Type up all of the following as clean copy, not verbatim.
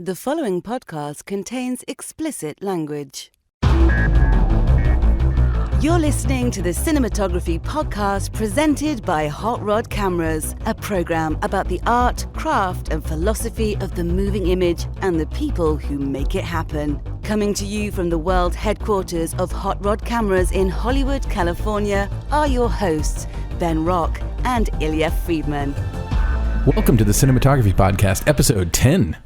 The following podcast contains explicit language. You're listening to the Cinematography Podcast presented by Hot Rod Cameras, a program about the art, craft, and philosophy of the moving image and the people who make it happen. Coming to you from the world headquarters of Hot Rod Cameras in Hollywood, California, are your hosts, Ben Rock and Illya Friedman. Welcome to the Cinematography Podcast, episode 10.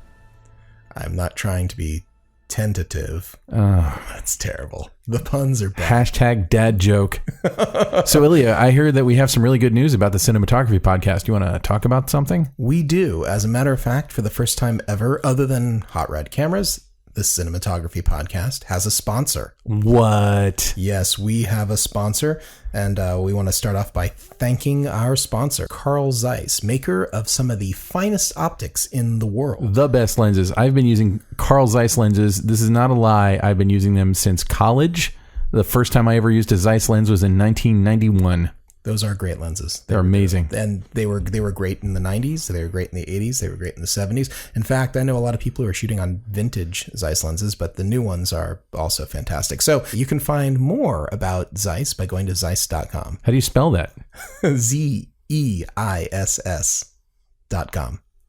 I'm not trying to be tentative. Oh, that's terrible. The puns are bad. Hashtag dad joke. So, Illya, I hear that we have some really good news about the Cinematography Podcast. You want to talk about something? We do. As a matter of fact, for the first time ever, other than Hot Rod Cameras, the Cinematography Podcast has a sponsor. What? Yes, we have a sponsor, and we want to start off by thanking our sponsor, Zeiss, maker of some of the finest optics in the world. The best lenses. I've been using Zeiss lenses. This is not a lie. I've been using them since college. The first time I ever used a Zeiss lens was in 1991. Those are great lenses. They're amazing. And they were great in the 90s. They were great in the 80s. They were great in the 70s. In fact, I know a lot of people who are shooting on vintage Zeiss lenses, but the new ones are also fantastic. So you can find more about Zeiss by going to Zeiss.com. How do you spell that? ZEISS.com.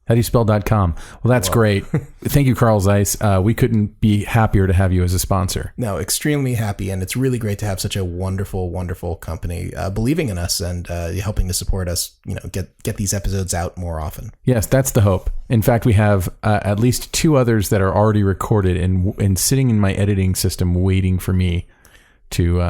How do you spell .com? Well, that's great. Thank you, Zeiss. We couldn't be happier to have you as a sponsor. No, extremely happy. And it's really great to have such a wonderful, wonderful company believing in us and helping to support us, get these episodes out more often. Yes, that's the hope. In fact, we have at least 2 others that are already recorded and sitting in my editing system waiting for me to,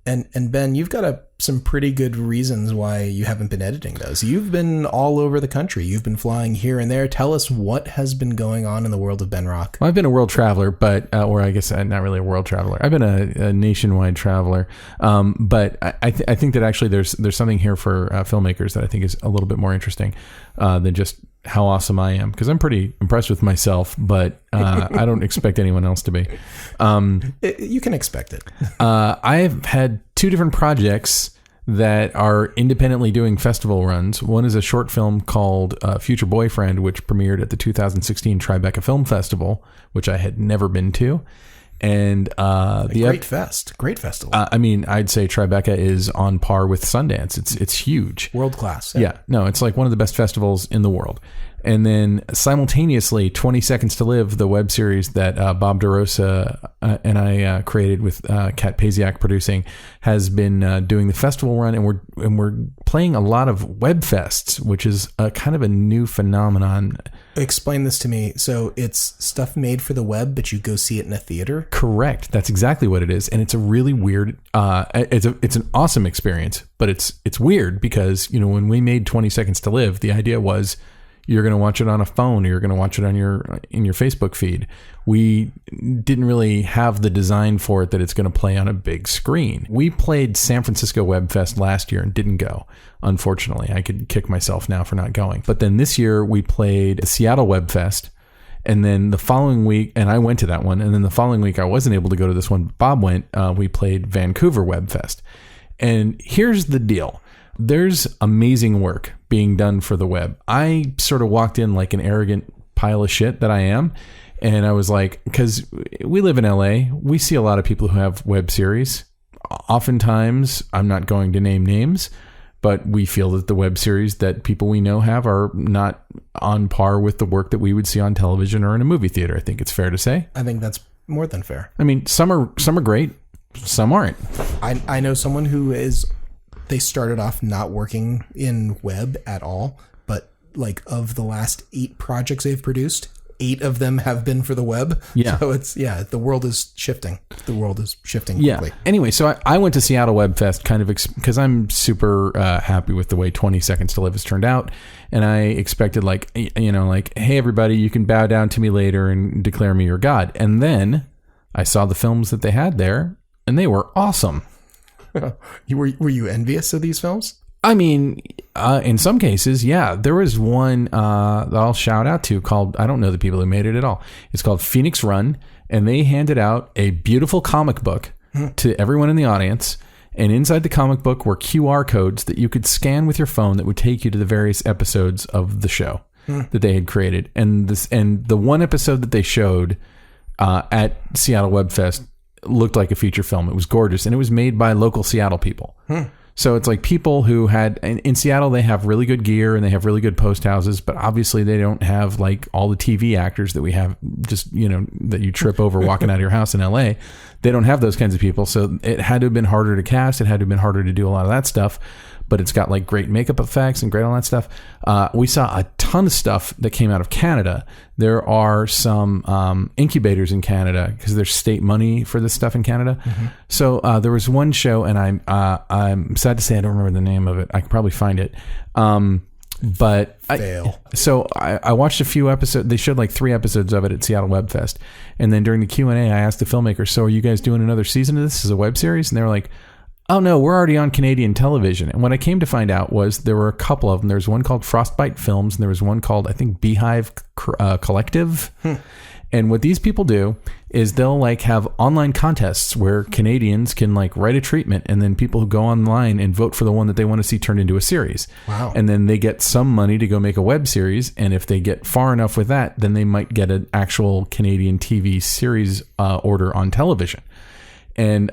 And Ben, you've got some pretty good reasons why you haven't been editing those. You've been all over the country. You've been flying here and there. Tell us what has been going on in the world of Ben Rock. Well, I've been a world traveler, but or I guess not really a world traveler. I've been a nationwide traveler. But I think that actually there's something here for filmmakers that I think is a little bit more interesting than just how awesome I am, because I'm pretty impressed with myself, but I don't expect anyone else to be. You can expect it. I've had 2 different projects that are independently doing festival runs. One is a short film called Future Boyfriend, which premiered at the 2016 Tribeca Film Festival, which I had never been to. And great festival. I'd say Tribeca is on par with Sundance. It's huge, world class. Yeah, no, it's like one of the best festivals in the world. And then simultaneously, 20 Seconds to Live, the web series that Bob DeRosa and I created with Kat Pasiak producing, has been doing the festival run, and we're playing a lot of web fests, which is a kind of a new phenomenon. Explain this to me. So it's stuff made for the web, but you go see it in a theater? Correct. That's exactly what it is, and it's a really weird. It's an awesome experience, but it's weird because when we made 20 Seconds to Live, the idea was, you're going to watch it on a phone, or you're going to watch it in your Facebook feed. We didn't really have the design for it that it's going to play on a big screen. We played San Francisco Web Fest last year and didn't go. Unfortunately, I could kick myself now for not going. But then this year we played the Seattle Web Fest. And then the following week, and I went to that one. And then the following week, I wasn't able to go to this one. Bob went. We played Vancouver Web Fest. And here's the deal. There's amazing work being done for the web. I sort of walked in like an arrogant pile of shit that I am. And I was like, because we live in LA, we see a lot of people who have web series. Oftentimes, I'm not going to name names, but we feel that the web series that people we know have are not on par with the work that we would see on television or in a movie theater. I think it's fair to say. I think that's more than fair. I mean, some are great, some aren't. I know someone who they started off not working in web at all, but like of the last 8 projects they've produced, 8 of them have been for the web. Yeah. So the world is shifting. The world is shifting quickly. Yeah. Anyway, so I went to Seattle Web Fest kind of because I'm super happy with the way 20 Seconds to Live has turned out. And I expected hey, everybody, you can bow down to me later and declare me your God. And then I saw the films that they had there, and they were awesome. Were you envious of these films? I mean, in some cases, yeah. There was one that I'll shout out to called, I don't know the people who made it at all. It's called Phoenix Run, and they handed out a beautiful comic book to everyone in the audience. And inside the comic book were QR codes that you could scan with your phone that would take you to the various episodes of the show. that they had created. And the one episode that they showed at Seattle Web Fest looked like a feature film. It was gorgeous, and it was made by local Seattle people. So it's like people who had, in Seattle, they have really good gear and they have really good post houses, but obviously they don't have like all the TV actors that we have, just, that you trip over walking out of your house in LA. They don't have those kinds of people. So it had to have been harder to cast. It had to have been harder to do a lot of that stuff, but it's got like great makeup effects and great all that stuff. We saw a ton of stuff that came out of Canada. There are some incubators in Canada because there's state money for this stuff in Canada. So there was one show, and I'm sad to say I don't remember the name of it. I could probably find it. But I watched a few episodes. They showed like 3 episodes of it at Seattle Web Fest. And then during the Q&A, I asked the filmmakers, so are you guys doing another season of this as a web series? And they were like, oh no, we're already on Canadian television. And what I came to find out was there were a couple of them. There was one called Frostbite Films, and there was one called, I think, Beehive Collective. And what these people do is they'll like have online contests where Canadians can like write a treatment, and then people who go online and vote for the one that they want to see turned into a series. Wow. And then they get some money to go make a web series. And if they get far enough with that, then they might get an actual Canadian TV series order on television. And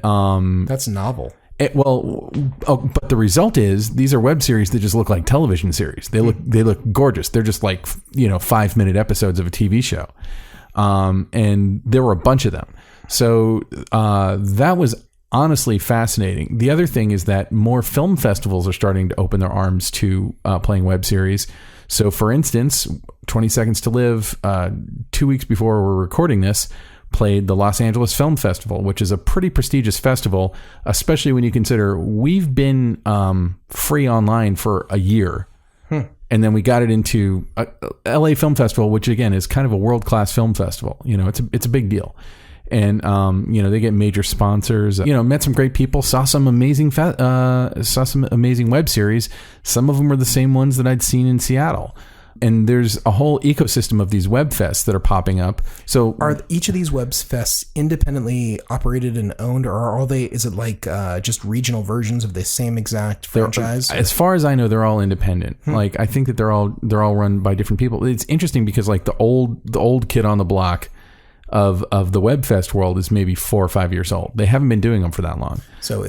that's novel. But the result is these are web series that just look like television series. They look gorgeous. They're just like 5-minute episodes of a TV show. And there were a bunch of them. So that was honestly fascinating. The other thing is that more film festivals are starting to open their arms to playing web series. So for instance, 20 Seconds to Live, 2 weeks before we're recording this, played the Los Angeles Film Festival, which is a pretty prestigious festival, especially when you consider we've been free online for a year. And then we got it into LA Film Festival, which again is kind of a world-class film festival. It's a big deal. And, they get major sponsors, met some great people, saw some amazing web series. Some of them were the same ones that I'd seen in Seattle. And there's a whole ecosystem of these web fests that are popping up. So are each of these web fests independently operated and owned, or is it like just regional versions of the same exact franchise? As far as I know, they're all independent. Like I think that they're all run by different people. It's interesting because like the old kid on the block of the WebFest world is maybe 4 or 5 years old. They haven't been doing them for that long. So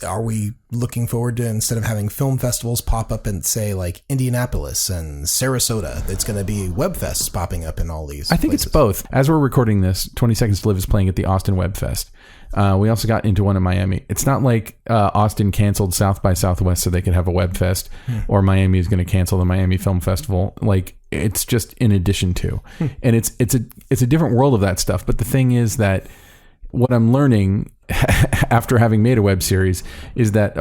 are we looking forward to, instead of having film festivals pop up in, say, like Indianapolis and Sarasota, it's going to be WebFests popping up in all these I think places? It's both. As we're recording this, 20 Seconds to Live is playing at the Austin WebFest. We also got into one in Miami. It's not like Austin canceled South by Southwest so they could have a web fest, or Miami is going to cancel the Miami Film Festival. Like, it's just in addition to, and it's a different world of that stuff. But the thing is that what I'm learning after having made a web series is that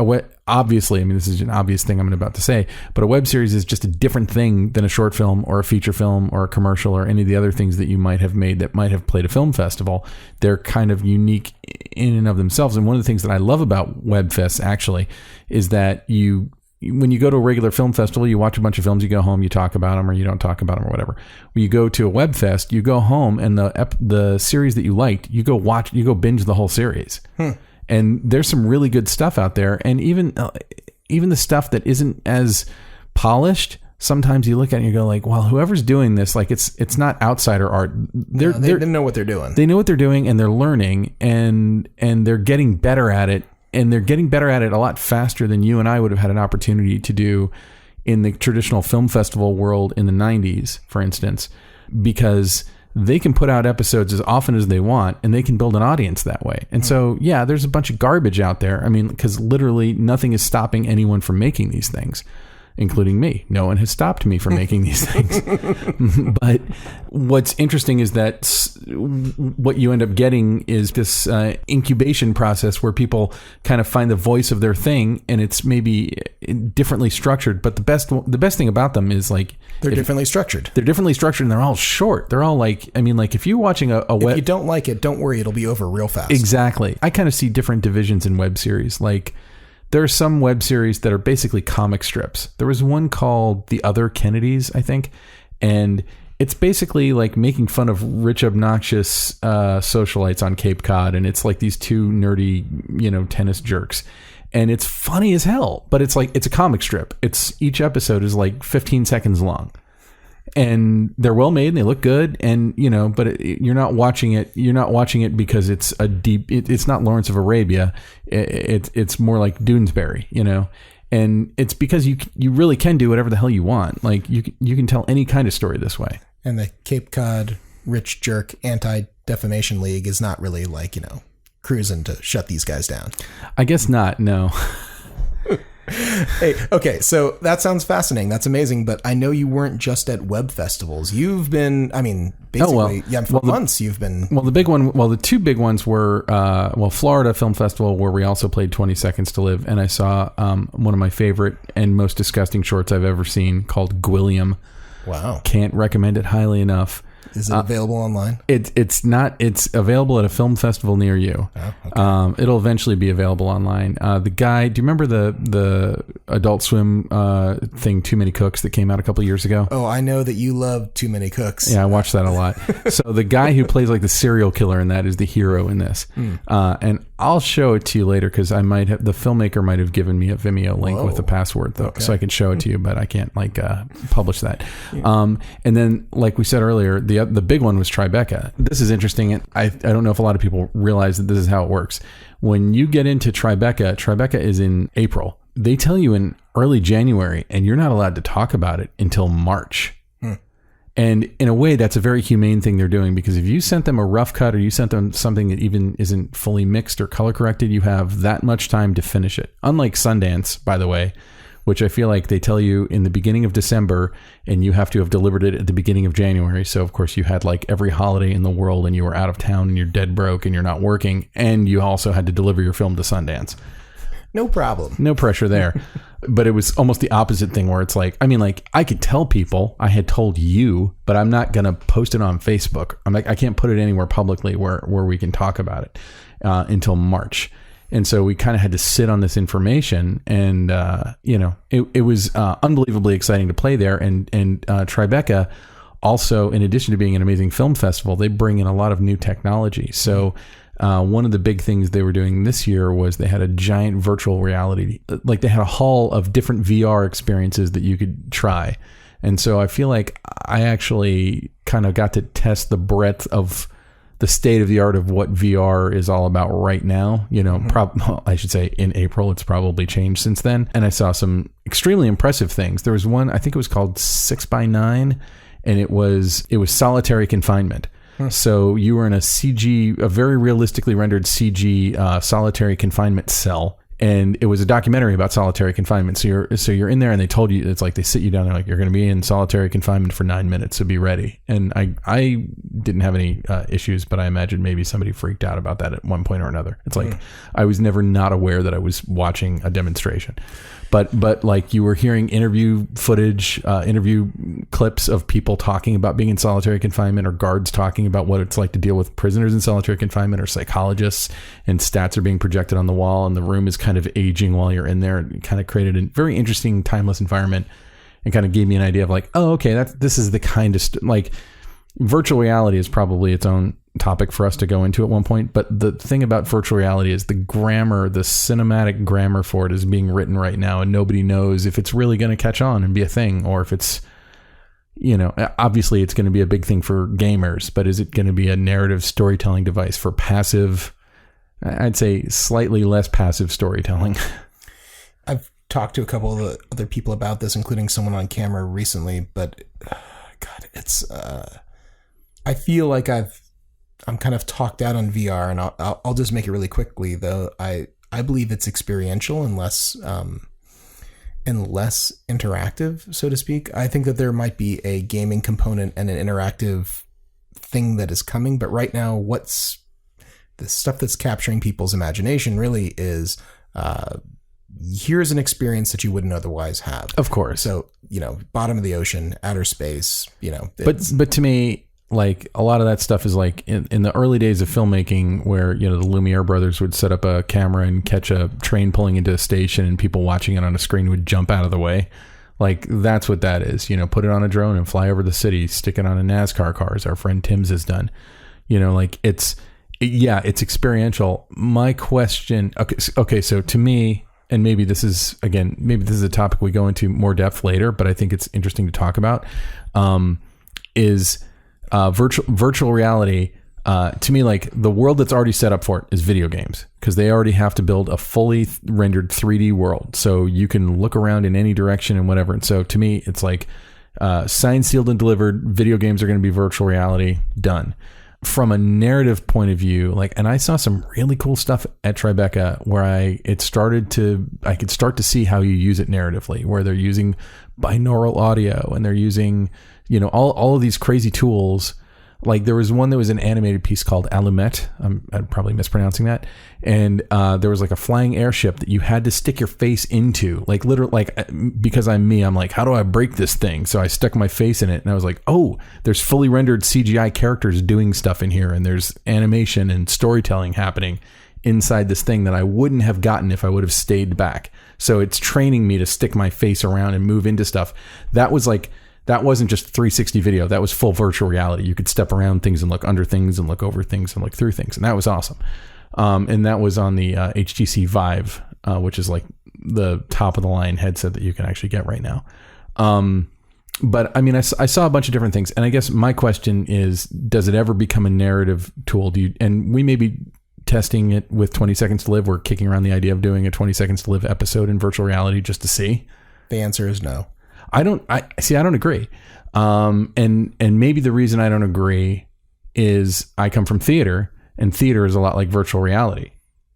obviously, I mean, this is an obvious thing I'm about to say, but a web series is just a different thing than a short film or a feature film or a commercial or any of the other things that you might have made that might have played a film festival. They're kind of unique in and of themselves. And one of the things that I love about web fests actually is that when you go to a regular film festival, you watch a bunch of films, you go home, you talk about them or you don't talk about them or whatever. When you go to a web fest, you go home and the series that you liked, you go binge the whole series. And there's some really good stuff out there. And even the stuff that isn't as polished, sometimes you look at it and you go like, well, whoever's doing this, like it's not outsider art. They know what they're doing. They know what they're doing and they're learning and they're getting better at it. And they're getting better at it a lot faster than you and I would have had an opportunity to do in the traditional film festival world in the 90s, for instance, because they can put out episodes as often as they want and they can build an audience that way. And so, yeah, there's a bunch of garbage out there. I mean, because literally nothing is stopping anyone from making these things, including me. No one has stopped me from making these things. But what's interesting is that what you end up getting is this incubation process where people kind of find the voice of their thing, and it's maybe differently structured. But the best thing about them is like they're differently structured. They're differently structured, and they're all short. They're all like, I mean, like if you're watching if you don't like it, don't worry, it'll be over real fast. Exactly. I kind of see different divisions in web series, like. There are some web series that are basically comic strips. There was one called The Other Kennedys, I think. And it's basically like making fun of rich, obnoxious socialites on Cape Cod. And it's like these two nerdy, tennis jerks. And it's funny as hell. But it's like, it's a comic strip. Each episode is like 15 seconds long. and they're well made and they look good, and but you're not watching it because it's it's not Lawrence of Arabia. It's more like Doonesbury, and it's because you really can do whatever the hell you want. Like you can tell any kind of story this way. And the Cape Cod Rich Jerk Anti-Defamation League is not really like, cruising to shut these guys down. I guess not. No. Hey, okay, so that sounds fascinating. That's amazing. But I know you weren't just at web festivals. You've been, basically, for months you've been. Well, the two big ones were, Florida Film Festival, where we also played 20 Seconds to Live. And I saw one of my favorite and most disgusting shorts I've ever seen called Gwilliam. Wow. Can't recommend it highly enough. Is it available online? It's not. It's available at a film festival near you. Oh, okay. It'll eventually be available online. The guy, do you remember the Adult Swim thing, Too Many Cooks, that came out a couple of years ago? Oh, I know that you love Too Many Cooks. Yeah, I watched that a lot. So the guy who plays like the serial killer in that is the hero in this. And I'll show it to you later because the filmmaker might have given me a Vimeo link with the password though, so I can show it to you, but I can't publish that. Yeah. And then, like we said earlier, the big one was Tribeca. This is interesting, and I don't know if a lot of people realize that this is how it works. When you get into Tribeca is in April. They tell you in early January, and you're not allowed to talk about it until March. And in a way, that's a very humane thing they're doing, because if you sent them a rough cut or you sent them something that even isn't fully mixed or color corrected, you have that much time to finish it. Unlike Sundance, by the way, which I feel like they tell you in the beginning of December, and you have to have delivered it at the beginning of January. So, of course, you had like every holiday in the world and you were out of town and you're dead broke and you're not working. And you also had to deliver your film to Sundance. No problem. No pressure there. But it was almost the opposite thing where it's like, I could tell people, I had told you, but I'm not going to post it on Facebook. I'm like, I can't put it anywhere publicly where we can talk about it until March. And so we kind of had to sit on this information, and it was unbelievably exciting to play there. And Tribeca also, in addition to being an amazing film festival, they bring in a lot of new technology. So one of the big things they were doing this year was they had a giant virtual reality, like they had a hall of different VR experiences that you could try. And so I feel like I actually kind of got to test the breadth of the state of the art of what VR is all about right now. I should say in April, it's probably changed since then. And I saw some extremely impressive things. There was one, I think it was called 6x9, and it was solitary confinement. So you were in a very realistically rendered CG solitary confinement cell. And it was a documentary about solitary confinement. So you're in there, and they told you, it's like they sit you down there like, you're going to be in solitary confinement for 9 minutes, so be ready. And I didn't have any issues, but I imagine maybe somebody freaked out about that at one point or another. It's like I was never not aware that I was watching a demonstration. But like you were hearing interview footage, interview clips of people talking about being in solitary confinement, or guards talking about what it's like to deal with prisoners in solitary confinement, or psychologists, and stats are being projected on the wall, and the room is kind of aging while you're in there. It kind of created a very interesting, timeless environment, and kind of gave me an idea of like, oh, okay, this is the kind of like virtual reality is probably its own topic for us to go into at one point. But the thing about virtual reality is the cinematic grammar for it is being written right now, and nobody knows if it's really going to catch on and be a thing, or if it's, obviously it's going to be a big thing for gamers, but is it going to be a narrative storytelling device for passive, I'd say slightly less passive storytelling? I've talked to a couple of other people about this, including someone on camera recently, but God, it's, I feel like I'm kind of talked out on VR, and I'll just make it really quickly though. I believe it's experiential and less interactive, so to speak. I think that there might be a gaming component and an interactive thing that is coming, but right now, what's the stuff that's capturing people's imagination really is, here's an experience that you wouldn't otherwise have. Of course. So, bottom of the ocean, outer space, but to me, like a lot of that stuff is like in the early days of filmmaking, where the Lumiere brothers would set up a camera and catch a train pulling into a station, and people watching it on a screen would jump out of the way. Like that's what that is. Put it on a drone and fly over the city, stick it on a NASCAR car, as our friend Tim's has done. Like it's experiential. My question, okay, so to me, and maybe this is a topic we go into more depth later, but I think it's interesting to talk about, is virtual reality. To me, like, the world that's already set up for it is video games, because they already have to build a fully rendered 3D world. So you can look around in any direction and whatever. And so to me, it's like signed, sealed, and delivered. Video games are going to be virtual reality. Done. From a narrative point of view, like, and I saw some really cool stuff at Tribeca where I could start to see how you use it narratively, where they're using binaural audio and they're using, all of these crazy tools. Like, there was one that was an animated piece called Allumette. I'm probably mispronouncing that. And there was like a flying airship that you had to stick your face into, like, literally, like, because I'm me, I'm like, how do I break this thing? So I stuck my face in it, and I was like, oh, there's fully rendered CGI characters doing stuff in here, and there's animation and storytelling happening inside this thing that I wouldn't have gotten if I would have stayed back. So it's training me to stick my face around and move into stuff. That wasn't just 360 video. That was full virtual reality. You could step around things and look under things and look over things and look through things. And that was awesome. And that was on the HTC Vive, which is like the top of the line headset that you can actually get right now. But I mean, I saw a bunch of different things. And I guess my question is, does it ever become a narrative tool? And we may be testing it with 20 Seconds to Live. We're kicking around the idea of doing a 20 Seconds to Live episode in virtual reality just to see. The answer is no. I don't agree. And maybe the reason I don't agree is I come from theater, and theater is a lot like virtual reality.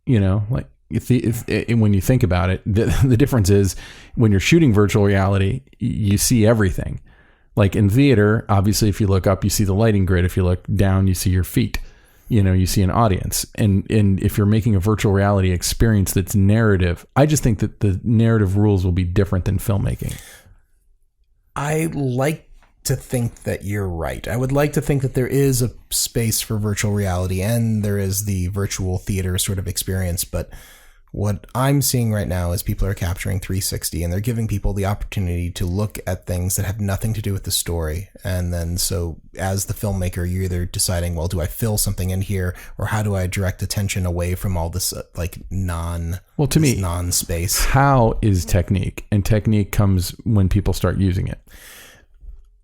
Like, when you think about it, the difference is when you're shooting virtual reality, you see everything. Like in theater, obviously, if you look up, you see the lighting grid. If you look down, you see your feet. You see an audience. And if you're making a virtual reality experience that's narrative, I just think that the narrative rules will be different than filmmaking. I like to think that you're right. I would like to think that there is a space for virtual reality and there is the virtual theater sort of experience. But what I'm seeing right now is people are capturing 360 and they're giving people the opportunity to look at things that have nothing to do with the story. And then so as the filmmaker, you're either deciding, well, do I fill something in here, or how do I direct attention away from all this non-space? How is technique? And technique comes when people start using it.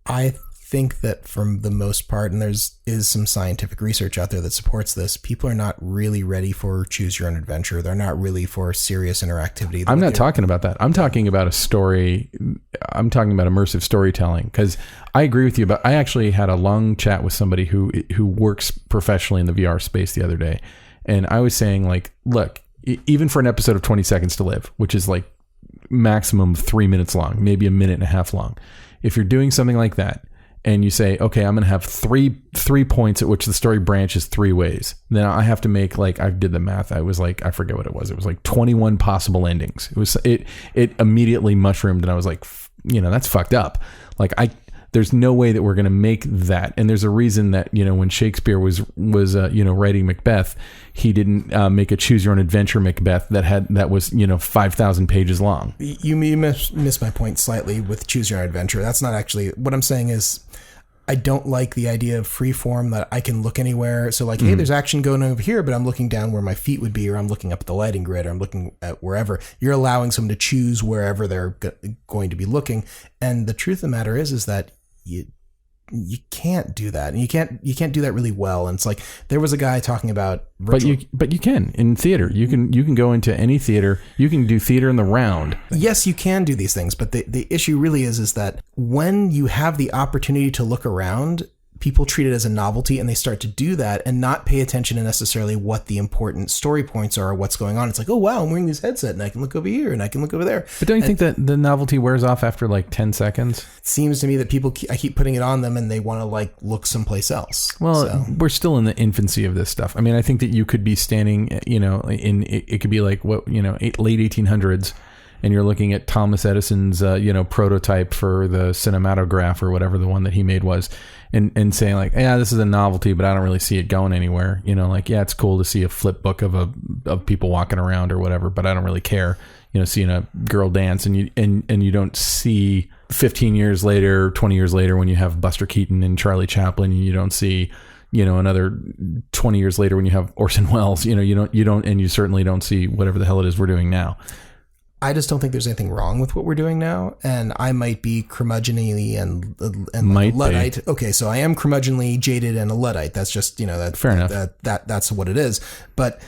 I think that from the most part, and is some scientific research out there that supports this, people are not really ready for choose your own adventure. They're not really for serious interactivity. I'm not talking about that. I'm talking about a story. I'm talking about immersive storytelling, because I agree with you. But I actually had a long chat with somebody who works professionally in the VR space the other day. And I was saying, like, look, even for an episode of 20 Seconds to Live, which is like maximum 3 minutes long, maybe a minute and a half long. If you're doing something like that, and you say, okay, I'm going to have three points at which the story branches three ways. Then I have to make, like, I did the math. I was like, I forget what it was. It was like 21 possible endings. It immediately mushroomed, and I was like, that's fucked up. Like, there's no way that we're going to make that. And there's a reason that, when Shakespeare was writing Macbeth, he didn't make a choose your own adventure Macbeth that was 5,000 pages long. You miss my point slightly with choose your own adventure. That's not actually what I'm saying. Is I don't like the idea of free form, that I can look anywhere. So like, hey, there's action going over here, but I'm looking down where my feet would be, or I'm looking up at the lighting grid, or I'm looking at wherever. You're allowing someone to choose wherever they're going to be looking. And the truth of the matter is that you can't do that, and you can't do that really well. And it's like, there was a guy talking about virtual, but you can in theater. You can go into any theater. You can do theater in the round. Yes, you can do these things, but the issue really is that when you have the opportunity to look around, people treat it as a novelty, and they start to do that and not pay attention to necessarily what the important story points are or what's going on. It's like, oh wow, I'm wearing this headset and I can look over here and I can look over there. But don't you think that the novelty wears off after like 10 seconds? It seems to me that I keep putting it on them and they want to like look someplace else. Well, we're still in the infancy of this stuff. I mean, I think that you could be standing, it could be like late 1800s. And you're looking at Thomas Edison's, prototype for the cinematograph or whatever the one that he made was, and saying like, yeah, this is a novelty, but I don't really see it going anywhere. Yeah, it's cool to see a flip book of people walking around or whatever, but I don't really care. Seeing a girl dance, and you don't see 15 years later, 20 years later, when you have Buster Keaton and Charlie Chaplin, and you don't see, another 20 years later when you have Orson Welles. You don't, and you certainly don't see whatever the hell it is we're doing now. I just don't think there's anything wrong with what we're doing now, and I might be curmudgeonly and Might like a Luddite. be. Okay, so I am curmudgeonly, jaded, and a Luddite. That's just, Fair enough. That's what it is. But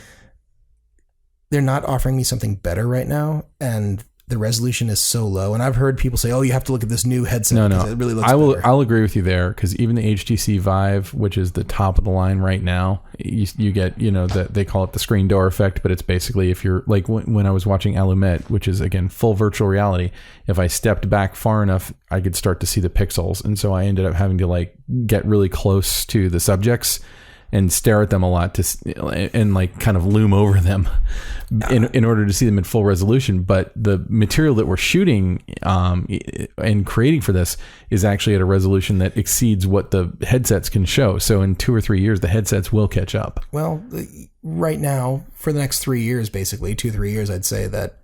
they're not offering me something better right now, and the resolution is so low. And I've heard people say, "Oh, you have to look at this new headset because it really looks better." I'll agree with you there, because even the HTC Vive, which is the top of the line right now, you get, they call it the screen door effect, but it's basically, if you're like when I was watching Allumette, which is again full virtual reality, if I stepped back far enough, I could start to see the pixels, and so I ended up having to like get really close to the subjects and stare at them a lot and like kind of loom over them in order to see them in full resolution. But the material that we're shooting and creating for this is actually at a resolution that exceeds what the headsets can show. So in 2 or 3 years, the headsets will catch up. Well, right now, for the next 3 years, basically 2-3 years, I'd say that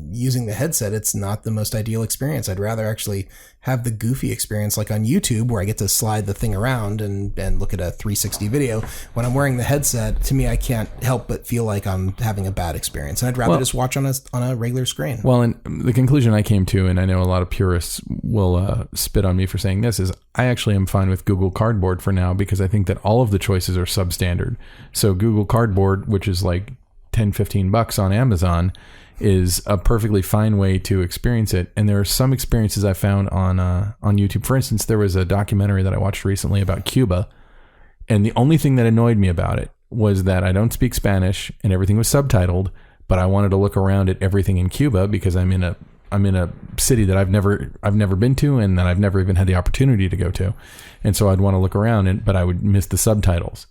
using the headset, it's not the most ideal experience. I'd rather actually have the goofy experience like on YouTube, where I get to slide the thing around and look at a 360 video. When I'm wearing the headset, to me, I can't help but feel like I'm having a bad experience, and I'd rather just watch on a regular screen. Well, and the conclusion I came to, and I know a lot of purists will spit on me for saying this, is I actually am fine with Google Cardboard for now, because I think that all of the choices are substandard. So Google Cardboard, which is like $10-15 on Amazon, is a perfectly fine way to experience it. And there are some experiences I found on YouTube. For instance, there was a documentary that I watched recently about Cuba, and the only thing that annoyed me about it was that I don't speak Spanish and everything was subtitled, but I wanted to look around at everything in Cuba because I'm in a city that I've never been to and that I've never even had the opportunity to go to. And so I'd want to look around, but I would miss the subtitles.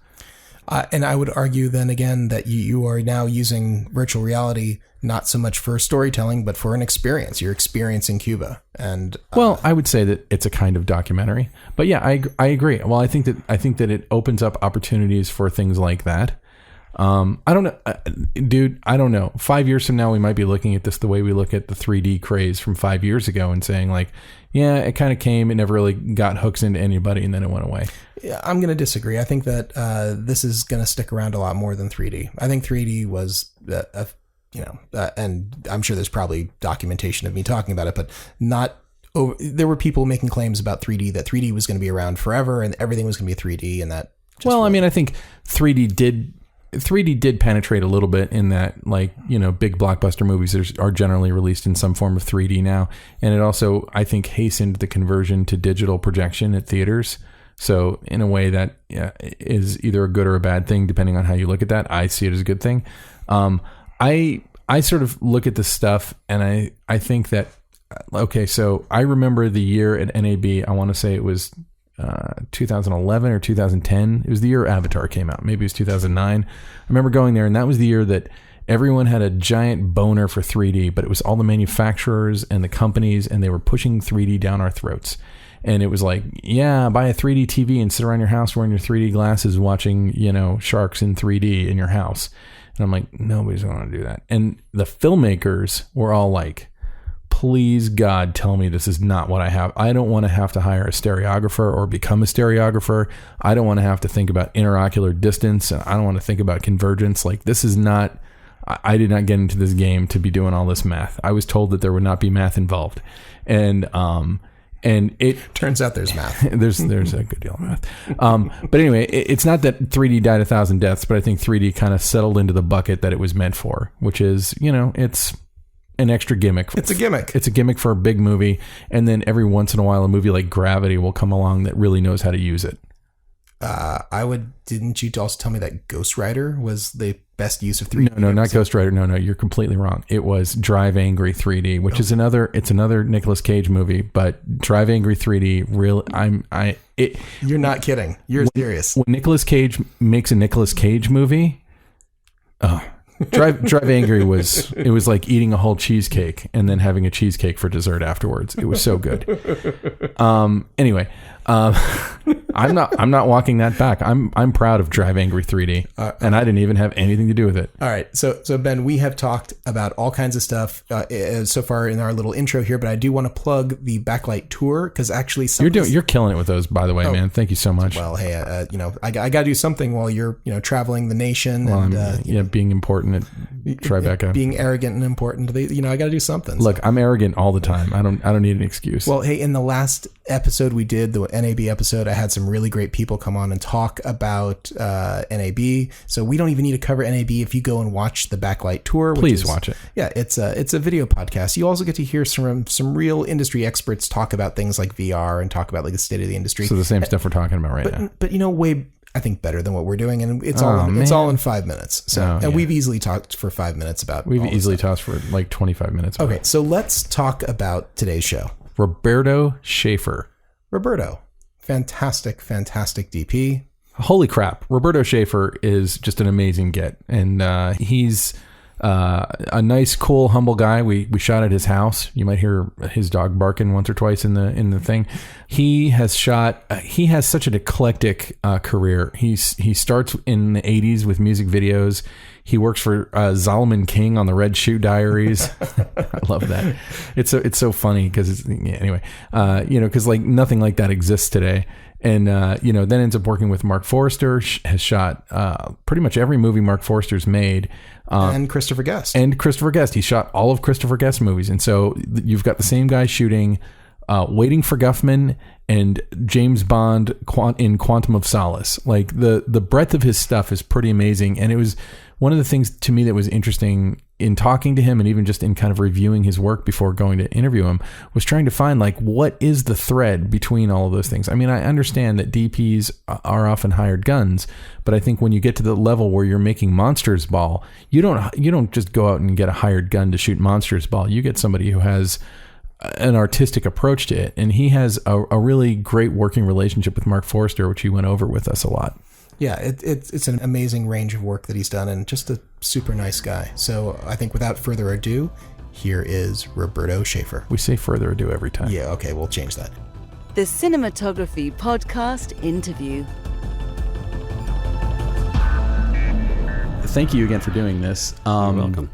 And I would argue then again that you are now using virtual reality not so much for storytelling, but for an experience. You're experiencing Cuba. And well, I would say that it's a kind of documentary. But yeah, I agree. Well, I think that it opens up opportunities for things like that. I don't know, dude. I don't know. 5 years from now, we might be looking at this the way we look at the 3D craze from 5 years ago and saying like, yeah, it kind of came, it never really got hooks into anybody, and then it went away. Yeah, I'm going to disagree. I think that this is going to stick around a lot more than 3D. I think 3D was, and I'm sure there's probably documentation of me talking about it, but not. There were people making claims about 3D, that 3D was going to be around forever and everything was going to be 3D, and that. Well, I mean, I think 3D did penetrate a little bit in that, like, big blockbuster movies are generally released in some form of 3D now. And it also, I think, hastened the conversion to digital projection at theaters. So in a way that is either a good or a bad thing, depending on how you look at that. I see it as a good thing. I sort of look at this stuff and I think that, okay, so I remember the year at NAB, I want to say it was 2011 or 2010. It was the year Avatar came out. Maybe it was 2009. I remember going there, and that was the year that everyone had a giant boner for 3D, but it was all the manufacturers and the companies, and they were pushing 3D down our throats. And it was like, yeah, buy a 3D TV and sit around your house wearing your 3D glasses watching, sharks in 3D in your house. And I'm like, nobody's going to do that. And the filmmakers were all like, please, God, tell me this is not what I have. I don't want to have to hire a stereographer or become a stereographer. I don't want to have to think about interocular distance. And I don't want to think about convergence. Like, this is not, I did not get into this game to be doing all this math. I was told that there would not be math involved. And it turns out there's math. there's a good deal of math. But anyway, it's not that 3D died 1,000 deaths, but I think 3D kind of settled into the bucket that it was meant for, which is, it's an extra gimmick. It's a gimmick. It's a gimmick for a big movie. And then every once in a while, a movie like Gravity will come along that really knows how to use it. Didn't you also tell me that Ghost Rider was the best use of 3D? No, not Ghost Rider. No, you're completely wrong. It was Drive Angry 3D, which is another Nicolas Cage movie, but Drive Angry 3D, You're not kidding. You're serious. When Nicolas Cage makes a Nicolas Cage movie, Drive Angry was like eating a whole cheesecake and then having a cheesecake for dessert afterwards. It was so good. Anyway, I'm not walking that back. I'm proud of Drive Angry 3D, and I didn't even have anything to do with it. All right, so Ben, we have talked about all kinds of stuff so far in our little intro here, but I do want to plug the Backlight Tour because actually you're killing it with those, by the way, man. Thank you so much. Well, hey, I got to do something while you're traveling the nation and being important at Tribeca, being arrogant and important. I got to do something. Look, I'm arrogant all the time. I don't need an excuse. Well, hey, in the last episode we did, the NAB episode, I had some really great people come on and talk about NAB. So we don't even need to cover NAB if you go and watch the Backlight Tour. Please watch it. Yeah, it's a video podcast. You also get to hear some real industry experts talk about things like VR and talk about like the state of the industry. So the same stuff we're talking about right now. But way, I think, better than what we're doing, and it's all in 5 minutes. So we've easily talked for 5 minutes about. We've easily talked for like 25 minutes. Okay, so let's talk about today's show. Roberto Schaefer. Roberto, fantastic DP. Holy crap! Roberto Schaefer is just an amazing get, and he's a nice, cool, humble guy. We shot at his house. You might hear his dog barking once or twice in the thing. He has shot. He has such an eclectic career. He starts in the 80s with music videos. He works for Zalman King on the Red Shoe Diaries. I love that. It's so funny because because like nothing like that exists today. And, then ends up working with Mark Forster, has shot pretty much every movie Mark Forster's made. And Christopher Guest. He shot all of Christopher Guest's movies. And so you've got the same guy shooting Waiting for Guffman and James Bond in Quantum of Solace. Like the breadth of his stuff is pretty amazing. And it was one of the things to me that was interesting in talking to him and even just in kind of reviewing his work before going to interview him was trying to find like what is the thread between all of those things. I mean, I understand that DPs are often hired guns, but I think when you get to the level where you're making Monsters Ball, you don't just go out and get a hired gun to shoot Monsters Ball. You get somebody who has an artistic approach to it, and he has a really great working relationship with Mark Forster, which he went over with us a lot. Yeah, it's an amazing range of work that he's done and just a super nice guy. So I think without further ado, here is Roberto Schaefer. We say further ado every time. Yeah, okay, we'll change that. The Cinematography Podcast interview. Thank you again for doing this. You're welcome.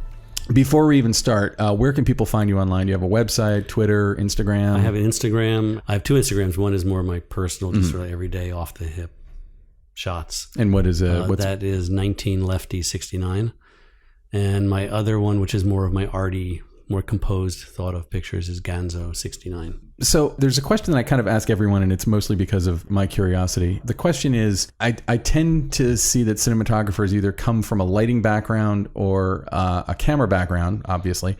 Before we even start, where can people find you online? Do you have a website, Twitter, Instagram? I have an Instagram. I have two Instagrams. One is more my personal, just sort of everyday off the hip shots. And what is that is 19Lefty69. And my other one, which is more of my arty, more composed, thought of pictures, is Ganzo69. So there's a question that I kind of ask everyone, and it's mostly because of my curiosity. The question is, I tend to see that cinematographers either come from a lighting background or a camera background, obviously.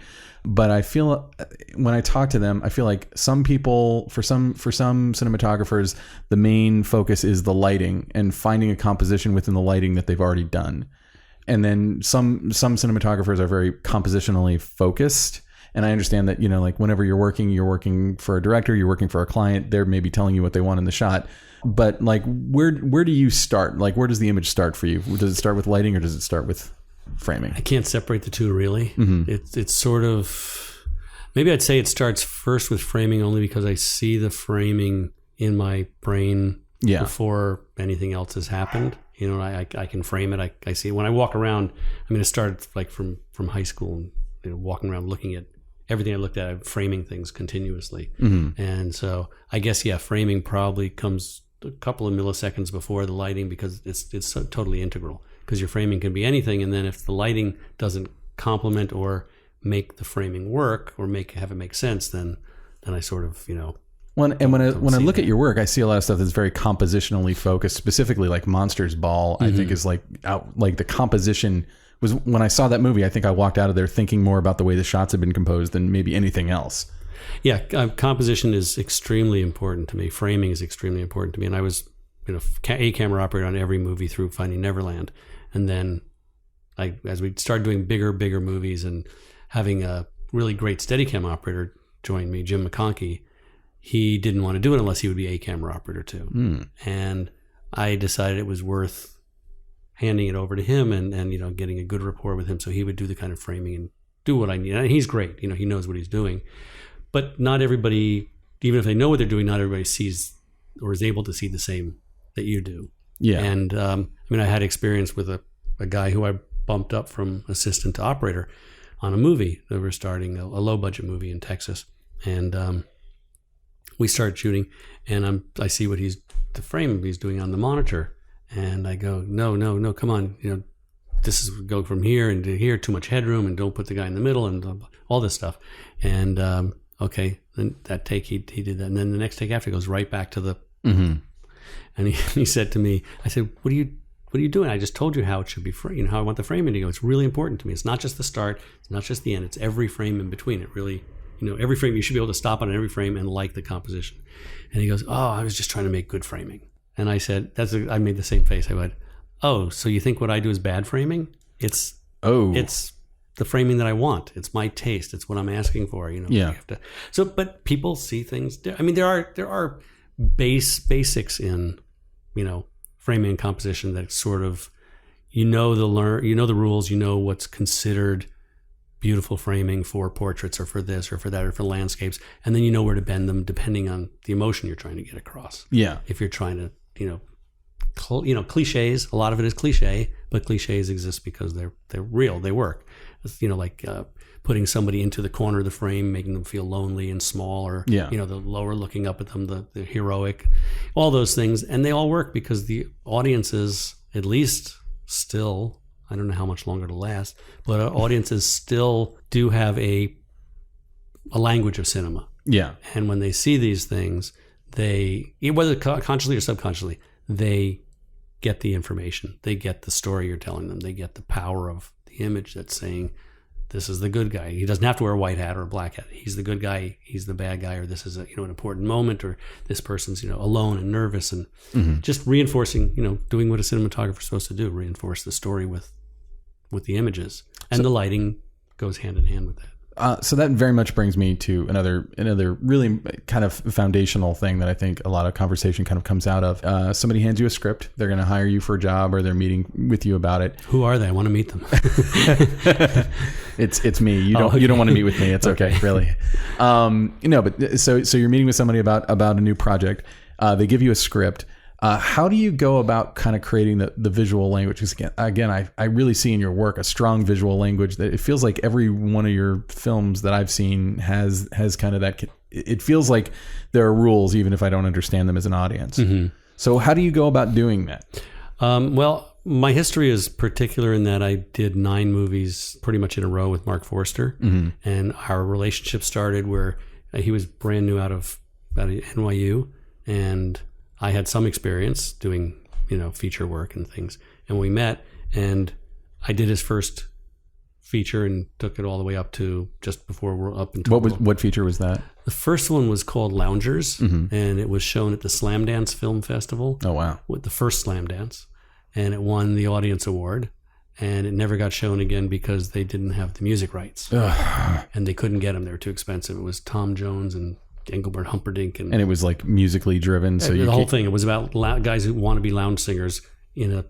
But I feel when I talk to them, I feel like some people, for some cinematographers, the main focus is the lighting and finding a composition within the lighting that they've already done. And then some cinematographers are very compositionally focused. And I understand that, like whenever you're working for a director, you're working for a client, they're maybe telling you what they want in the shot. But like, where do you start? Like, where does the image start for you? Does it start with lighting or does it start with framing? I can't separate the two really. Mm-hmm. It's sort of, maybe I'd say it starts first with framing only because I see the framing in my brain before anything else has happened. I can frame it. I see it. When I walk around, I'm going to start like from high school and walking around looking at everything I looked at, I'm framing things continuously. Mm-hmm. And so I guess, framing probably comes a couple of milliseconds before the lighting because it's so totally integral. Because your framing can be anything, and then if the lighting doesn't complement or make the framing work or have it make sense, then I sort of When I look at your work, I see a lot of stuff that's very compositionally focused. Specifically, like Monsters Ball, I think is like the composition was. When I saw that movie, I think I walked out of there thinking more about the way the shots had been composed than maybe anything else. Yeah, composition is extremely important to me. Framing is extremely important to me, and I was a camera operator on every movie through Finding Neverland. And then as we started doing bigger movies and having a really great Steadicam operator join me, Jim McConkey, he didn't want to do it unless he would be a camera operator too. Mm. And I decided it was worth handing it over to him and getting a good rapport with him so he would do the kind of framing and do what I need. And he's great. He knows what he's doing. But not everybody, even if they know what they're doing, not everybody sees or is able to see the same that you do. Yeah. And I mean, I had experience with a guy who I bumped up from assistant to operator on a movie that we're starting, a low budget movie in Texas. And we start shooting, and I see what the frame he's doing on the monitor. And I go, no, come on. You know, this is go from here and to here, too much headroom, and don't put the guy in the middle, and all this stuff. And okay, then that take, he did that. And then the next take after goes right back to the, and he said to me, I said, what are you doing? I just told you how it should be framed, you know, how I want the frame to go. It's really important to me. It's not just the start. It's not just the end. It's every frame in between. It really, you know, every frame, you should be able to stop on every frame and like the composition. And he goes, oh, I was just trying to make good framing. And I said, I made the same face. I went, oh, so you think what I do is bad framing? It's the framing that I want. It's my taste. It's what I'm asking for, you know. Yeah. You have to, so, but people see things. I mean, there are basics in, you know, framing and composition that sort of, you know the rules, you know what's considered beautiful framing for portraits or for this or for that or for landscapes, and then you know where to bend them depending on the emotion you're trying to get across. Yeah. If you're trying to, cliches, a lot of it is cliche, but cliches exist because they're real, they work. You know, like putting somebody into the corner of the frame, making them feel lonely and small, or you know, the lower looking up at them, the heroic, all those things, and they all work because the audiences, at least still, I don't know how much longer it'll last, but audiences still do have a language of cinema. Yeah. And when they see these things, they, whether consciously or subconsciously, they get the information. They get the story you're telling them. They get the power of the image that's saying, this is the good guy. He doesn't have to wear a white hat or a black hat. He's the good guy. He's the bad guy. Or this is an important moment. Or this person's alone and nervous, and just reinforcing. Doing what a cinematographer is supposed to do: reinforce the story with the images, and the lighting goes hand in hand with that. So that very much brings me to another really kind of foundational thing that I think a lot of conversation kind of comes out of. Somebody hands you a script. They're going to hire you for a job, or they're meeting with you about it. Who are they? I want to meet them. It's me. You don't want to meet with me. It's okay, really. But so you're meeting with somebody about a new project. They give you a script. How do you go about kind of creating the visual language? Because again, I really see in your work a strong visual language that it feels like every one of your films that I've seen has kind of that. It feels like there are rules, even if I don't understand them as an audience. Mm-hmm. So how do you go about doing that? Well, my history is particular in that I did 9 movies pretty much in a row with Mark Forster, and our relationship started where he was brand new out of NYU, and I had some experience doing, feature work and things. And we met, and I did his first feature and took it all the way up to just before we're up until. What feature was that? The first one was called Loungers, and it was shown at the Slam Dance Film Festival. Oh, wow. With the first Slam Dance. And it won the audience award. And it never got shown again because they didn't have the music rights. And they couldn't get them. They were too expensive. It was Tom Jones and Engelbert Humperdinck, and it was like musically driven. So the whole thing, it was about guys who want to be lounge singers in a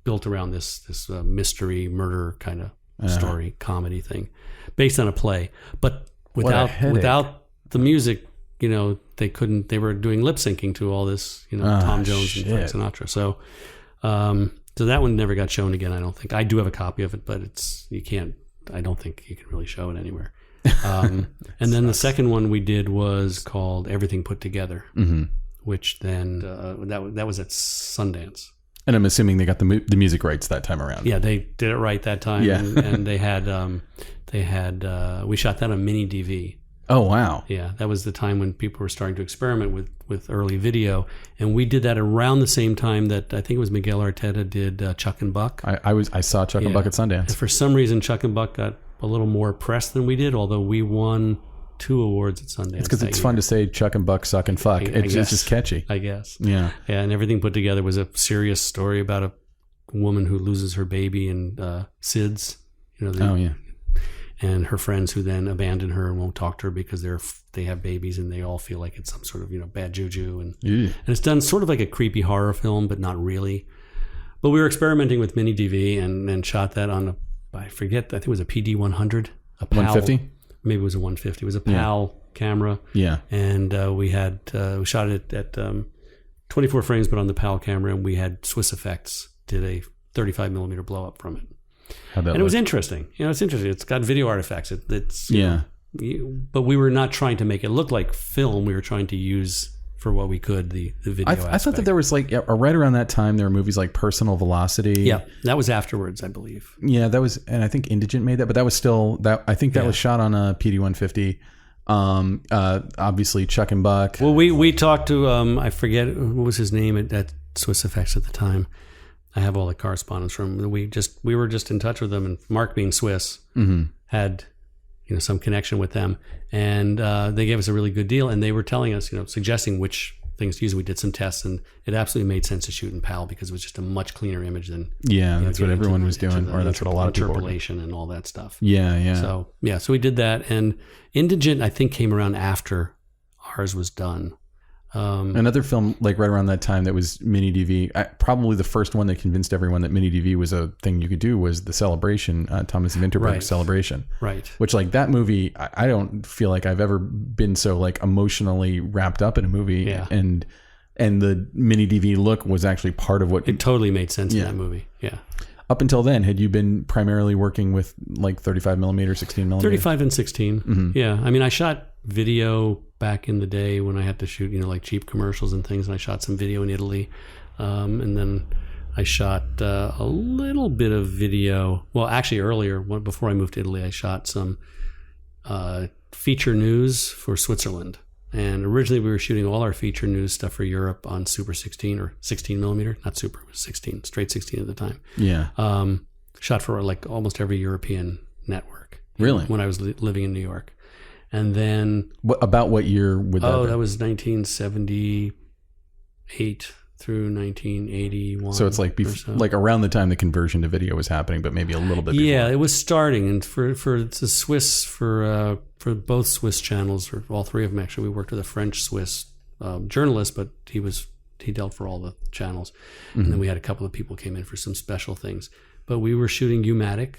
built around this mystery murder kind of story comedy thing, based on a play. But without the music, they couldn't. They were doing lip syncing to all this, Tom Jones and Frank Sinatra. So that one never got shown again. I don't think. I do have a copy of it, but you can't. I don't think you can really show it anywhere. And then the second one we did was called Everything Put Together, which then that was at Sundance. And I'm assuming they got the music rights that time around. Yeah, they did it right that time. Yeah. and they had we shot that on mini DV. Oh wow! Yeah, that was the time when people were starting to experiment with early video, and we did that around the same time that I think it was Miguel Arteta did Chuck and Buck. I saw Chuck and Buck at Sundance. And for some reason, Chuck and Buck got a little more press than we did, although we won 2 awards at Sundance. It's because it's fun to say Chuck and Buck suck and fuck. It's just catchy. I guess. Yeah. Yeah, and Everything Put Together was a serious story about a woman who loses her baby and SIDS. And her friends who then abandon her and won't talk to her because they have babies and they all feel like it's some sort of bad juju. And it's done sort of like a creepy horror film, but not really. But we were experimenting with mini DV and shot that on I forget, I think it was a PD 100, a PAL. 150? Maybe it was a 150. It was a PAL camera. Yeah. And we shot it at 24 frames, but on the PAL camera, and we had Swiss Effects did a 35 millimeter blow up from it. And it was interesting. It's interesting. It's got video artifacts. But we were not trying to make it look like film. We were trying to use for what we could the video aspect. I thought that there was right around that time there were movies like Personal Velocity. Yeah, that was afterwards, I believe. Yeah, that was, and I think Indigent made that, but that was still I think that was shot on a PD-150. Obviously Chuck and Buck. Well, we talked to I forget what was his name at Swiss Effects at the time. I have all the correspondence from him. We were just in touch with them, and Mark being Swiss had some connection with them, and they gave us a really good deal, and they were telling us, suggesting which things to use. We did some tests, and it absolutely made sense to shoot in PAL because it was just a much cleaner image than that's what everyone was doing, or that's what a lot of people were doing. Interpolation and all that stuff. So we did that, and Indigent I think came around after ours was done. Another film like right around that time that was mini DV, probably the first one that convinced everyone that mini DV was a thing you could do was The Celebration, Thomas Vinterberg's Celebration. Right. Which like that movie, I don't feel like I've ever been so like emotionally wrapped up in a movie. Yeah. And the mini DV look was actually part of what... It totally made sense in that movie. Yeah. Up until then, had you been primarily working with like 35 millimeter, 16 millimeter? 35 and 16. Mm-hmm. Yeah. I mean, I shot video back in the day when I had to shoot, like cheap commercials and things. And I shot some video in Italy. And then I shot a little bit of video. Well, actually earlier, before I moved to Italy, I shot some feature news for Switzerland. And originally we were shooting all our feature news stuff for Europe on Super 16 or 16 millimeter. Not Super, it was 16, straight 16 at the time. Yeah. Shot for like almost every European network. Really? When I was living in New York. And then... About what year would that be? That was 1978 through 1981. So it's like like around the time the conversion to video was happening, but maybe a little bit before. Yeah, it was starting. And for the Swiss, for both Swiss channels, or all three of them actually, we worked with a French-Swiss journalist, but he dealt for all the channels. Mm-hmm. And then we had a couple of people came in for some special things. But we were shooting U-matic,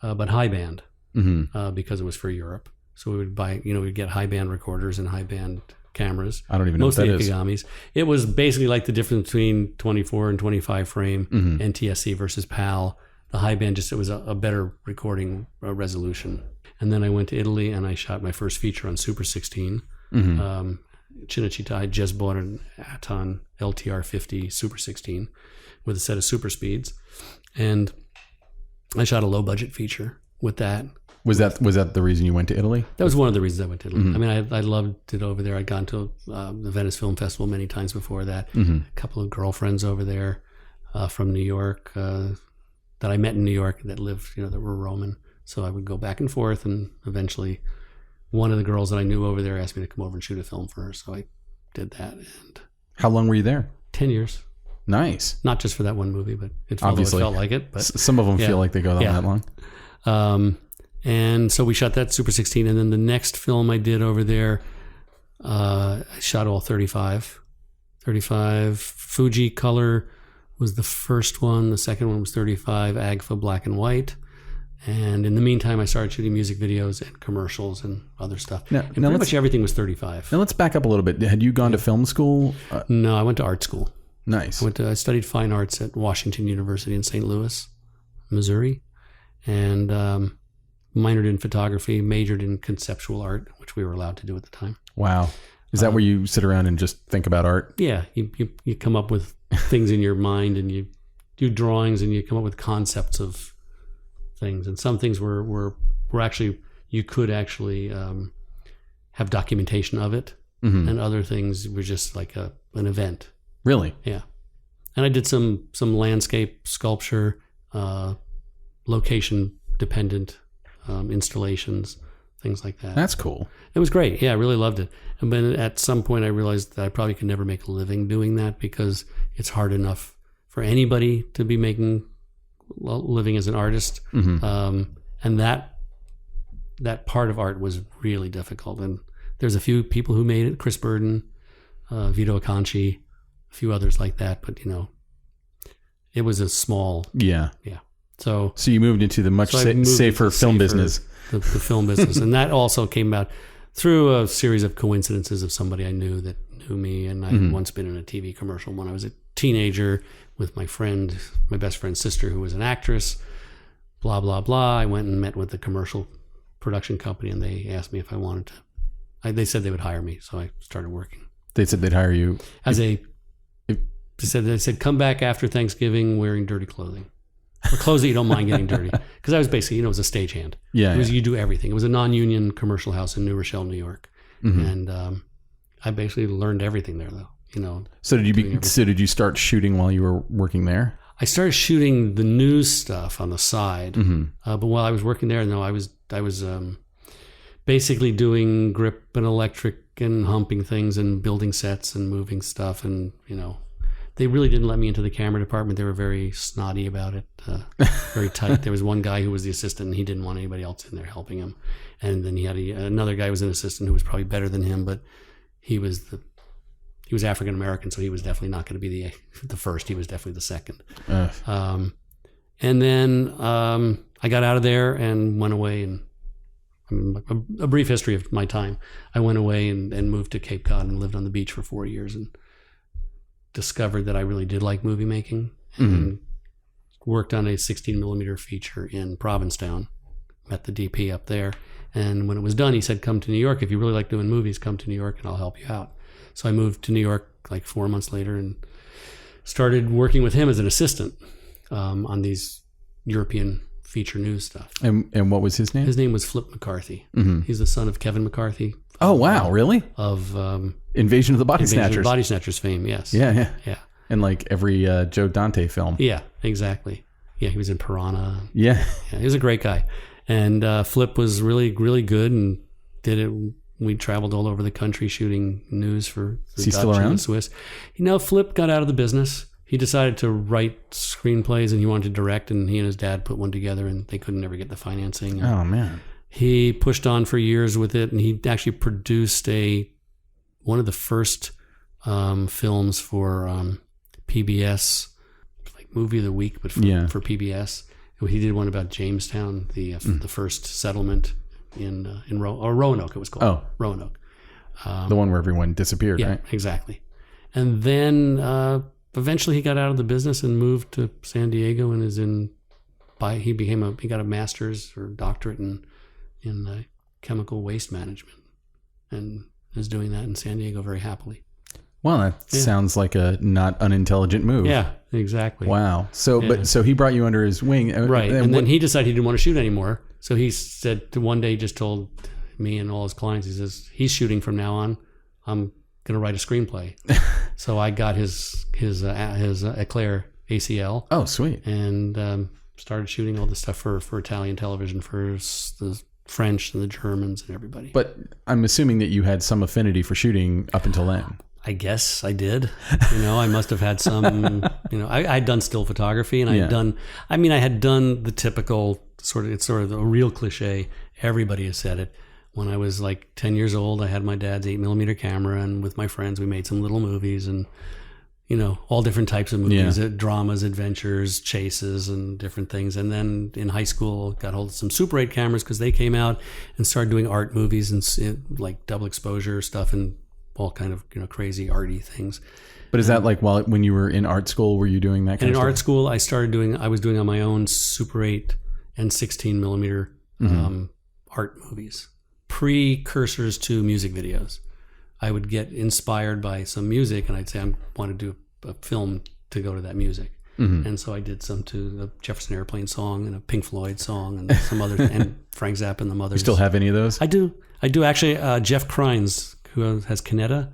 but high band, because it was for Europe. So we would buy, we'd get high band recorders and high band cameras. I don't even know what that is. Mostly Ikamis. It was basically like the difference between 24 and 25 frame NTSC versus PAL. The high band it was a better recording resolution. And then I went to Italy and I shot my first feature on Super 16. Cinecittà, I just bought an Aton LTR 50 Super 16 with a set of super speeds. And I shot a low budget feature with that. Was that the reason you went to Italy? That was one of the reasons I went to Italy. Mm-hmm. I mean, I loved it over there. I'd gone to the Venice Film Festival many times before that. Mm-hmm. A couple of girlfriends over there from New York that I met in New York that lived, that were Roman. So I would go back and forth, and eventually one of the girls that I knew over there asked me to come over and shoot a film for her. So I did that. And how long were you there? 10 years. Nice. Not just for that one movie, but it felt like it. But some of them feel like they go that long. And so we shot that Super 16. And then the next film I did over there, I shot all 35. Fuji color was the first one. The second one was 35 Agfa black and white. And in the meantime, I started shooting music videos and commercials and other stuff. Now pretty much everything was 35. Now let's back up a little bit. Had you gone to film school? No, I went to art school. Nice. I studied fine arts at Washington University in St. Louis, Missouri. And minored in photography, majored in conceptual art, which we were allowed to do at the time. Wow. Is that where you sit around and just think about art? Yeah. You come up with things in your mind, and you do drawings, and you come up with concepts of things. And some things were actually, you could actually have documentation of it. Mm-hmm. And other things were just like an event. Really? Yeah. And I did some landscape sculpture, location dependent installations, things like that. That's cool. It was great. Yeah, I really loved it. And then at some point I realized that I probably could never make a living doing that, because it's hard enough for anybody to be making a living as an artist. Mm-hmm. And that part of art was really difficult. And there's a few people who made it, Chris Burden, Vito Acconci, a few others like that. But, it was a small... Yeah. Yeah. So you moved into the much safer film business. The film business. And that also came about through a series of coincidences of somebody I knew that knew me, and I had once been in a TV commercial when I was a teenager with my best friend's sister, who was an actress, blah, blah, blah. I went and met with the commercial production company, and they asked me if I wanted to. They said they would hire me, so I started working. They said they'd hire you they said come back after Thanksgiving wearing dirty clothing, or clothes that you don't mind getting dirty. Because I was basically, it was a stagehand. Yeah, you do everything. It was a non-union commercial house in New Rochelle, New York, and I basically learned everything there, though. So did you start shooting while you were working there? I started shooting the news stuff on the side, but while I was working there, no, I was basically doing grip and electric and humping things and building sets and moving stuff, and they really didn't let me into the camera department. They were very snotty about it, very tight. There was one guy who was the assistant, and he didn't want anybody else in there helping him. And then he had another guy who was an assistant who was probably better than him, but he was African American, so he was definitely not going to be the first. He was definitely the second. And then I got out of there and went away, and a brief history of my time. I went away and moved to Cape Cod and lived on the beach for 4 years, and discovered that I really did like movie making, and worked on a 16 millimeter feature in Provincetown. Met the DP up there, and when it was done, he said, "Come to New York. If you really like doing movies, come to New York, and I'll help you out." So I moved to New York like 4 months later and started working with him as an assistant on these European feature news stuff. And what was his name? His name was Flip McCarthy. He's the son of Kevin McCarthy. Oh, wow. Really? Of Invasion of the Body Snatchers. Invasion of the Body Snatchers fame, yes. Yeah. And like every Joe Dante film. Yeah, exactly. Yeah, he was in Piranha. Yeah. He was a great guy. And Flip was really, really good and did it. We traveled all over the country shooting news for the Is he Dutch still and around? the Swiss. Flip got out of the business. He decided to write screenplays, and he wanted to direct, and he and his dad put one together, and they couldn't ever get the financing. Oh, man. He pushed on for years with it, and he actually produced one of the first films for PBS, like Movie of the Week, but for PBS. He did one about Jamestown, the first settlement in Roanoke, it was called. Oh. Roanoke. The one where everyone disappeared, yeah, right? Exactly. And then eventually he got out of the business and moved to San Diego, and he got a master's or doctorate in chemical waste management, and is doing that in San Diego very happily. Well, that sounds like a not unintelligent move. Yeah, exactly. Wow. So, but he brought you under his wing, right? And then he decided he didn't want to shoot anymore. So he said one day, he just told me and all his clients, he says, he's shooting from now on. I'm going to write a screenplay. So I got his Eclair ACL. Oh, sweet. And started shooting all this stuff for Italian television, for the French and the Germans and everybody. But I'm assuming that you had some affinity for shooting up until then. I guess I did. I must have had some, I had done still photography, and I had done the typical it's sort of a real cliche. Everybody has said it. When I was like 10 years old, I had my dad's 8mm camera, and with my friends, we made some little movies, and, all different types of movies, dramas, adventures, chases, and different things. And then in high school, got hold of some Super 8 cameras because they came out, and started doing art movies and like double exposure stuff and all kind of crazy arty things. But is that like when you were in art school, were you doing that kind of stuff? In art school, I was doing on my own Super 8 and 16mm art movies, precursors to music videos. I would get inspired by some music, and I'd say I want to do a film to go to that music. And so I did some to the Jefferson Airplane song and a Pink Floyd song and some other, and Frank Zappa and the Mothers. You still have any of those? I do actually. Jeff Krines, who has Kinetta,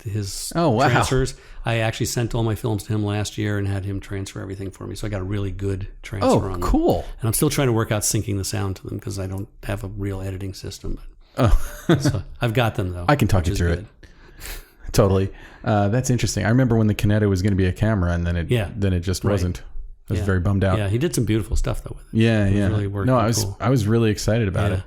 his transfers. I actually sent all my films to him last year and had him transfer everything for me. So I got a really good transfer on them. Oh, cool. And I'm still trying to work out syncing the sound to them because I don't have a real editing system. So I've got them, though. I can talk you through it. Totally. That's interesting. I remember when the Kinetta was going to be a camera, and then it just wasn't. I was very bummed out. Yeah, he did some beautiful stuff, though, with it. Yeah, It really worked cool. I was really excited about it.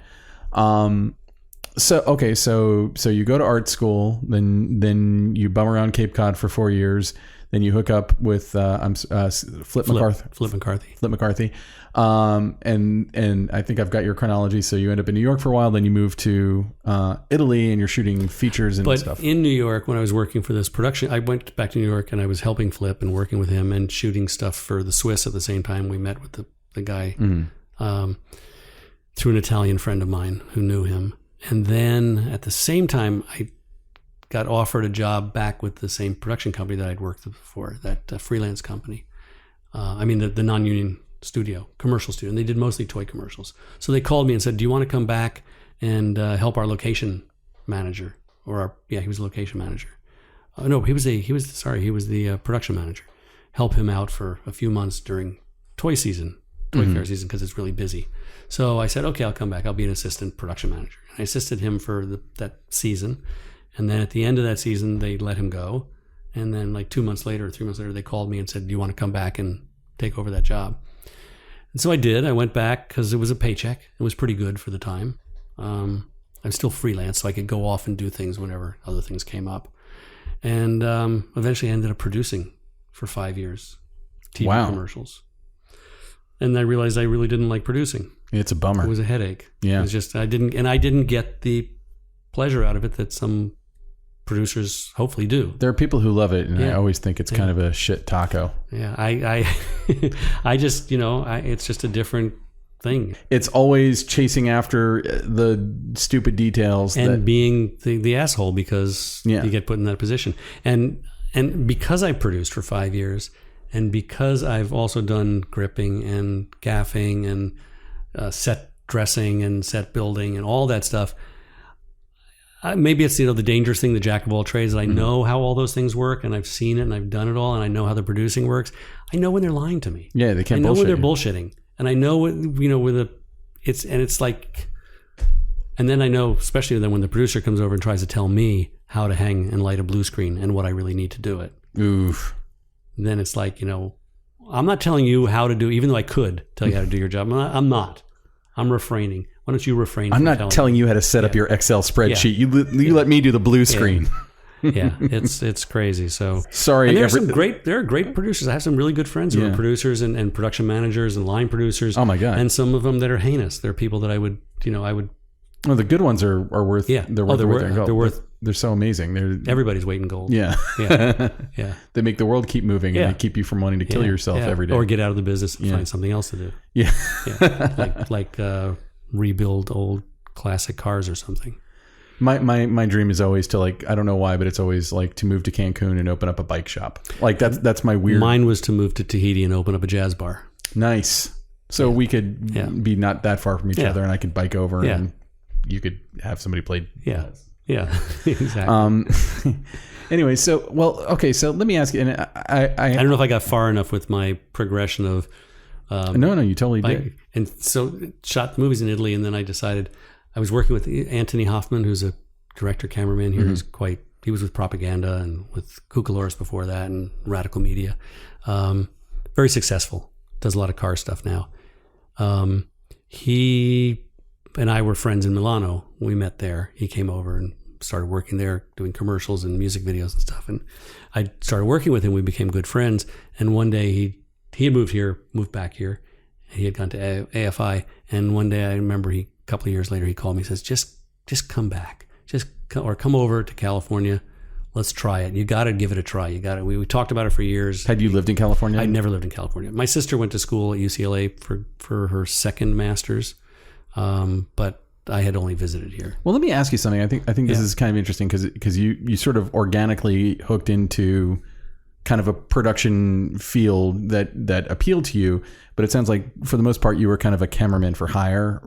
So you go to art school, then you bum around Cape Cod for 4 years, Then you hook up with Flip McCarthy. And I think I've got your chronology. So you end up in New York for a while, then you move to Italy, and you're shooting features and stuff. But in New York, when I was working for this production, I went back to New York and I was helping Flip and working with him and shooting stuff for the Swiss at the same time. We met with the guy through an Italian friend of mine who knew him. And then at the same time, I got offered a job back with the same production company that I'd worked with before, that freelance company. The non-union studio, commercial studio. And they did mostly toy commercials. So they called me and said, do you want to come back and help our location manager? He was the location manager. He was the production manager. Help him out for a few months during toy fair season, because it's really busy. So I said, okay, I'll come back. I'll be an assistant production manager. And I assisted him for that season. And then at the end of that season, they let him go. And then like 2 months later, 3 months later, they called me and said, do you want to come back and take over that job? And so I did. I went back because it was a paycheck. It was pretty good for the time. I'm still freelance, so I could go off and do things whenever other things came up. And eventually I ended up producing for 5 years, TV commercials. And I realized I really didn't like producing. It's a bummer. It was a headache. Yeah. It was just, I didn't get the pleasure out of it that some producers hopefully do. There are people who love it, and I always think it's kind of a shit taco. Yeah, I just, it's just a different thing. It's always chasing after the stupid details and being the asshole because you get put in that position. And because I produced for 5 years, and because I've also done gripping and gaffing and set dressing and set building and all that stuff. Maybe it's the dangerous thing, the jack of all trades. That I know how all those things work, and I've seen it, and I've done it all, and I know how the producing works. I know when they're lying to me. Yeah, they can't. I know when they're bullshitting, and I know it's like, and then I know, especially then when the producer comes over and tries to tell me how to hang and light a blue screen and what I really need to do it. Oof. Then it's like, I'm not telling you how to do, even though I could tell you how to do your job. I'm not. I'm refraining. Why don't you refrain? I'm not telling you how to set up your Excel spreadsheet. Yeah. You let me do the blue screen. Yeah, it's crazy. So sorry. And there are great producers. I have some really good friends who are producers and production managers and line producers. Oh my God. And some of them that are heinous. They're people that I would. Well, the good ones are worth. Yeah. They're worth. They're so amazing. Everybody's weight in gold. Yeah. Yeah. They make the world keep moving, and they keep you from wanting to kill yourself every day, or get out of the business and find something else to do. Yeah. Like rebuild old classic cars or something. My dream is always to, like, I don't know why, but it's always like to move to Cancun and open up a bike shop. Like that's my weird. Mine was to move to Tahiti and open up a jazz bar. Nice. So we could be not that far from each other, and I could bike over, and you could have somebody play. Yeah, exactly. Anyway, so let me ask you, and I don't know if I got far enough with my progression of. No, you totally did. And so shot the movies in Italy, and then I decided I was working with Anthony Hoffman, who's a director cameraman here. He was with Propaganda and with Cucalores before that, and Radical Media. Very successful. Does a lot of car stuff now. He and I were friends in Milano. We met there. He came over and started working there, doing commercials and music videos and stuff. And I started working with him. We became good friends. And one day he had moved back here. He had gone to AFI. And one day I remember a couple of years later, he called me and says, just come back. Or come over to California. Let's try it. You got to give it a try. You got to. We talked about it for years. Had you lived in California? I'd never lived in California. My sister went to school at UCLA for her second master's. But I had only visited here. Well, let me ask you something. I think this is kind of interesting because you sort of organically hooked into kind of a production field that appealed to you, but it sounds like for the most part you were kind of a cameraman for hire,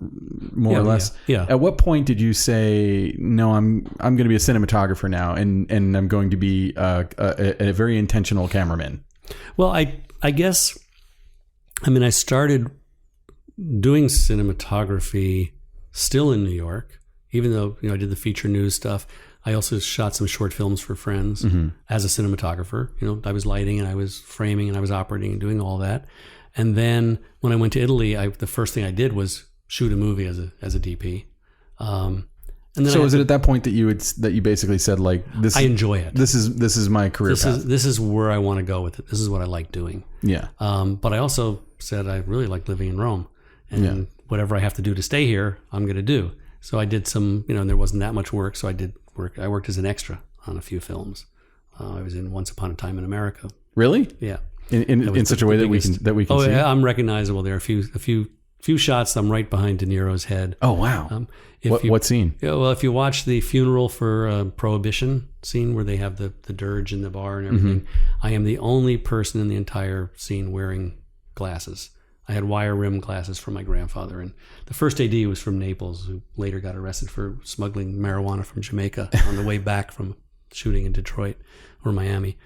more or less. Yeah. At what point did you say, no, I'm going to be a cinematographer now, and I'm going to be a very intentional cameraman? Well, I guess, I started doing cinematography still in New York, even though I did the feature news stuff. I also shot some short films for friends as a cinematographer. I was lighting and I was framing and I was operating and doing all that. And then when I went to Italy, the first thing I did was shoot a movie as a DP. And then so was it at that point that you basically said like this? I enjoy it. This is my career path. This is where I want to go with it. This is what I like doing. Yeah. But I also said I really like living in Rome, and whatever I have to do to stay here, I'm going to do. So I did some, and there wasn't that much work, so I did work. I worked as an extra on a few films. I was in Once Upon a Time in America. Really? Yeah. In such a way that we can see. Yeah, I'm recognizable. There are a few shots. I'm right behind De Niro's head. Oh wow! What scene? Yeah, well, if you watch the funeral for Prohibition scene where they have the dirge in the bar and everything, I am the only person in the entire scene wearing glasses. I had wire rim glasses from my grandfather, and the first AD was from Naples, who later got arrested for smuggling marijuana from Jamaica on the way back from shooting in Detroit or Miami.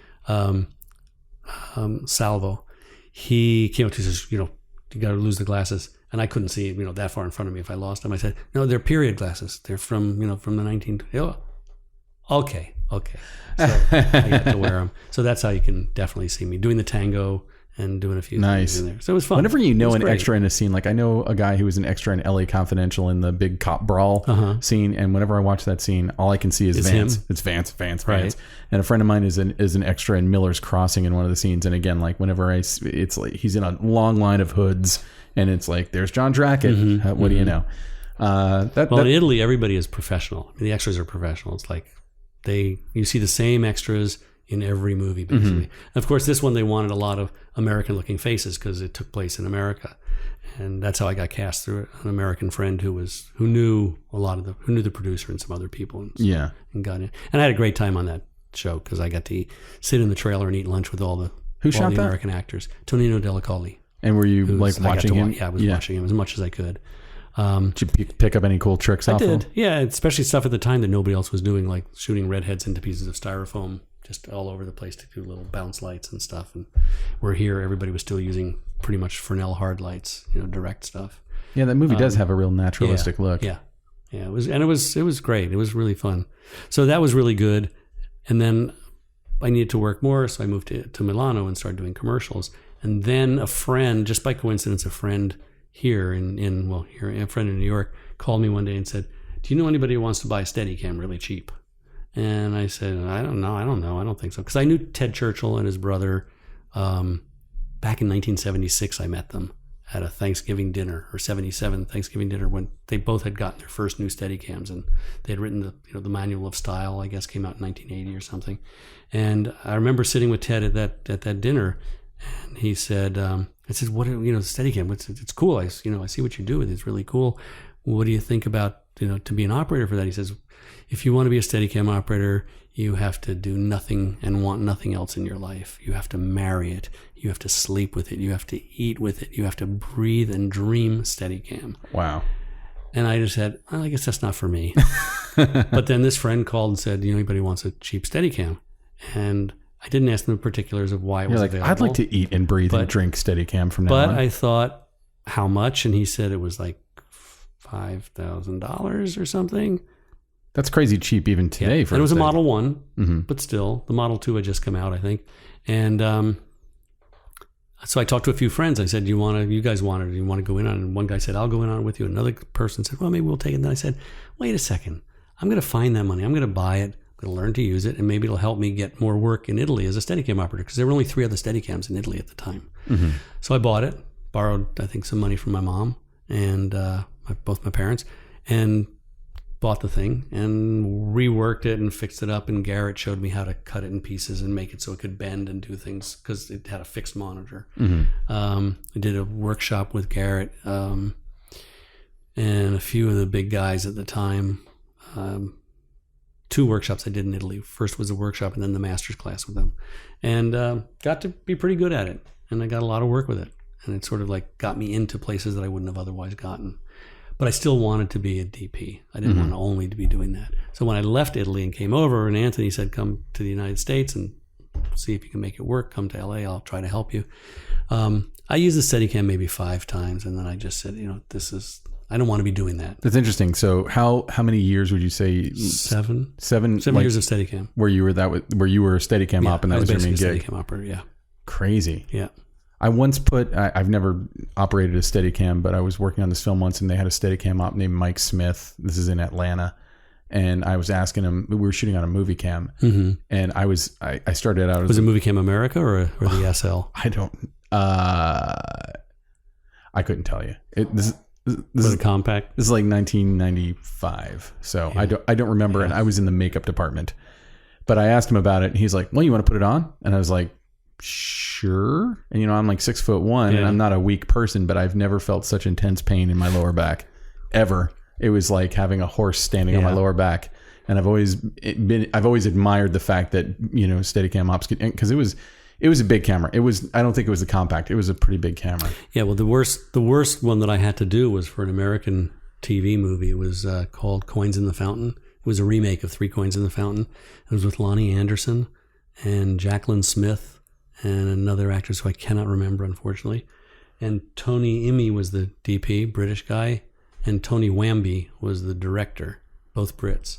Salvo, he came up to me and says, you got to lose the glasses. And I couldn't see, that far in front of me if I lost them. I said, no, they're period glasses. They're from the 1920s. Oh, okay. So I got to wear them. So that's how you can definitely see me doing the tango and doing a few things in there. So it was fun. Whenever an extra in a scene, like I know a guy who was an extra in LA Confidential in the big cop brawl scene, and whenever I watch that scene, all I can see is Vance. Him. It's Vance. Right. And a friend of mine is an extra in Miller's Crossing in one of the scenes. And again, like whenever it's like he's in a long line of hoods, and it's like there's John Drackett. What do you know? In Italy, everybody is professional. The extras are professional. It's like you see the same extras in every movie, basically. And of course, this one, they wanted a lot of American-looking faces because it took place in America. And that's how I got cast through it. An American friend who knew the producer and some other people. And got in. And I had a great time on that show because I got to sit in the trailer and eat lunch with all the American actors. Tonino Delacoli. And were you watching him? I was watching him as much as I could. Did you pick up any cool tricks off him? Yeah, especially stuff at the time that nobody else was doing, like shooting redheads into pieces of styrofoam just all over the place to do little bounce lights and stuff. And where here, everybody was still using pretty much Fresnel hard lights, direct stuff. Yeah, that movie does have a real naturalistic look. Yeah. It was great. It was really fun. So that was really good. And then I needed to work more, so I moved to Milano and started doing commercials. And then a friend, just by coincidence, a friend here a friend in New York called me one day and said, "Do you know anybody who wants to buy a Steadicam really cheap?" And I said, I don't know. I don't think so. Because I knew Ted Churchill and his brother back in 1976. I met them at a Thanksgiving dinner, or 77 Thanksgiving dinner, when they both had gotten their first new Steadicams, and they had written the Manual of Style, I guess, came out in 1980 or something. And I remember sitting with Ted at that dinner, and he said, I said, "What Steadicam? It's cool. I see what you do with it. It's really cool. What do you think about to be an operator for that?" He says, "If you want to be a Steadicam operator, you have to do nothing and want nothing else in your life. You have to marry it. You have to sleep with it. You have to eat with it. You have to breathe and dream Steadicam." Wow. And I just said, I guess that's not for me. But then this friend called and said, anybody wants a cheap Steadicam? And I didn't ask them the particulars of why it was available. I'd like to eat and breathe and drink Steadicam from now on. But I thought, how much? And he said it was like $5,000 or something. That's crazy cheap even today. And it was a Model 1, but still, the Model 2 had just come out, I think. And so I talked to a few friends. I said, you want to go in on it? And one guy said, I'll go in on it with you. Another person said, well, maybe we'll take it. And then I said, wait a second. I'm going to find that money. I'm going to buy it. I'm going to learn to use it. And maybe it'll help me get more work in Italy as a Steadicam operator, because there were only 3 other Steadicams in Italy at the time. Mm-hmm. So I bought it, borrowed, I think, some money from my mom and both my parents, and bought the thing and reworked it and fixed it up. And Garrett showed me how to cut it in pieces and make it so it could bend and do things, because it had a fixed monitor. Mm-hmm. I did a workshop with Garrett and a few of the big guys at the time. 2 workshops I did in Italy. First was a workshop and then the master's class with them, and got to be pretty good at it. And I got a lot of work with it, and it sort of like got me into places that I wouldn't have otherwise gotten. But I still wanted to be a DP. I didn't want to only to be doing that. So when I left Italy and came over, and Anthony said, come to the United States and see if you can make it work. Come to LA. I'll try to help you. I used the Steadicam maybe 5 times, and then I just said, I don't want to be doing that. That's interesting. So how many years would you say? 7. 7 years of Steadicam. Where you were a Steadicam op, and that was your main gig. Steadicam operator, yeah. Crazy. Yeah. I once I've never operated a Steadicam, but I was working on this film once, and they had a Steadicam op named Mike Smith. This is in Atlanta. and I was asking him. We were shooting on a movie cam, and I started out. Was it Movie Cam America or the SL? I don't. I couldn't tell you. This was it compact? This is like 1995, so I don't remember. And I was in the makeup department, but I asked him about it, and he's like, "Well, you want to put it on?" And I was like, "Sure." And I'm like 6'1", and I'm not a weak person, but I've never felt such intense pain in my lower back ever. It was like having a horse standing on my lower back, and I've always admired the fact that Steadicam ops could, because it was a big camera. I don't think it was a compact. It was a pretty big camera. Yeah. Well, the worst one that I had to do was for an American TV movie. It was called Coins in the Fountain. It was a remake of 3 Coins in the Fountain. It was with Lonnie Anderson and Jacqueline Smith and another actress who I cannot remember, unfortunately. And Tony Imi was the DP, British guy, and Tony Wamby was the director, both Brits.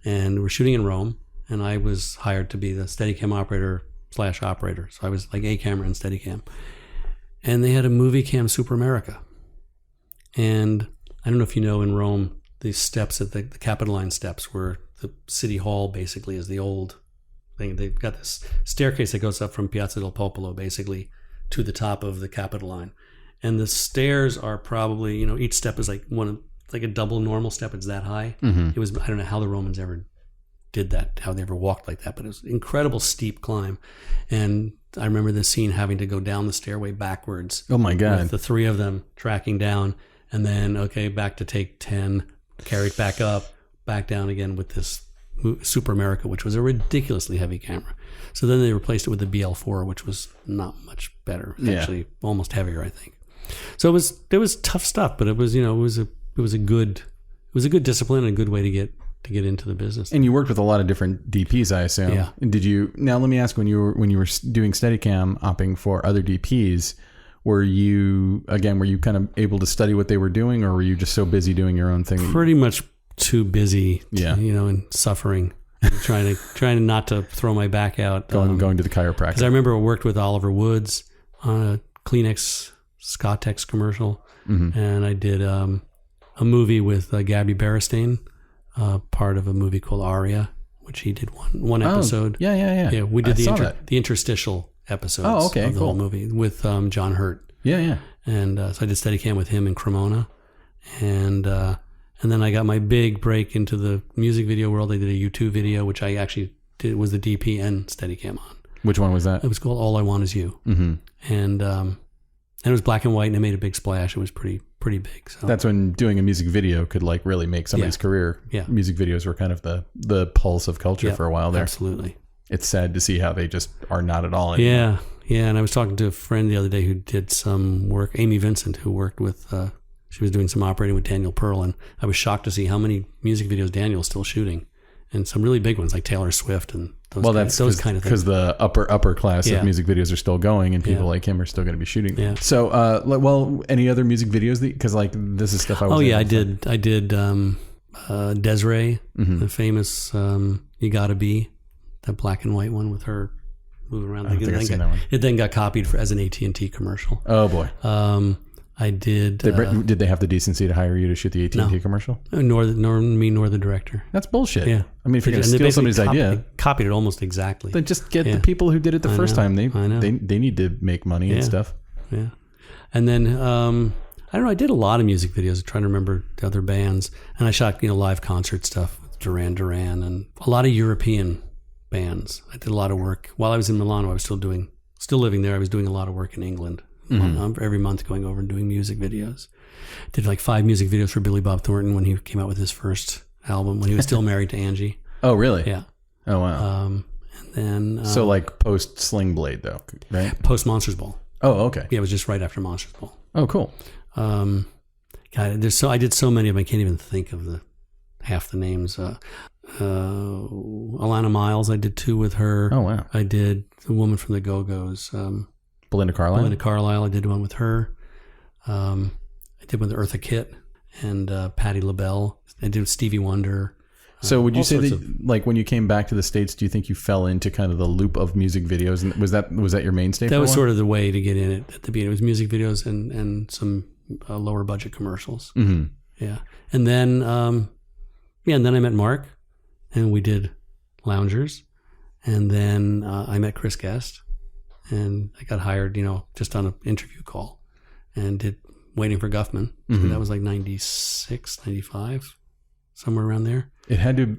And we're shooting in Rome, and I was hired to be the Steadicam operator / operator. So I was like a camera and Steadicam. And they had a Movie Cam Super America. And I don't know if you know, in Rome, the steps at the Capitoline steps, where the city hall basically is the old thing. They've got this staircase that goes up from Piazza del Popolo basically to the top of the Capitoline. And the stairs are probably, each step is like a double normal step. It's that high. It was, I don't know how the Romans ever did that, how they ever walked like that, but it was an incredible steep climb. And I remember this scene having to go down the stairway backwards. Oh my God. With the 3 of them tracking down, and then, back to take 10, carried back up, back down again with this Super America, which was a ridiculously heavy camera. So then they replaced it with the BL4, which was not much better, actually almost heavier, I think. So it was tough stuff, but it was a good discipline and a good way to get into the business. And you worked with a lot of different DPs, I assume. Yeah. And now let me ask, when you were doing Steadicam opping for other DPs, were you kind of able to study what they were doing, or were you just so busy doing your own thing? Pretty much too busy, and suffering, trying to not to throw my back out. Going to the chiropractor. Because I remember I worked with Oliver Woods on a Kleenex Scottex commercial, and I did a movie with Gabby Berestein, part of a movie called Aria, which he did one episode. Yeah. We did the interstitial episodes of the whole movie with John Hurt. Yeah. And so I did Steadicam with him in Cremona, and then I got my big break into the music video world. I did a U2 video, which I actually was the DP and Steadicam on. Which one was that? It was called All I Want Is You, and it was black and white, and it made a big splash. It was pretty big. So that's when doing a music video could like really make somebody's career. Yeah, music videos were kind of the pulse of culture for a while there. Absolutely. It's sad to see how they just are not at all anymore. Yeah. And I was talking to a friend the other day who did some work, Amy Vincent, who worked with. She was doing some operating with Daniel Pearl, and I was shocked to see how many music videos Daniel's still shooting, and some really big ones like Taylor Swift and those kind of things. Because the upper class of music videos are still going, and people like him are still going to be shooting them. Yeah. So, any other music videos? Because this is stuff I was. Oh yeah, I did Desiree, the famous "You Gotta Be," that black and white one with her moving around. It then got copied as an AT&T commercial. Oh boy. I did. Did they have the decency to hire you to shoot the AT&T commercial? Nor me nor the director. That's bullshit. Yeah. I mean, if you're going to steal somebody's idea, copied it almost exactly. Then just get the people who did it the first time. They need to make money and stuff. Yeah. And then I don't know. I did a lot of music videos. I'm trying to remember the other bands, and I shot live concert stuff with Duran Duran and a lot of European bands. I did a lot of work while I was in Milano. I was still living there. I was doing a lot of work in England. Every month going over and doing music videos. Did like 5 music videos for Billy Bob Thornton when he came out with his first album, when he was still married to Angie. Oh, really? Yeah. Oh, wow. And then... so like post Sling Blade though, right? Post Monsters Ball. Oh, okay. Yeah, it was just right after Monsters Ball. Oh, cool. God, I did so many of them, I can't even think of half the names. Alana Miles, I did 2 with her. Oh, wow. I did The Woman from the Go-Go's. Belinda Carlisle. I did one with her. I did one with Eartha Kitt and Patti LaBelle. I did Stevie Wonder. So would you say that, like, when you came back to the States, do you think you fell into kind of the loop of music videos? And was that your mainstay? That was sort of the way to get in it at the beginning. It was music videos and some lower budget commercials. Mm-hmm. Yeah. And then Yeah, and then I met Mark, and we did Loungers, and then I met Chris Guest, and I got hired, just on an interview call, and did Waiting for Guffman. So that was like 96, 95, somewhere around there. It had to.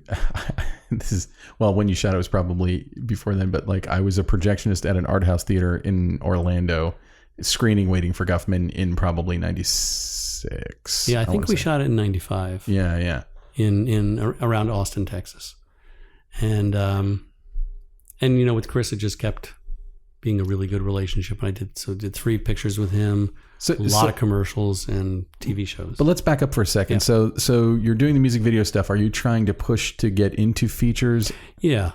When you shot it was probably before then, but like I was a projectionist at an art house theater in Orlando, screening Waiting for Guffman in probably 96. Yeah, I think we shot it in 95. Yeah. In around Austin, Texas. And with Chris, it just kept being a really good relationship. And I did 3 pictures with him, a lot of commercials and TV shows. But let's back up for a second. Yeah. So you're doing the music video stuff. Are you trying to push to get into features? Yeah.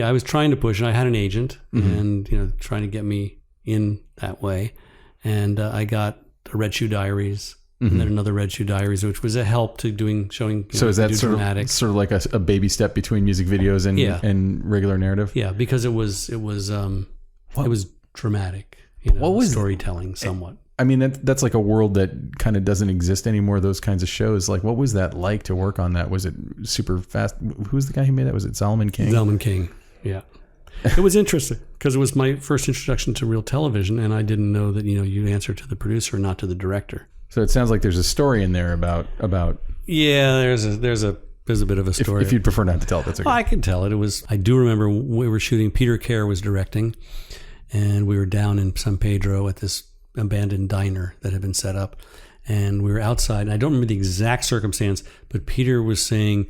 I was trying to push, and I had an agent, and trying to get me in that way. And I got the Red Shoe Diaries. And then another Red Shoe Diaries, which was a help to showing. So is that sort of like a baby step between music videos and regular narrative? Yeah, because it was dramatic. What was storytelling somewhat? I mean, that's like a world that kind of doesn't exist anymore. Those kinds of shows. Like, what was that like to work on that? Was it super fast? Who's the guy who made that? Was it Zalman King? Zalman King. Yeah. It was interesting because it was my first introduction to real television, and I didn't know that you answer to the producer, not to the director. So it sounds like there's a story in there about. Yeah, there's a bit of a story. If you'd prefer not to tell it, that's okay. Well, I can tell it. I do remember we were shooting. Peter Kerr was directing, and we were down in San Pedro at this abandoned diner that had been set up, and we were outside. And I don't remember the exact circumstance, but Peter was saying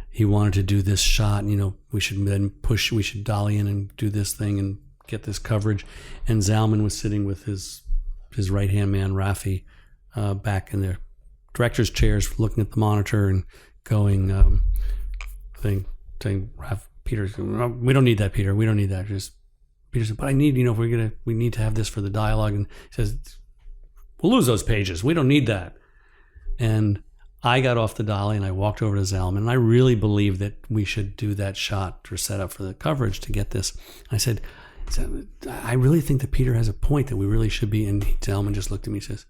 he wanted to do this shot. We should then push. We should dolly in and do this thing and get this coverage. And Zalman was sitting with his right hand man Rafi. Back in their director's chairs, looking at the monitor and going, saying, Peter, we don't need that, Peter. We don't need that. Peter said, but I need, if we need to have this for the dialogue. And he says, we'll lose those pages. We don't need that. And I got off the dolly and I walked over to Zalman, and I really believe that we should do that shot or set up for the coverage to get this. I said, I really think that Peter has a point that we really should be. And Zalman just looked at me and says,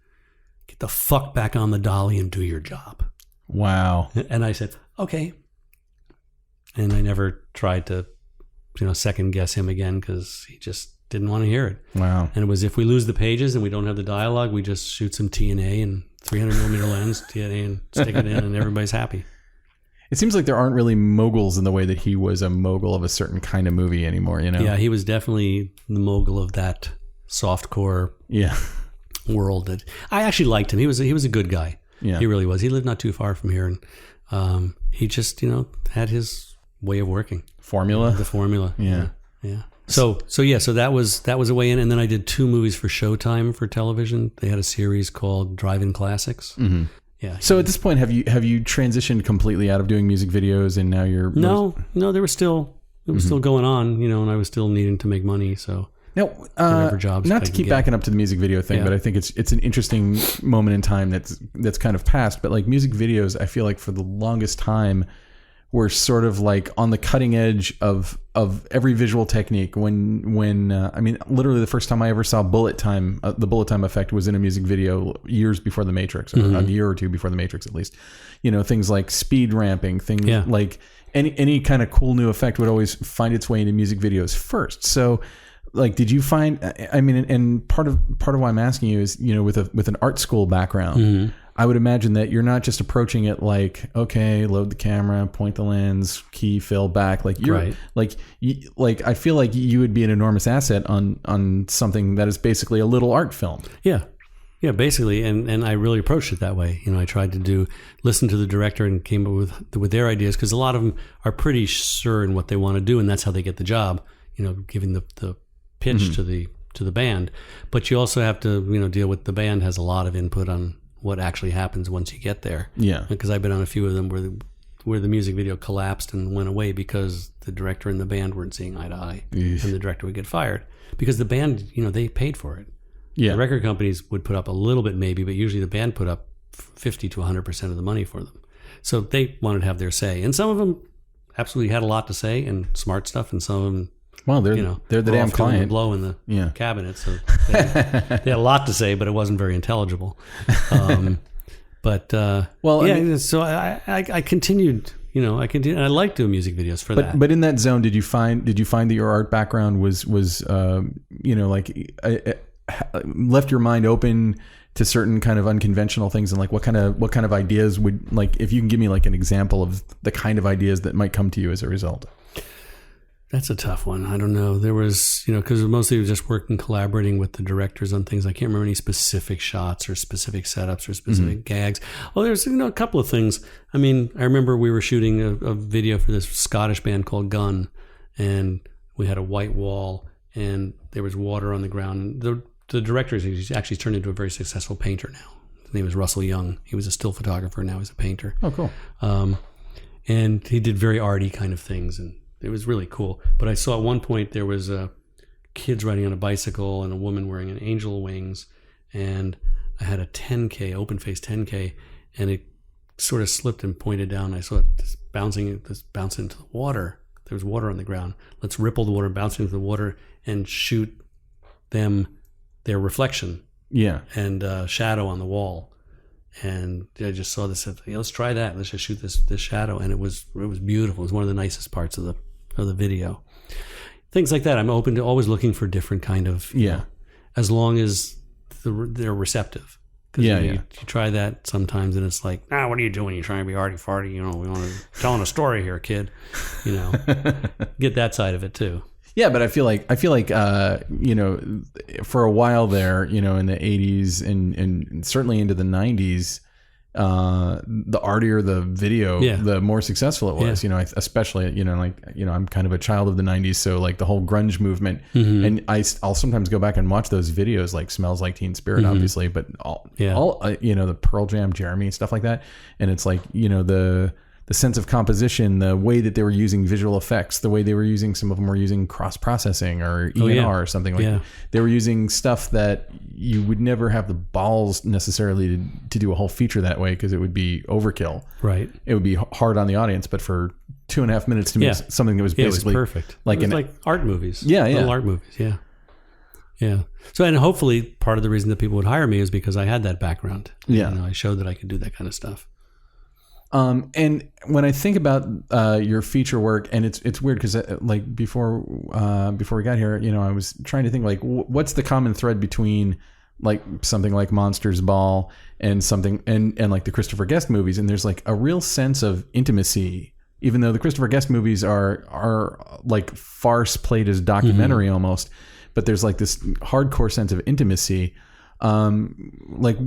get the fuck back on the dolly and do your job. Wow. And I said, okay. And I never tried to, second guess him again because he just didn't want to hear it. Wow. And it was, if we lose the pages and we don't have the dialogue, we just shoot some TNA and 300 millimeter lens, TNA, and stick it in, and everybody's happy. It seems like there aren't really moguls in the way that he was a mogul of a certain kind of movie anymore, Yeah, he was definitely the mogul of that softcore. Yeah. World that I actually liked him. He was a good guy. Yeah, he really was. He lived not too far from here, and he just had his way of working. The formula. Yeah. So that was a way in, and then I did 2 movies for Showtime for television. They had a series called Drive-In Classics. Mm-hmm. Yeah. So at this point, have you transitioned completely out of doing music videos, and now you're no, there was still still going on, and I was still needing to make money, so. Now, not to keep backing up to the music video thing, but I think it's an interesting moment in time that's kind of past. But like music videos, I feel like for the longest time, were sort of like on the cutting edge of every visual technique. When I mean, literally the first time I ever saw bullet time, the bullet time effect was in a music video years before The Matrix, or a year or two before The Matrix at least. Things like speed ramping, things like any kind of cool new effect would always find its way into music videos first. So. Like, did you find? I mean, and part of why I'm asking you is, with an art school background, I would imagine that you're not just approaching it like, okay, load the camera, point the lens, key, fill back. Like you're like I feel like you would be an enormous asset on something that is basically a little art film. Yeah, basically, and I really approached it that way. I tried to listen to the director and came up with their ideas, because a lot of them are pretty sure in what they want to do, and that's how they get the job. Giving the pitch to the band, but you also have to deal with the band has a lot of input on what actually happens once you get there. Yeah, because I've been on a few of them where the music video collapsed and went away because the director and the band weren't seeing eye to eye, and the director would get fired because the band they paid for it. Yeah, the record companies would put up a little bit maybe, but usually the band put up 50 to 100% of the money for them, so they wanted to have their say, and some of them absolutely had a lot to say and smart stuff, and some of them. Well, they're the damn client. Blow in the cabinet, so they had a lot to say, but it wasn't very intelligible. So I continued, I can do. And I like doing music videos for that. But in that zone, did you find that your art background was left your mind open to certain kind of unconventional things, and like what kind of ideas would, like, if you can give me like an example of the kind of ideas that might come to you as a result? That's a tough one. I don't know. There was, because mostly it was just working, collaborating with the directors on things. I can't remember any specific shots or specific setups or specific gags. Well, there's, a couple of things. I mean, I remember we were shooting a video for this Scottish band called Gun, and we had a white wall and there was water on the ground. The director, he's actually turned into a very successful painter now. His name is Russell Young. He was a still photographer. Now he's a painter. Oh, cool. And he did very arty kind of things, and it was really cool. But I saw at one point there was kids riding on a bicycle and a woman wearing an angel wings, and I had a 10K, open face 10K, and it sort of slipped and pointed down. I saw it bouncing into the water. There was water on the ground. Let's ripple the water, bounce into the water, and shoot their reflection. Yeah. And shadow on the wall. And I just saw this. Let's try that. Let's just shoot this shadow, and it was beautiful. It was one of the nicest parts of the video. Things like that. I'm open to always looking for different kind of as long as they're receptive. You try that sometimes, and it's like, what are you doing? You're trying to be arty farty. We want to telling a story here, kid. Get that side of it too. Yeah, but I feel like for a while there, in the 80s and certainly into the 90s, the artier the video, the more successful it was. Especially I'm kind of a child of the 90s, so like the whole grunge movement, and I'll sometimes go back and watch those videos, like Smells Like Teen Spirit, obviously, but all the Pearl Jam, Jeremy, stuff like that, and it's like the sense of composition, the way that they were using visual effects, the way they were using, some of them were using cross-processing or ENR or something like that. They were using stuff that you would never have the balls necessarily to do a whole feature that way, because it would be overkill. Right. It would be hard on the audience, but for 2.5 minutes to make something that was basically perfect. Like art movies. Little art movies, yeah. So, and hopefully part of the reason that people would hire me is because I had that background. Yeah. I showed that I could do that kind of stuff. And when I think about your feature work, and it's weird because like before we got here, I was trying to think like what's the common thread between like something like Monsters Ball and something and like the Christopher Guest movies, and there's like a real sense of intimacy, even though the Christopher Guest movies are like farce played as documentary almost, but there's like this hardcore sense of intimacy. Like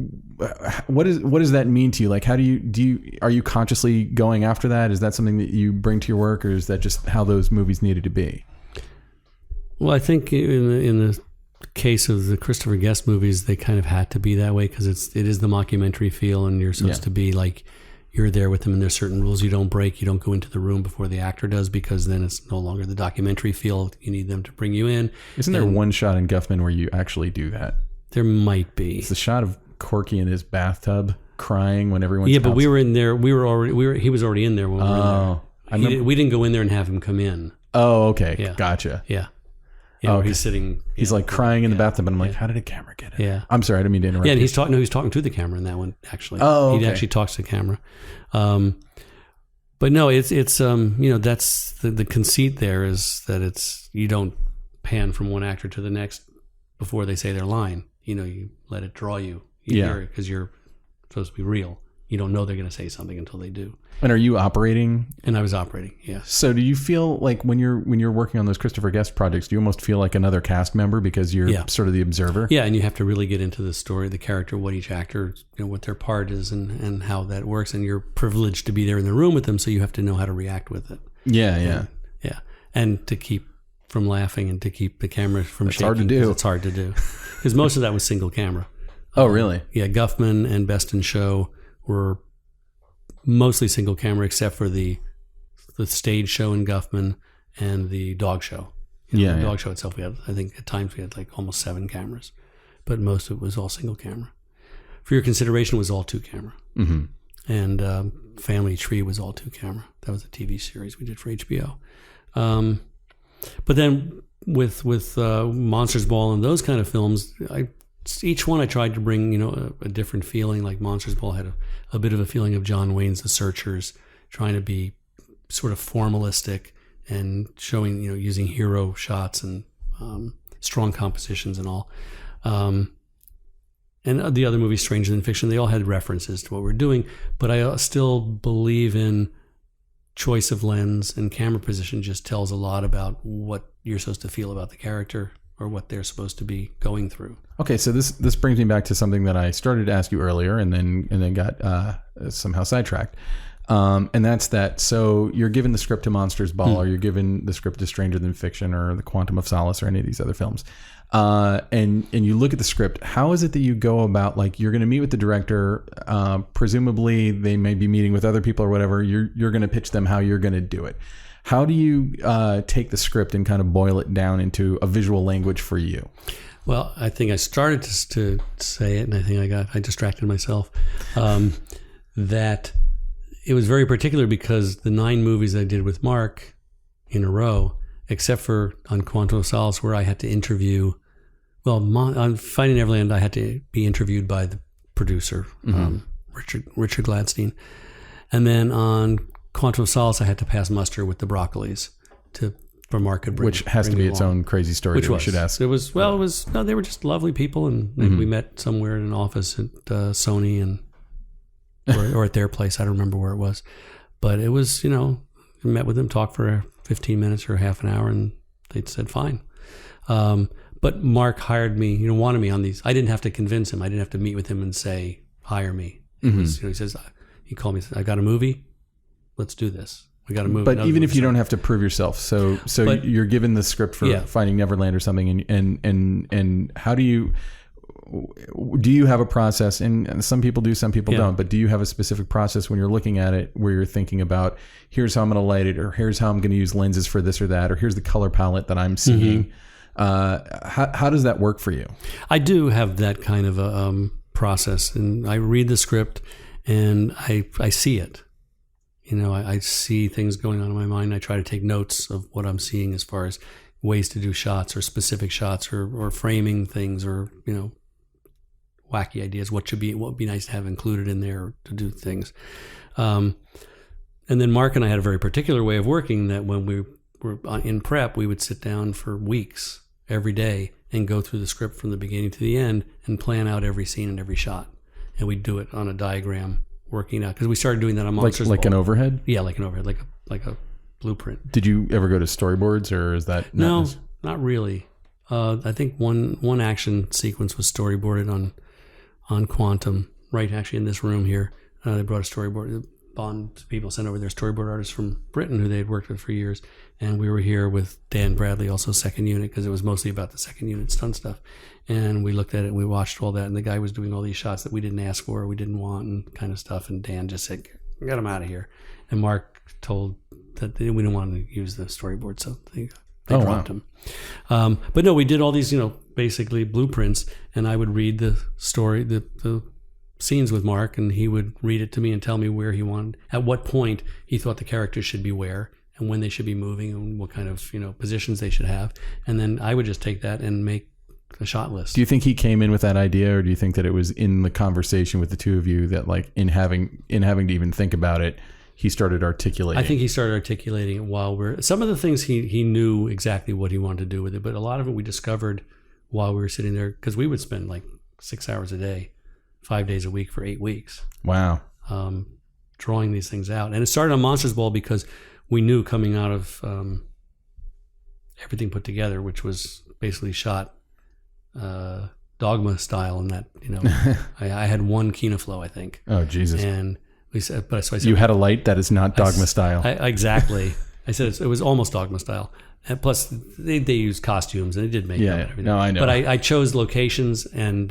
what does that mean to you? Like, how are you consciously going after that? Is that something that you bring to your work, or is that just how those movies needed to be? Well, I think in the case of the Christopher Guest movies, they kind of had to be that way because it is the mockumentary feel, and you're supposed to be like you're there with them, and there's certain rules you don't break. You don't go into the room before the actor does, because then it's no longer the documentary feel. You need them to bring you in. Isn't there one shot in Guffman where you actually do that? There might be. It's the shot of Corky in his bathtub crying when everyone's but we were in there. He was already in there when we were in there. We didn't go in there and have him come in. Oh, okay. Yeah. Gotcha. Yeah. Okay. He's sitting. He's like crying in the bathtub, and I'm like, how did a camera get in? Yeah. I'm sorry, I didn't mean to interrupt. Yeah, and he's talking to the camera in that one, actually. Oh, okay. He actually talks to the camera. But no, it's that's the conceit there is that you don't pan from one actor to the next before they say their line. You let it draw you. You hear it because you're supposed to be real. You don't know they're going to say something until they do. And are you operating? And I was operating, yeah. So do you feel like when you're working on those Christopher Guest projects, do you almost feel like another cast member because you're sort of the observer? Yeah, and you have to really get into the story, the character, what each actor, what their part is and how that works. And you're privileged to be there in the room with them, so you have to know how to react with it. Yeah. And to keep from laughing and to keep the camera from shaking. Hard to do. It's hard to do. Because most of that was single camera. Oh, really? Yeah, Guffman and Best in Show were mostly single camera, except for the stage show in Guffman and the dog show. The dog show itself, I think at times we had like almost 7 cameras, but most of it was all single camera. For Your Consideration was all 2 camera. Mm-hmm. And Family Tree was all 2 camera. That was a TV series we did for HBO. But then with Monsters Ball and those kind of films, each one I tried to bring a different feeling. Like Monsters Ball had a bit of a feeling of John Wayne's The Searchers, trying to be sort of formalistic and showing, using hero shots and strong compositions and all. And the other movies, Stranger Than Fiction, they all had references to what we're doing, but I still believe in choice of lens and camera position just tells a lot about what you're supposed to feel about the character or what they're supposed to be going through. Okay, so this brings me back to something that I started to ask you earlier and then got somehow sidetracked. And that's that. So you're given the script to Monsters Ball, or you're given the script to Stranger Than Fiction, or The Quantum of Solace, or any of these other films. And you look at the script. How is it that you go about, like, you're going to meet with the director? Presumably, they may be meeting with other people or whatever. You're going to pitch them how you're going to do it. How do you take the script and kind of boil it down into a visual language for you? Well, I think I started to say it, and I think I distracted myself. That it was very particular because the 9 movies I did with Mark in a row, except for on Quantum of Solace, where I had to interview. Well, on Finding Neverland, I had to be interviewed by the producer, Richard Gladstein, and then on Quantum of Solace, I had to pass muster with the Broccolis for Mark could bring. Which has to be its own crazy story. Which we should ask. They were just lovely people, and we met somewhere in an office at Sony and. Or at their place. I don't remember where it was. But it was, I met with them, talked for 15 minutes or half an hour, and they said, fine. But Mark hired me, wanted me on these. I didn't have to convince him. I didn't have to meet with him and say, hire me. It was, he called me, I got a movie. Let's do this. We got a movie. But even if you don't have to prove yourself. So you're given the script for Finding Neverland or something, and how do you have a process? And some people do, some people don't, but do you have a specific process when you're looking at it where you're thinking about, here's how I'm going to light it, or here's how I'm going to use lenses for this or that, or here's the color palette that I'm seeing? How does that work for you? I do have that kind of a process, and I read the script and I see it. I see things going on in my mind. I try to take notes of what I'm seeing as far as ways to do shots or specific shots or framing things or, wacky ideas. What would be nice to have included in there to do things. And then Mark and I had a very particular way of working that when we were in prep, we would sit down for weeks every day and go through the script from the beginning to the end and plan out every scene and every shot. And we'd do it on a diagram, working out, because we started doing that on Monsters Ball. Like an overhead? Yeah, like an overhead, like a blueprint. Did you ever go to storyboards, or is that not not really? I think one action sequence was storyboarded on Quantum, right actually in this room here. They brought a storyboard. Bond people sent over their storyboard artists from Britain who they had worked with for years. And we were here with Dan Bradley, also second unit, because it was mostly about the second unit stunt stuff. And we looked at it and we watched all that. And the guy was doing all these shots that we didn't ask for or we didn't want and kind of stuff. And Dan just said, get him out of here. And Mark told that we didn't want to use the storyboard. So they dropped him. But no, we did all these, basically blueprints. And I would read the story, the scenes with Mark, and he would read it to me and tell me where he wanted, at what point he thought the characters should be where and when they should be moving and what kind of positions they should have, and then I would just take that and make a shot list. Do you think he came in with that idea, or do you think that it was in the conversation with the two of you that, like, in having to even think about it, he started articulating? I think he started articulating it while some of the things he knew exactly what he wanted to do with it, but a lot of it we discovered while we were sitting there, because we would spend like 6 hours a day, 5 days a week for 8 weeks. Wow. Drawing these things out. And it started on Monsters Ball because we knew coming out of Everything Put Together, which was basically shot Dogma style, in that, I had one Kinoflow, I think. Oh, Jesus. And we said, so I said, you had a light that is not Dogma style. Exactly. I said it was almost Dogma style. And plus, they used costumes and they did makeup and everything. No, I know. But I chose locations and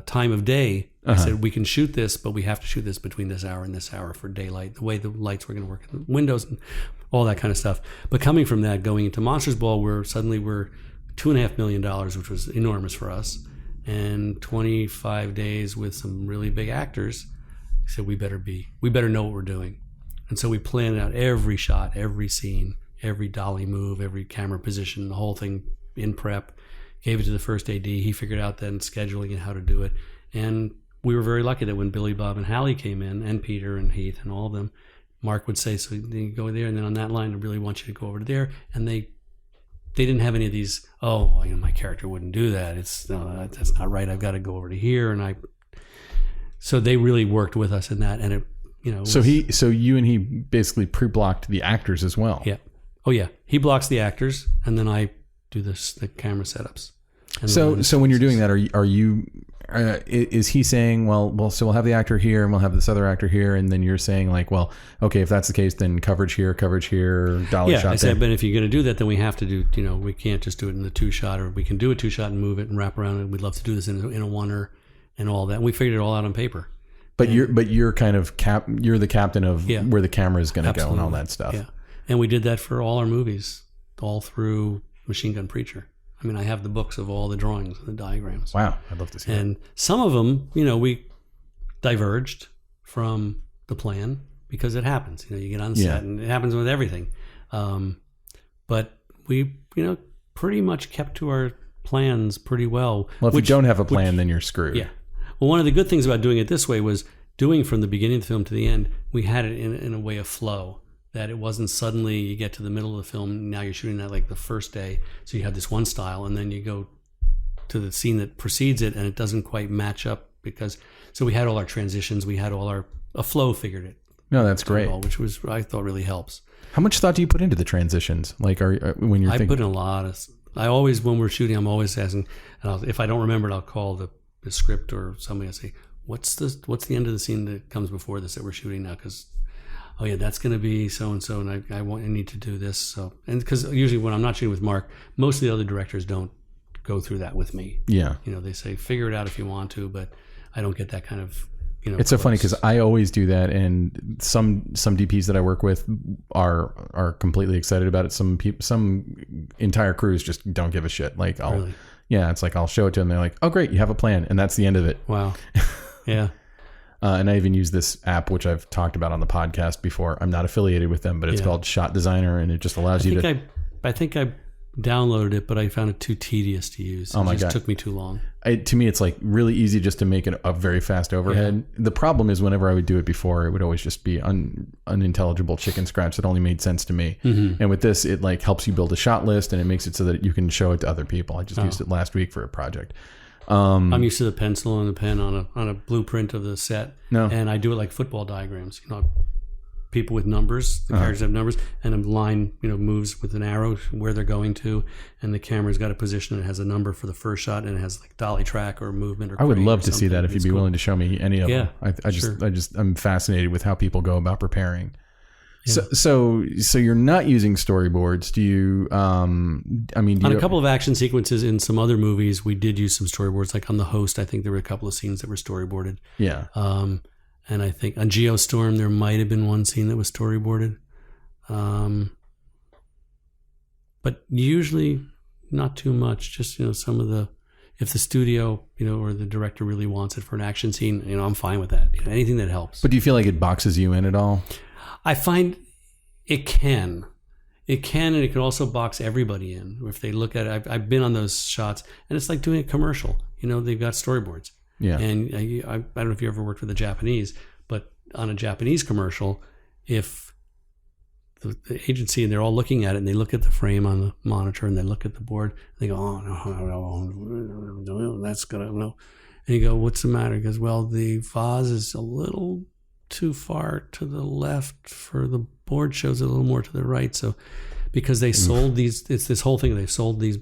time of day. I said, we can shoot this, but we have to shoot this between this hour and this hour for daylight, the way the lights were going to work in the windows and all that kind of stuff. But coming from that, going into Monsters Ball, where suddenly we're $2.5 million, which was enormous for us, and 25 days with some really big actors, I said, we better know what we're doing. And so we planned out every shot, every scene, every dolly move, every camera position, the whole thing in prep, gave it to the first AD. He figured out then scheduling and how to do it. And we were very lucky that when Billy, Bob, and Hallie came in, and Peter and Heath and all of them, Mark would say, so you go there, and then on that line, I really want you to go over to there. And they didn't have any of these, my character wouldn't do that. That's not right. I've got to go over to here. So they really worked with us in that. And it, so you and he basically pre-blocked the actors as well. Yeah. Oh yeah. He blocks the actors, and then I do the camera setups. So when you're doing that, are you is he saying, so we'll have the actor here and we'll have this other actor here, and then you're saying like, well, okay, if that's the case, then coverage here, dolly shot. I said, but if you're going to do that, then we have to do, we can't just do it in the 2-shot, or we can do a 2-shot and move it and wrap around it. We'd love to do this in a 1-er and all that. And we figured it all out on paper. But you're kind of you're the captain of where the camera is going to go and all that stuff. Yeah, and we did that for all our movies, all through Machine Gun Preacher. I mean, I have the books of all the drawings and the diagrams. Wow, I'd love to see that. And some of them, we diverged from the plan because it happens. You get on set and it happens with everything. But we, pretty much kept to our plans pretty well. Well, if you don't have a plan, then you're screwed. Yeah. Well, one of the good things about doing it this way was doing from the beginning of the film to the end, we had it in a way of flow. That it wasn't suddenly you get to the middle of the film, and now you're shooting that like the first day, so you have this one style, and then you go to the scene that precedes it, and it doesn't quite match up so we had all our transitions, we had all a flow figured it. No, that's great. Which was, I thought, really helps. How much thought do you put into the transitions? Like, when you're I put in a lot of. I always, when we're shooting, I'm always asking, and if I don't remember it, I'll call the script or somebody and say, what's the end of the scene that comes before this that we're shooting now? Because that's going to be so and so, and I need to do this. So, and because usually when I'm not shooting with Mark, most of the other directors don't go through that with me. Yeah, they say figure it out if you want to, but I don't get that kind of. It's so funny because I always do that, and some DPs that I work with are completely excited about it. Some entire crews just don't give a shit. Like it's like I'll show it to them. They're like, oh great, you have a plan, and that's the end of it. Wow. Yeah. And I even use this app, which I've talked about on the podcast before. I'm not affiliated with them, but it's called Shot Designer, and it just allows you to. I think I downloaded it, but I found it too tedious to use. Oh my God. It just took me too long. To me, it's like really easy just to make it a very fast overhead. Yeah. The problem is whenever I would do it before, it would always just be unintelligible chicken scratch that only made sense to me. Mm-hmm. And with this, it like helps you build a shot list, and it makes it so that you can show it to other people. I just used it last week for a project. I'm used to the pencil and the pen on a blueprint of the set, and I do it like football diagrams. People with numbers, the characters have numbers, and a line moves with an arrow where they're going to, and the camera's got a position and it has a number for the first shot, and it has like dolly track or movement. Or I would love to see that if you'd be willing to show me any of them. Sure. I'm fascinated with how people go about preparing. Yeah. So you're not using storyboards. Do you? On a couple of action sequences in some other movies, we did use some storyboards. Like on The Host, I think there were a couple of scenes that were storyboarded. Yeah. And I think on Geostorm, there might have been one scene that was storyboarded. But usually not too much. Just some of if the studio or the director really wants it for an action scene, I'm fine with that. Anything that helps. But do you feel like it boxes you in at all? I find it can, and it can also box everybody in. If they look at it, I've been on those shots, and it's like doing a commercial. They've got storyboards. Yeah. And I don't know if you ever worked with a Japanese, but on a Japanese commercial, if the agency and they're all looking at it and they look at the frame on the monitor and they look at the board, and they go, oh no, that's gonna no. And you go, what's the matter? He goes, well, the vase is a little too far to the left for the board shows a little more to the right. So because they sold these, it's this whole thing, they've sold these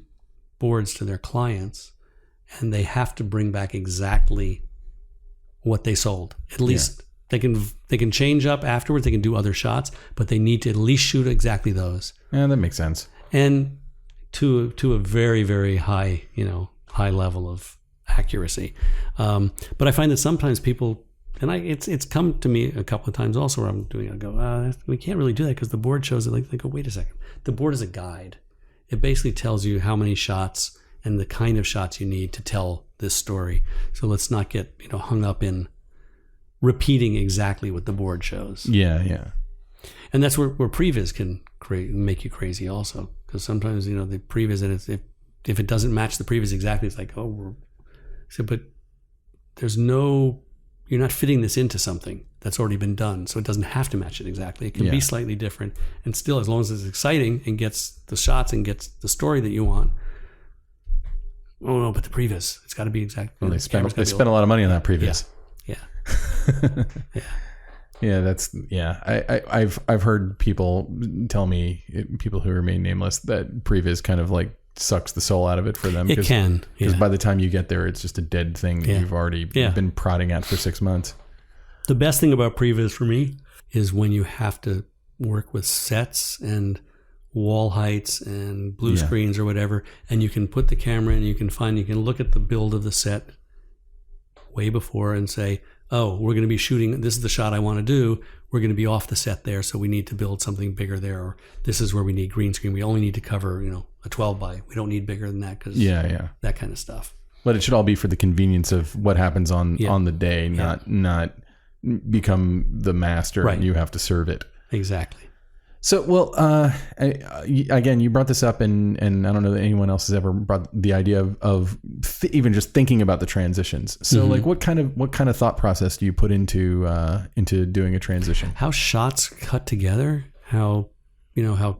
boards to their clients and they have to bring back exactly what they sold. At least they can change up afterwards, they can do other shots, but they need to at least shoot exactly those. Yeah, that makes sense. And to a very, very high, high level of accuracy. But I find that sometimes people, and it's come to me a couple of times also where I'm doing it, I go, we can't really do that because the board shows it. Like, they go, wait a second. The board is a guide. It basically tells you how many shots and the kind of shots you need to tell this story. So let's not get hung up in repeating exactly what the board shows. Yeah, yeah. And that's where previs can make you crazy also, because sometimes the previs, and if it doesn't match the previs exactly, it's like, but there's no. You're not fitting this into something that's already been done. So it doesn't have to match it exactly. It can be slightly different. And still, as long as it's exciting and gets the shots and gets the story that you want. Oh, no, but the previs, it's got to be exact. Well, they spent a lot of money on that previs. Yeah. I've heard people tell me, people who remain nameless, that previs kind of like sucks the soul out of it for them. It can. Because by the time you get there, it's just a dead thing that you've already been prodding at for 6 months. The best thing about previs for me is when you have to work with sets and wall heights and blue screens or whatever, and you can put the camera in, you can look at the build of the set way before and say, oh, we're going to be shooting, this is the shot I want to do, we're going to be off the set there, so we need to build something bigger there, or this is where we need green screen, we only need to cover, a 12 by, we don't need bigger than that, because that kind of stuff. But it should all be for the convenience of what happens on the day, not become the master and you have to serve it. Exactly. So, well, again, you brought this up, and I don't know that anyone else has ever brought the idea of even just thinking about the transitions. So, like, what kind of thought process do you put into doing a transition? How shots cut together, how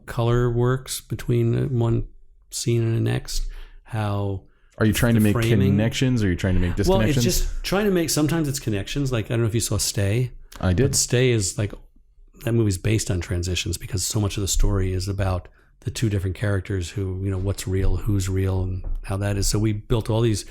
color works between one scene and the next, how. Are you trying to make connections, or are you trying to make disconnections? Well, it's just trying to make. Sometimes it's connections. Like, I don't know if you saw Stay. I did. But Stay is like. That movie's based on transitions because so much of the story is about the two different characters who, what's real, who's real, and how that is. So we built all these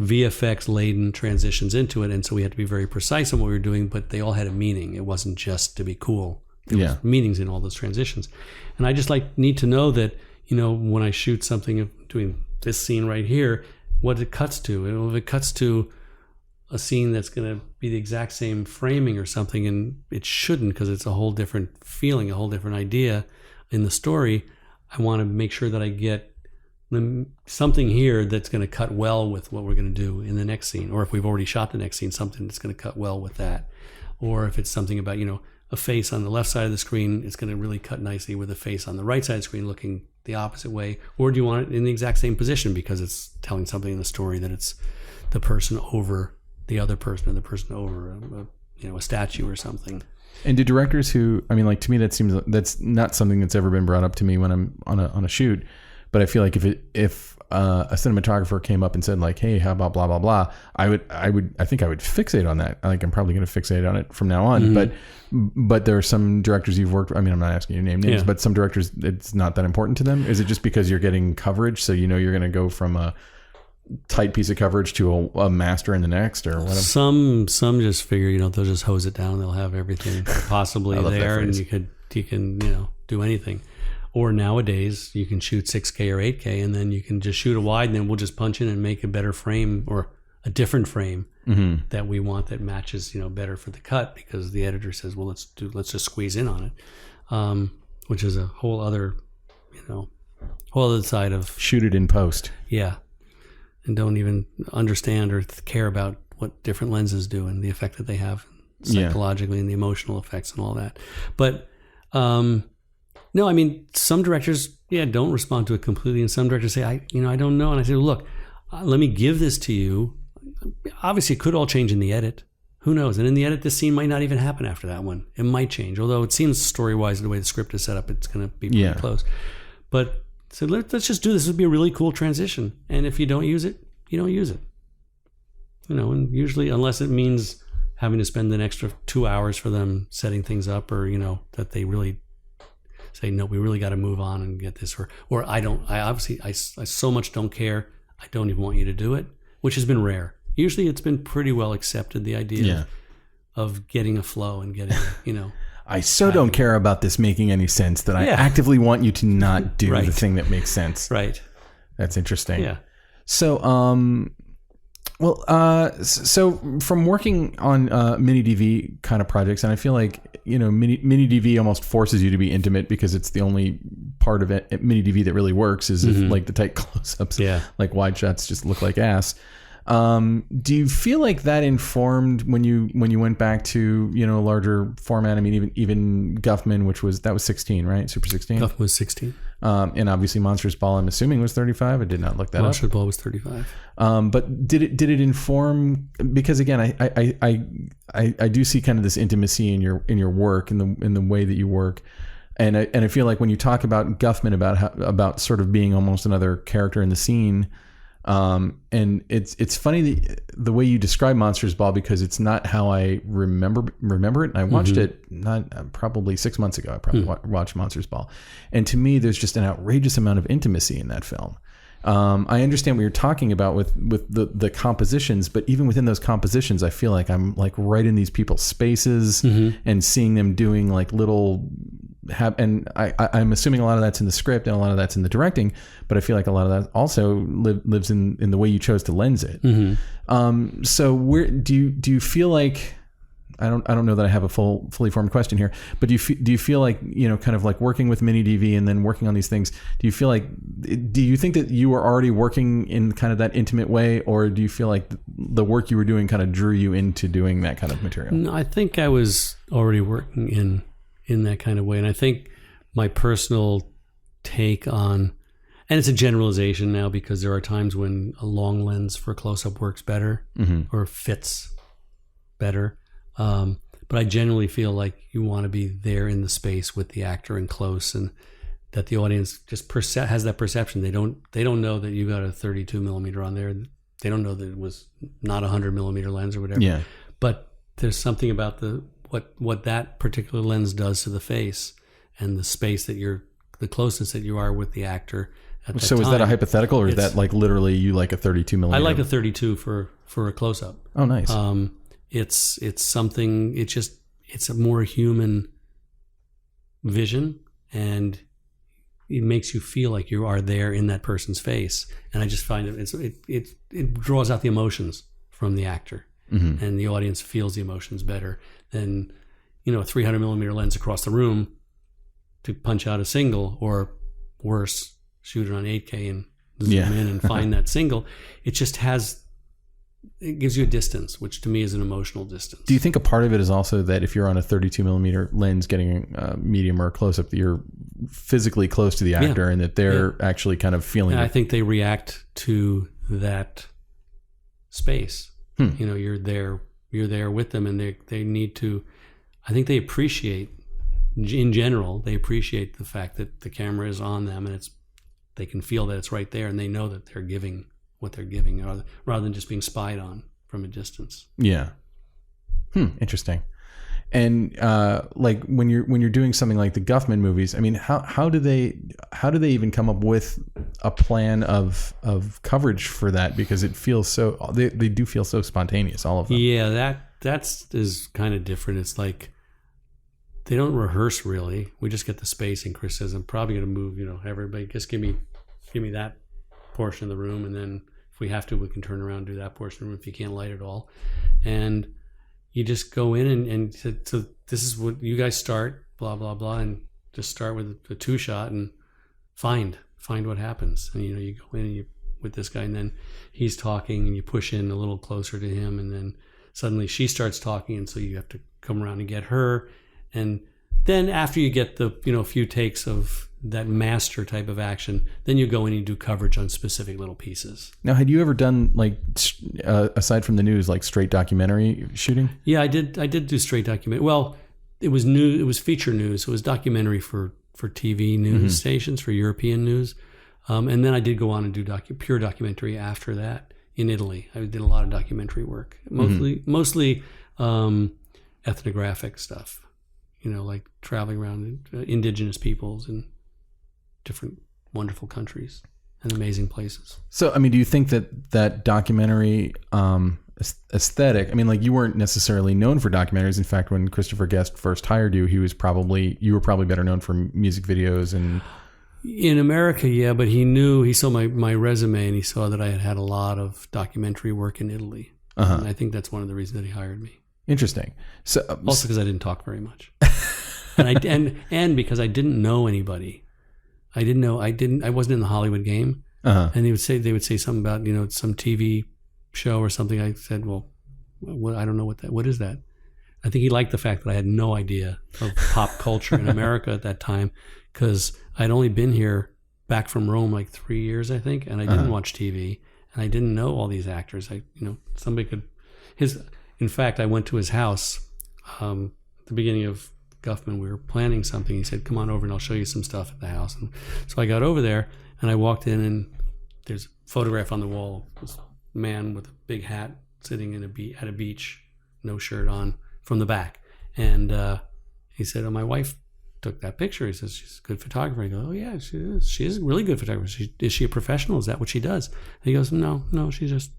VFX-laden transitions into it, and so we had to be very precise in what we were doing, but they all had a meaning. It wasn't just to be cool. There was meanings in all those transitions. And I just need to know that, when I shoot something, doing this scene right here, what it cuts to. And if it cuts to a scene that's going to be the exact same framing or something, and it shouldn't, because it's a whole different feeling, a whole different idea in the story. I want to make sure that I get something here that's going to cut well with what we're going to do in the next scene, or if we've already shot the next scene, something that's going to cut well with that. Or if it's something about a face on the left side of the screen, it's going to really cut nicely with a face on the right side of the screen looking the opposite way. Or do you want it in the exact same position because it's telling something in the story that it's the person over the other person, and the person over a statue or something. And do directors to me, that's not something that's ever been brought up to me when I'm on a shoot, but I feel like if a cinematographer came up and said like, hey, how about blah blah blah, I think I would fixate on that. I think I'm probably going to fixate on it from now on. But there are some directors you've worked. I'm not asking you to name names, but some directors, it's not that important to them. Is it just because you're getting coverage, so you're going to go from a tight piece of coverage to a master in the next, or whatever? Some just figure they'll just hose it down, they'll have everything possibly there, and you can do anything. Or nowadays you can shoot 6K or 8K, and then you can just shoot a wide, and then we'll just punch in and make a better frame or a different frame that we want that matches better for the cut, because the editor says, well, let's just squeeze in on it, which is a whole other side of shoot it in post. And don't even understand or care about what different lenses do and the effect that they have psychologically and the emotional effects and all that. But no, some directors, don't respond to it completely, and some directors say, I don't know. And I say, look, let me give this to you. Obviously, it could all change in the edit. Who knows? And in the edit, this scene might not even happen after that one. It might change, although it seems story-wise, the way the script is set up, it's going to be pretty close. But so let's just do this. This would be a really cool transition. And if you don't use it, you don't use it. And usually, unless it means having to spend an extra 2 hours for them setting things up, or, that they really say, no, we really got to move on and get this, or I so much don't care. I don't even want you to do it, which has been rare. Usually it's been pretty well accepted, the idea of getting a flow and getting, I don't care about this making any sense that I actively want you to not do the thing that makes sense. Right. That's interesting. Yeah. So, so from working on mini DV kind of projects, and I feel like, mini DV almost forces you to be intimate, because it's the only part of it, mini DV that really works is if like the tight close-ups, like wide shots just look like ass. Do you feel like that informed when you went back to, a larger format? Even Guffman, that was 16, right? Super 16. Guffman was 16. And obviously Monsters Ball, I'm assuming, was 35. I did not look that up. Monsters Ball was 35. But did it inform, because again, I do see kind of this intimacy in your work, in the way that you work. And I feel like when you talk about Guffman, about sort of being almost another character in the scene, and it's funny the way you describe Monsters Ball, because it's not how I remember it. And I watched it probably 6 months ago. I probably watched Monsters Ball, and to me, there's just an outrageous amount of intimacy in that film. I understand what you're talking about with the compositions, but even within those compositions, I feel like I'm like right in these people's spaces and seeing them doing like little. And I'm assuming a lot of that's in the script and a lot of that's in the directing, but I feel like a lot of that also lives in the way you chose to lens it. So where do you feel like, I don't know that I have a fully formed question here, but do you feel like, kind of like working with Mini DV and then working on these things, do you think that you were already working in kind of that intimate way, or do you feel like the work you were doing kind of drew you into doing that kind of material? No, I think I was already working in that kind of way. And I think my personal take on, and it's a generalization now because there are times when a long lens for close-up works better or fits better. But I generally feel like you want to be there in the space with the actor and close, and that the audience just has that perception. They don't know that you got a 32 millimeter on there. They don't know that it was not a 100 millimeter lens or whatever. Yeah. But there's something about what that particular lens does to the face and the space the closeness that you are with the actor at that So time. is that a hypothetical, or is that like literally you like a 32 millimeter? I like a 32 for a close-up. Oh, nice. It's something, it's a more human vision, and it makes you feel like you are there in that person's face. And I just find it draws out the emotions from the actor. And the audience feels the emotions better than, a 300 millimeter lens across the room to punch out a single, or worse, shoot it on 8K and zoom in and find that single. It just it gives you a distance, which to me is an emotional distance. Do you think a part of it is also that if you're on a 32 millimeter lens getting a medium or a close up, that you're physically close to the actor and that they're actually kind of feeling it? I think they react to that space. You're there with them, and they need to, I think they appreciate, in general, they appreciate the fact that the camera is on them, and they can feel that it's right there, and they know that they're giving what they're giving, rather than just being spied on from a distance. Yeah. Interesting. And like when you're doing something like the Guffman movies, I mean, how do they even come up with a plan of coverage for that? Because it feels so, they do feel so spontaneous, all of them. Yeah, that is kind of different. It's like they don't rehearse really. We just get the space, and Chris says, "I'm probably going to move. Everybody just give me that portion of the room, and then if we have to, we can turn around and do that portion of the room if you can't light it all." And you just go in and so this is what you guys start, blah, blah, blah, and just start with a 2-shot and find what happens. And, you go in and you with this guy, and then he's talking, and you push in a little closer to him, and then suddenly she starts talking, and so you have to come around and get her. And then after you get the, few takes of that master type of action, then you go in and do coverage on specific little pieces. Now, had you ever done, like, aside from the news, like straight documentary shooting? Yeah, I did do straight documentary. Well, it was new. It was feature news. So it was documentary for TV news stations, for European news. And then I did go on and do pure documentary after that in Italy. I did a lot of documentary work, mostly ethnographic stuff, like traveling around indigenous peoples and different wonderful countries and amazing places. So, I mean, do you think that documentary aesthetic, I mean, like, you weren't necessarily known for documentaries. In fact, when Christopher Guest first hired you, you were probably better known for music videos and... In America, yeah, but he saw my resume, and he saw that I had a lot of documentary work in Italy. And I think that's one of the reasons that he hired me. Interesting. So also because I didn't talk very much. and because I didn't know anybody. I wasn't in the Hollywood game. And they would say something about, some TV show or something. I said, well, I don't know what is that? I think he liked the fact that I had no idea of pop culture in America at that time, because I'd only been here back from Rome like 3 years, I think, and I didn't watch TV, and I didn't know all these actors. Somebody could in fact, I went to his house at the beginning of Guffman. We were planning something. He said, "Come on over and I'll show you some stuff at the house." And so I got over there and I walked in, and there's a photograph on the wall. This man with a big hat sitting at a beach, no shirt on, from the back. And he said, "Oh, my wife took that picture." He says, "She's a good photographer." I go, "Oh yeah, she is. She is a really good photographer. Is she a professional? Is that what she does?" And he goes, No, she just."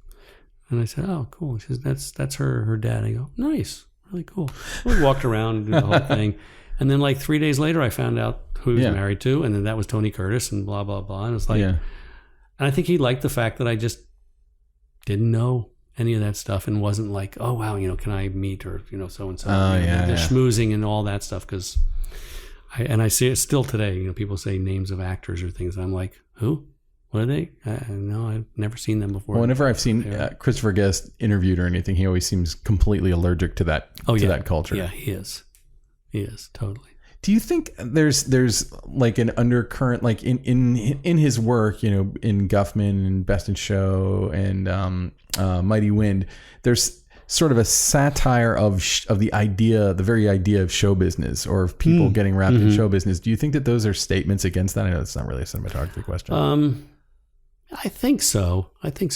And I said, "Oh, cool." He says, "That's her dad." I go, "Nice, really cool." We walked around and did the whole thing. And then like 3 days later, I found out who he was married to. And then that was Tony Curtis and blah, blah, blah. And it's like, and I think he liked the fact that I just didn't know any of that stuff and wasn't like, "Oh, wow, can I meet," or, so-and-so. The schmoozing and all that stuff. Because I see it still today. People say names of actors or things. And I'm like, who? What are they? No, I've never seen them before. Well, whenever I've seen Christopher Guest interviewed or anything, he always seems completely allergic to that that culture. Yeah, he is. He is, totally. Do you think there's like an undercurrent, like in his work, in Guffman and Best in Show and Mighty Wind, there's sort of a satire of the very idea of show business, or of people getting wrapped in show business. Do you think that those are statements against that? I know it's not really a cinematography question. I think so.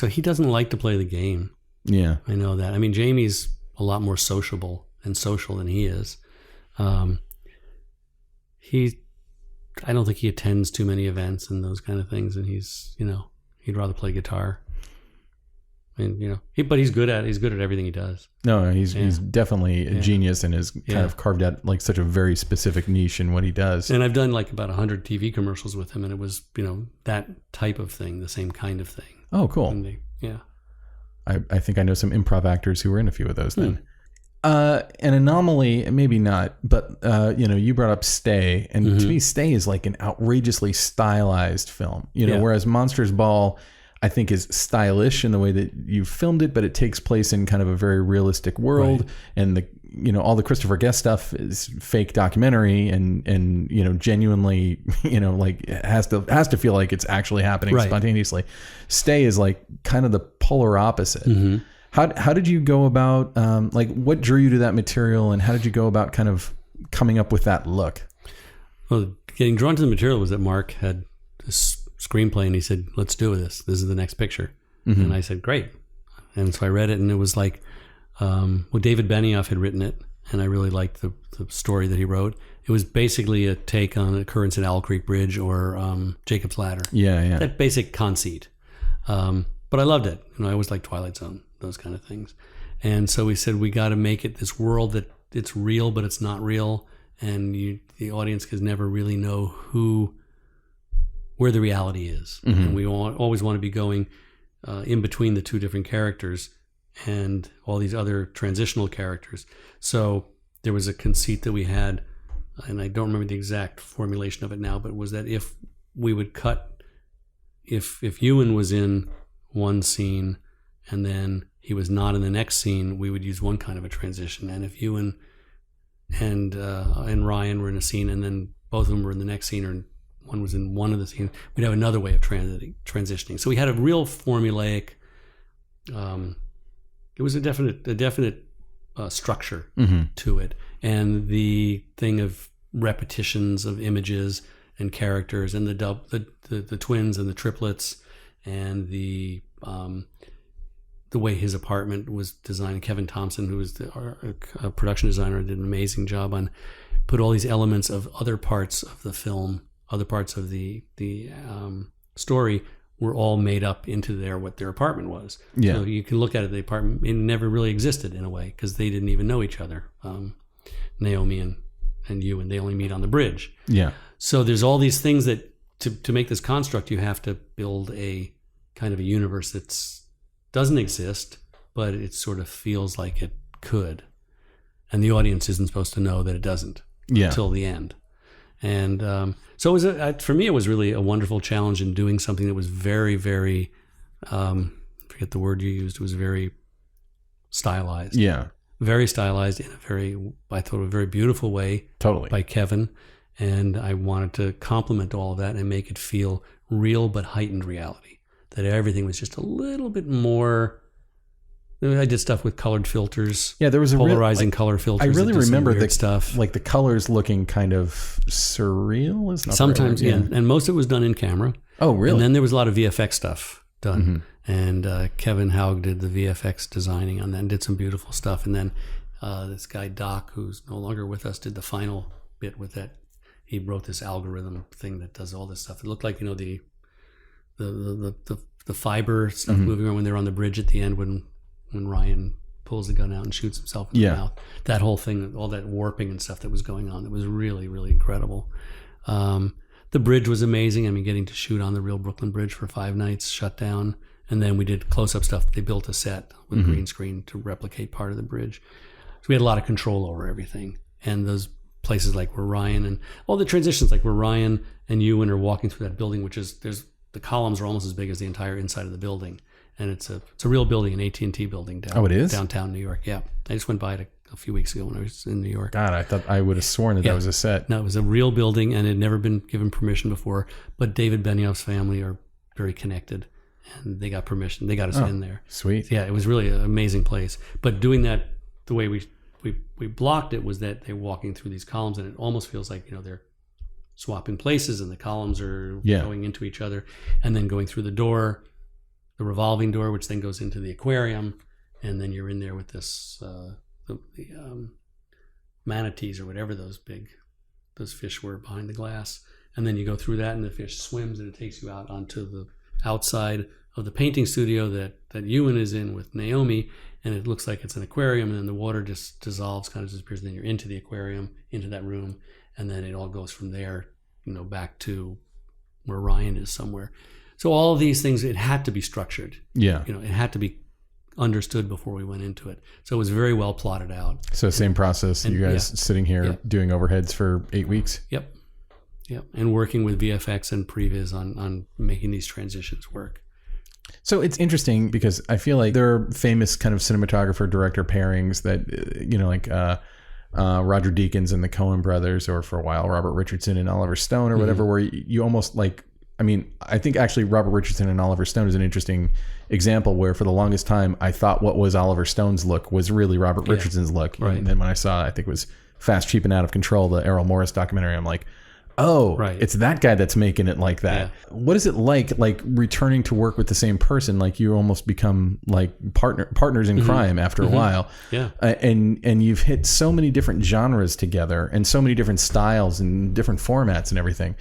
He doesn't like to play the game. Yeah. I know that. I mean, Jamie's a lot more sociable and social than he is. I don't think he attends too many events and those kind of things. And he's, he'd rather play guitar. And, but he's good at everything he does. No, he's definitely a genius and has kind of carved out like such a very specific niche in what he does. And I've done like about 100 TV commercials with him, and it was, that type of thing, the same kind of thing. Oh, cool. I think I know some improv actors who were in a few of those then. An anomaly, maybe not, but you brought up Stay, and to me, Stay is like an outrageously stylized film. Whereas Monsters Ball, I think, is stylish in the way that you filmed it, but it takes place in kind of a very realistic world, and all the Christopher Guest stuff is fake documentary and genuinely like has to feel like it's actually happening spontaneously. Stay is like kind of the polar opposite. How did you go about what drew you to that material, and how did you go about kind of coming up with that look? Well, getting drawn to the material was that Mark had this screenplay and he said, "Let's do this. This is the next picture." And I said, "Great." And so I read it, and it was like, David Benioff had written it, and I really liked the story that he wrote. It was basically a take on Occurrence at Owl Creek Bridge or Jacob's Ladder. Yeah. That basic conceit. But I loved it. I always liked Twilight Zone, those kind of things. And so we said, we got to make it this world that it's real, but it's not real. And the audience can never really know where the reality is. And we always want to be going in between the two different characters and all these other transitional characters. So there was a conceit that we had, and I don't remember the exact formulation of it now, but it was that if we would cut, if Ewan was in one scene and then he was not in the next scene, we would use one kind of a transition. And if Ewan and Ryan were in a scene and then both of them were in the next scene, or one was in one of the scenes, we'd have another way of transitioning. So we had a real formulaic, it was a definite structure to it. And the thing of repetitions of images and characters and the twins and the triplets and the way his apartment was designed. Kevin Thompson, who was a production designer, did an amazing job on put all these elements of other parts of the film, other parts of the story were all made up into what their apartment was. Yeah. So you can look at it, the apartment, it never really existed in a way because they didn't even know each other. Naomi and Ewan, they only meet on the bridge. Yeah. So there's all these things that to make this construct, you have to build a kind of a universe that doesn't exist, but it sort of feels like it could. And the audience isn't supposed to know that it doesn't until the end. And so it was for me, it was really a wonderful challenge in doing something that was very, very, forget the word you used, it was very stylized. Yeah. Very stylized in I thought, a very beautiful way. Totally. By Kevin. And I wanted to complement all of that and make it feel real but heightened reality. That everything was just a little bit more. I did stuff with colored filters. Yeah, there was a polarizing color filters. I really remember the stuff, like the colors looking kind of surreal. Is not sometimes, yeah. And most of it was done in camera. Oh, really? And then there was a lot of VFX stuff done, and Kevin Haug did the VFX designing on that and did some beautiful stuff. And then this guy Doc, who's no longer with us, did the final bit with that. He wrote this algorithm thing that does all this stuff. It looked like the fiber stuff moving around when they're on the bridge at the end when Ryan pulls the gun out and shoots himself in the mouth. That whole thing, all that warping and stuff that was going on, it was really, really incredible. The bridge was amazing. I mean, getting to shoot on the real Brooklyn Bridge for 5 nights, shut down. And then we did close-up stuff. They built a set with green screen to replicate part of the bridge. So we had a lot of control over everything. And those places like where Ryan and all the transitions, like where Ryan and Ewan are walking through that building, which is, the columns are almost as big as the entire inside of the building. And it's a real building, an AT&T building downtown New York. Yeah. I just went by it a few weeks ago when I was in New York. God, I thought I would have sworn that was a set. No, it was a real building and it had never been given permission before. But David Benioff's family are very connected and they got permission. They got us in there. Sweet. Yeah, it was really an amazing place. But doing that the way we blocked it was that they're walking through these columns and it almost feels like, they're swapping places and the columns are going into each other and then going through the door, the revolving door, which then goes into the aquarium, and then you're in there with this the manatees or whatever those fish were behind the glass, and then you go through that and the fish swims and it takes you out onto the outside of the painting studio that Ewan is in with Naomi, and it looks like it's an aquarium, and then the water just dissolves, kind of disappears, and then you're into the aquarium, into that room, and then it all goes from there, back to where Ryan is somewhere. So all of these things, it had to be structured. Yeah. It had to be understood before we went into it. So it was very well plotted out. So same process. You guys sitting here doing overheads for 8 weeks? Yep. And working with VFX and previs on making these transitions work. So it's interesting because I feel like there are famous kind of cinematographer director pairings that, like Roger Deakins and the Coen brothers, or for a while Robert Richardson and Oliver Stone or whatever, where you almost like, I think actually Robert Richardson and Oliver Stone is an interesting example where for the longest time I thought what was Oliver Stone's look was really Robert Richardson's look. Right. And then when I saw, I think it was Fast, Cheap and Out of Control, the Errol Morris documentary, I'm like, oh, it's that guy that's making it like that. Yeah. What is it like returning to work with the same person? Like you almost become like partners in crime after a while. Yeah. And you've hit so many different genres together and so many different styles and different formats and everything.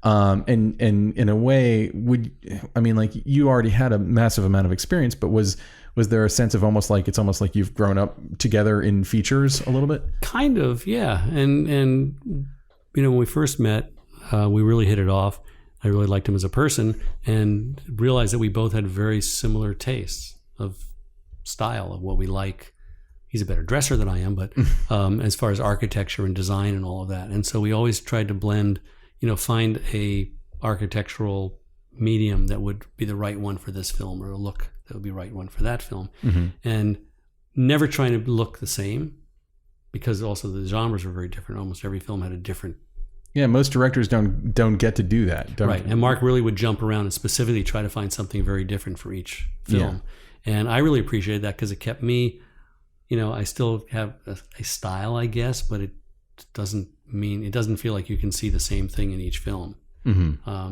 And in a way, you already had a massive amount of experience, but was there a sense of almost like you've grown up together in features a little bit? Kind of, yeah. And when we first met, we really hit it off. I really liked him as a person and realized that we both had very similar tastes of style of what we like. He's a better dresser than I am, but as far as architecture and design and all of that. And so we always tried to blend, find a architectural medium that would be the right one for this film, or a look that would be the right one for that film. And never trying to look the same, because also the genres were very different. Almost every film had a different. Yeah, most directors don't get to do that. Right, and Mark really would jump around and specifically try to find something very different for each film. Yeah. And I really appreciated that because it kept me, I still have a style, I guess, but it doesn't feel like you can see the same thing in each film.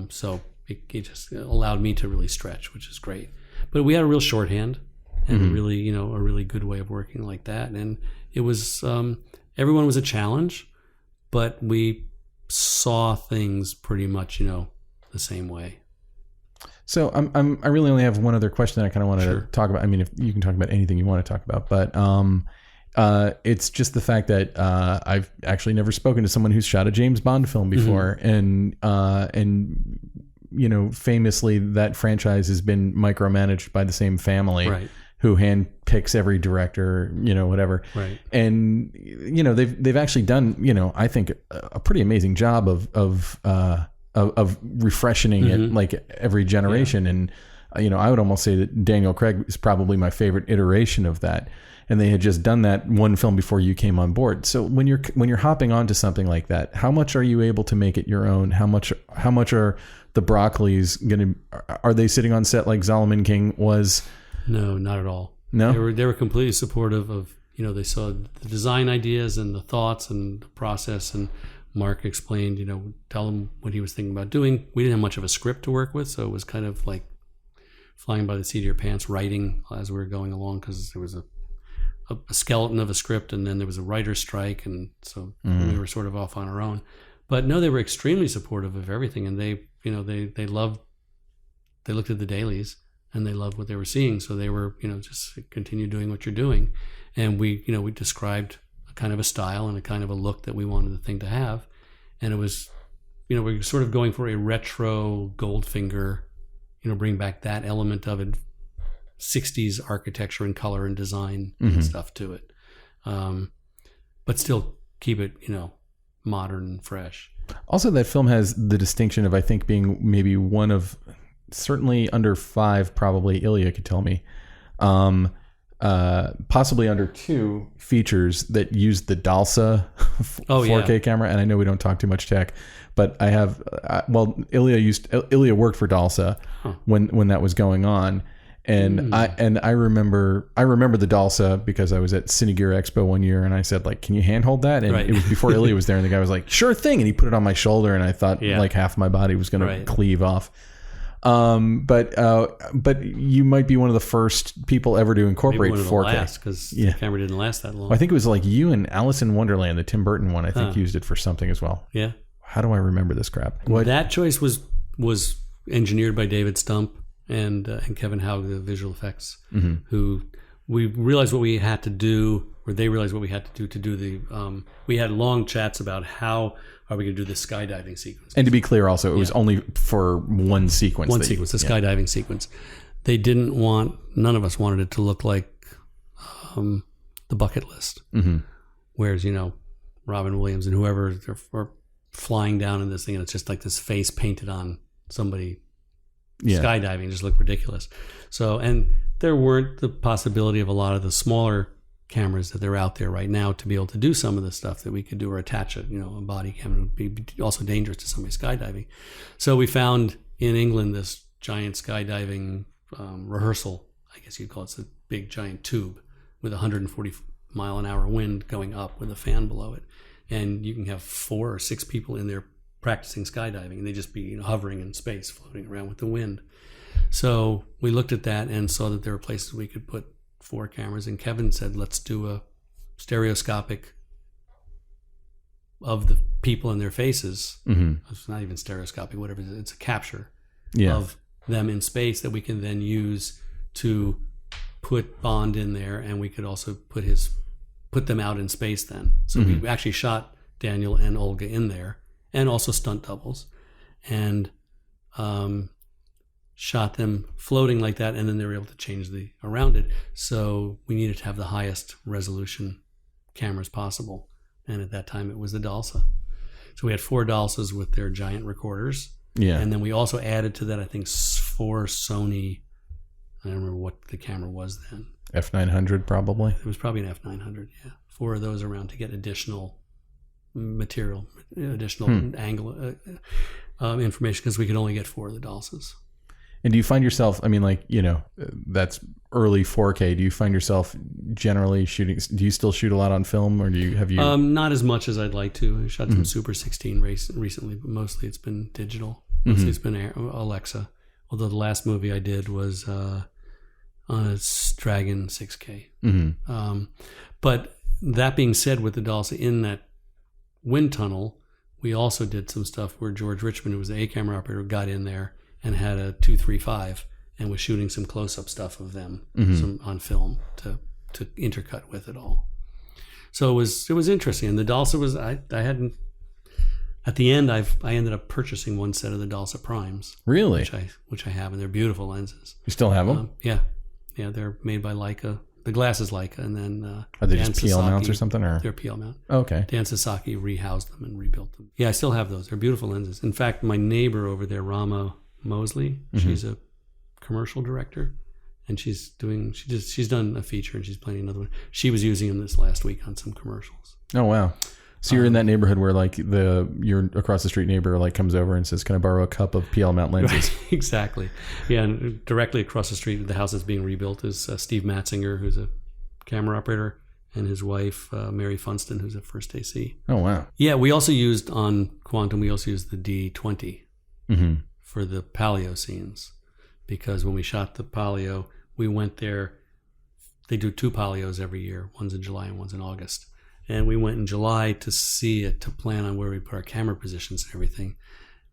So it just allowed me to really stretch, which is great. But we had a real shorthand and really, a really good way of working like that. And it was, everyone was a challenge, but we saw things pretty much, the same way. So I really only have one other question that I kind of wanted to talk about. I mean, if you can talk about anything you want to talk about, but it's just the fact that I've actually never spoken to someone who's shot a James Bond film before, and famously that franchise has been micromanaged by the same family, right, who handpicks every director, whatever. Right. And they've actually done, I think a pretty amazing job of refreshing it like every generation. And I would almost say that Daniel Craig is probably my favorite iteration of that. And they had just done that one film before you came on board. So when you're hopping onto something like that, how much are you able to make it your own? How much are the Broccoli's are they sitting on set like Zalman King was? No, not at all. No, they were completely supportive of, they saw the design ideas and the thoughts and the process, and Mark explained, tell him what he was thinking about doing. We didn't have much of a script to work with, so it was kind of like flying by the seat of your pants, writing as we were going along, because there was a skeleton of a script, and then there was a writer's strike, and so we were sort of off on our own. But no, they were extremely supportive of everything, and they looked at the dailies and they loved what they were seeing, so they were, just continue doing what you're doing. And we described a kind of a style and a kind of a look that we wanted the thing to have, and it was, we were sort of going for a retro Goldfinger, bring back that element of it, 60s architecture and color and design and stuff to it, but still keep it, modern and fresh. Also, that film has the distinction of, I think, being maybe one of, certainly under 5, probably Illya could tell me, possibly under 2 features that use the Dalsa 4K camera. And I know we don't talk too much tech, but I have, Illya worked for Dalsa when that was going on. And I remember the Dalsa because I was at Cinegear Expo one year, and I said, like, can you handhold that? And it was before Illya was there, and the guy was like, sure thing. And he put it on my shoulder, and I thought like half my body was going to cleave off. But you might be one of the first people ever to incorporate 4K, because the camera didn't last that long. Well, I think it was like you and Alice in Wonderland, the Tim Burton one, I think used it for something as well. Yeah. How do I remember this crap? That choice was engineered by David Stump and Kevin Haug, the visual effects, who we realized what we had to do, or they realized what we had to do the. We had long chats about how are we going to do the skydiving sequence. And to be clear, also, it was only for one sequence. The skydiving sequence. They didn't want. None of us wanted it to look like the Bucket List, whereas Robin Williams and whoever are flying down in this thing, and it's just like this face painted on somebody. Skydiving just looked ridiculous. So, and there weren't the possibility of a lot of the smaller cameras that are out there right now to be able to do some of the stuff that we could do, or attach it, a body camera would be also dangerous to somebody skydiving. So we found in England this giant skydiving rehearsal, I guess you'd call it. It's a big giant tube with 140 mile an hour wind going up with a fan below it. And you can have 4 or 6 people in there practicing skydiving, and they just be hovering in space, floating around with the wind. So we looked at that and saw that there were places we could put 4 cameras, and Kevin said, let's do a stereoscopic of the people and their faces. It's not even stereoscopic, whatever it is. It's a capture of them in space that we can then use to put Bond in there, and we could also put them out in space then. So we actually shot Daniel and Olga in there, and also stunt doubles, and shot them floating like that, and then they were able to change around it. So we needed to have the highest resolution cameras possible, and at that time it was the Dalsa. So we had 4 Dalsas with their giant recorders, and then we also added to that, I think, 4 Sony. I don't remember what the camera was then. F900 probably. It was probably an F900. 4 of those around to get additional material, additional angle information, because we could only get 4 of the Dalsas. And do you find yourself, that's early 4K. Do you find yourself generally shooting, do you still shoot a lot on film, or have you? Not as much as I'd like to. I shot some Super 16 recently, but mostly it's been digital. Mostly it's been Alexa. Although the last movie I did was on a Dragon 6K. But that being said, with the Dalsa in that wind tunnel, we also did some stuff where George Richmond, who was the A camera operator, got in there and had a 235 and was shooting some close-up stuff of them on film to intercut with it all. So it was interesting. And the Dalsa was, I hadn't, at the end, I ended up purchasing one set of the Dalsa Primes. Really? Which I have, and they're beautiful lenses. You still have them? Yeah, they're made by Leica. The glass is Leica, and then are they just PL mounts or something? Or? They're PL mount. Oh, okay. Dan Sasaki rehoused them and rebuilt them. Yeah, I still have those. They're beautiful lenses. In fact, my neighbor over there, Rama Mosley, she's a commercial director, and she's done a feature, and she's planning another one. She was using them this last week on some commercials. Oh wow! So you're in that neighborhood where like your across the street neighbor like comes over and says, "Can I borrow a cup of PL mount lenses?" Right, exactly. Yeah, and directly across the street, the house that's being rebuilt is Steve Matzinger, who's a camera operator, and his wife Mary Funston, who's at First AC. Oh wow. Yeah, we also used on Quantum. We also used the D20 for the paleo scenes, because when we shot the paleo, we went there. They do 2 paleos every year. One's in July and one's in August. And we went in July to see it, to plan on where we put our camera positions and everything.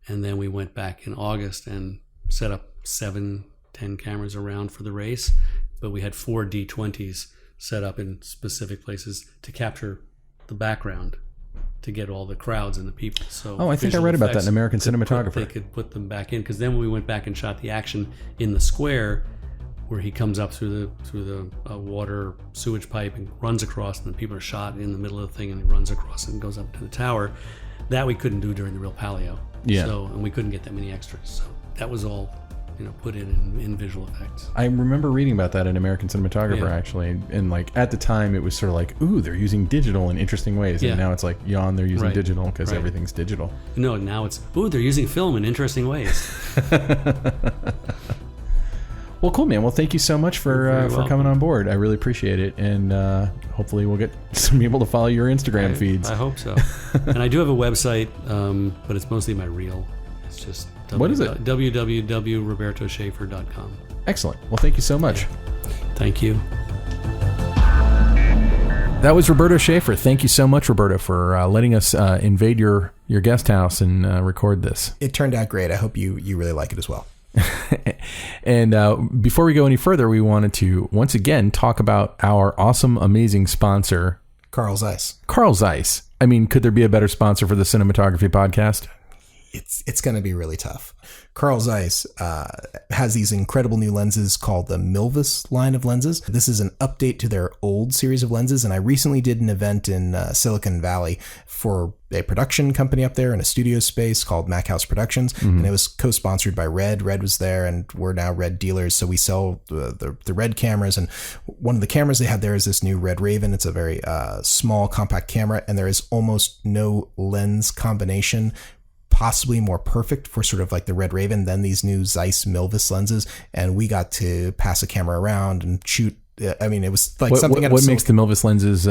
And then we went back in August and set up 7-10 cameras around for the race. But we had 4 D20s set up in specific places to capture the background, to get all the crowds and the people. So I think I read about that in American Cinematographer. They could put them back in, because then when we went back and shot the action in the square, where he comes up through the water sewage pipe and runs across, and the people are shot in the middle of the thing, and he runs across and goes up to the tower. That we couldn't do during the real paleo. Yeah. So, and we couldn't get that many extras. So that was all, put in visual effects. I remember reading about that in American Cinematographer, actually, and like at the time it was sort of like, ooh, they're using digital in interesting ways, and now it's like, yawn, they're using digital because everything's digital. No, now it's, ooh, they're using film in interesting ways. Well, cool, man. Well, thank you so much for coming on board. I really appreciate it, and hopefully we'll get some people to follow your Instagram feeds. I hope so. And I do have a website, but it's mostly my reel. It's just what is it? www.robertoschaefer.com. Excellent. Well, thank you so much. Thank you. That was Roberto Schaefer. Thank you so much, Roberto, for letting us invade your guest house and record this. It turned out great. I hope you really like it as well. And before we go any further, we wanted to once again talk about our awesome, amazing sponsor, Carl Zeiss. Carl Zeiss. I mean, could there be a better sponsor for the Cinematography Podcast? It's going to be really tough. Carl Zeiss has these incredible new lenses called the Milvus line of lenses. This is an update to their old series of lenses, and I recently did an event in Silicon Valley for a production company up there in a studio space called Mac House Productions, and it was co-sponsored by Red. Red was there, and we're now Red dealers, so we sell the Red cameras, and one of the cameras they have there is this new Red Raven. It's a very small, compact camera, and there is almost no lens combination possibly more perfect for sort of like the Red Raven than these new Zeiss Milvus lenses. And we got to pass a camera around and shoot. I mean, it was like something. What makes the Milvus lenses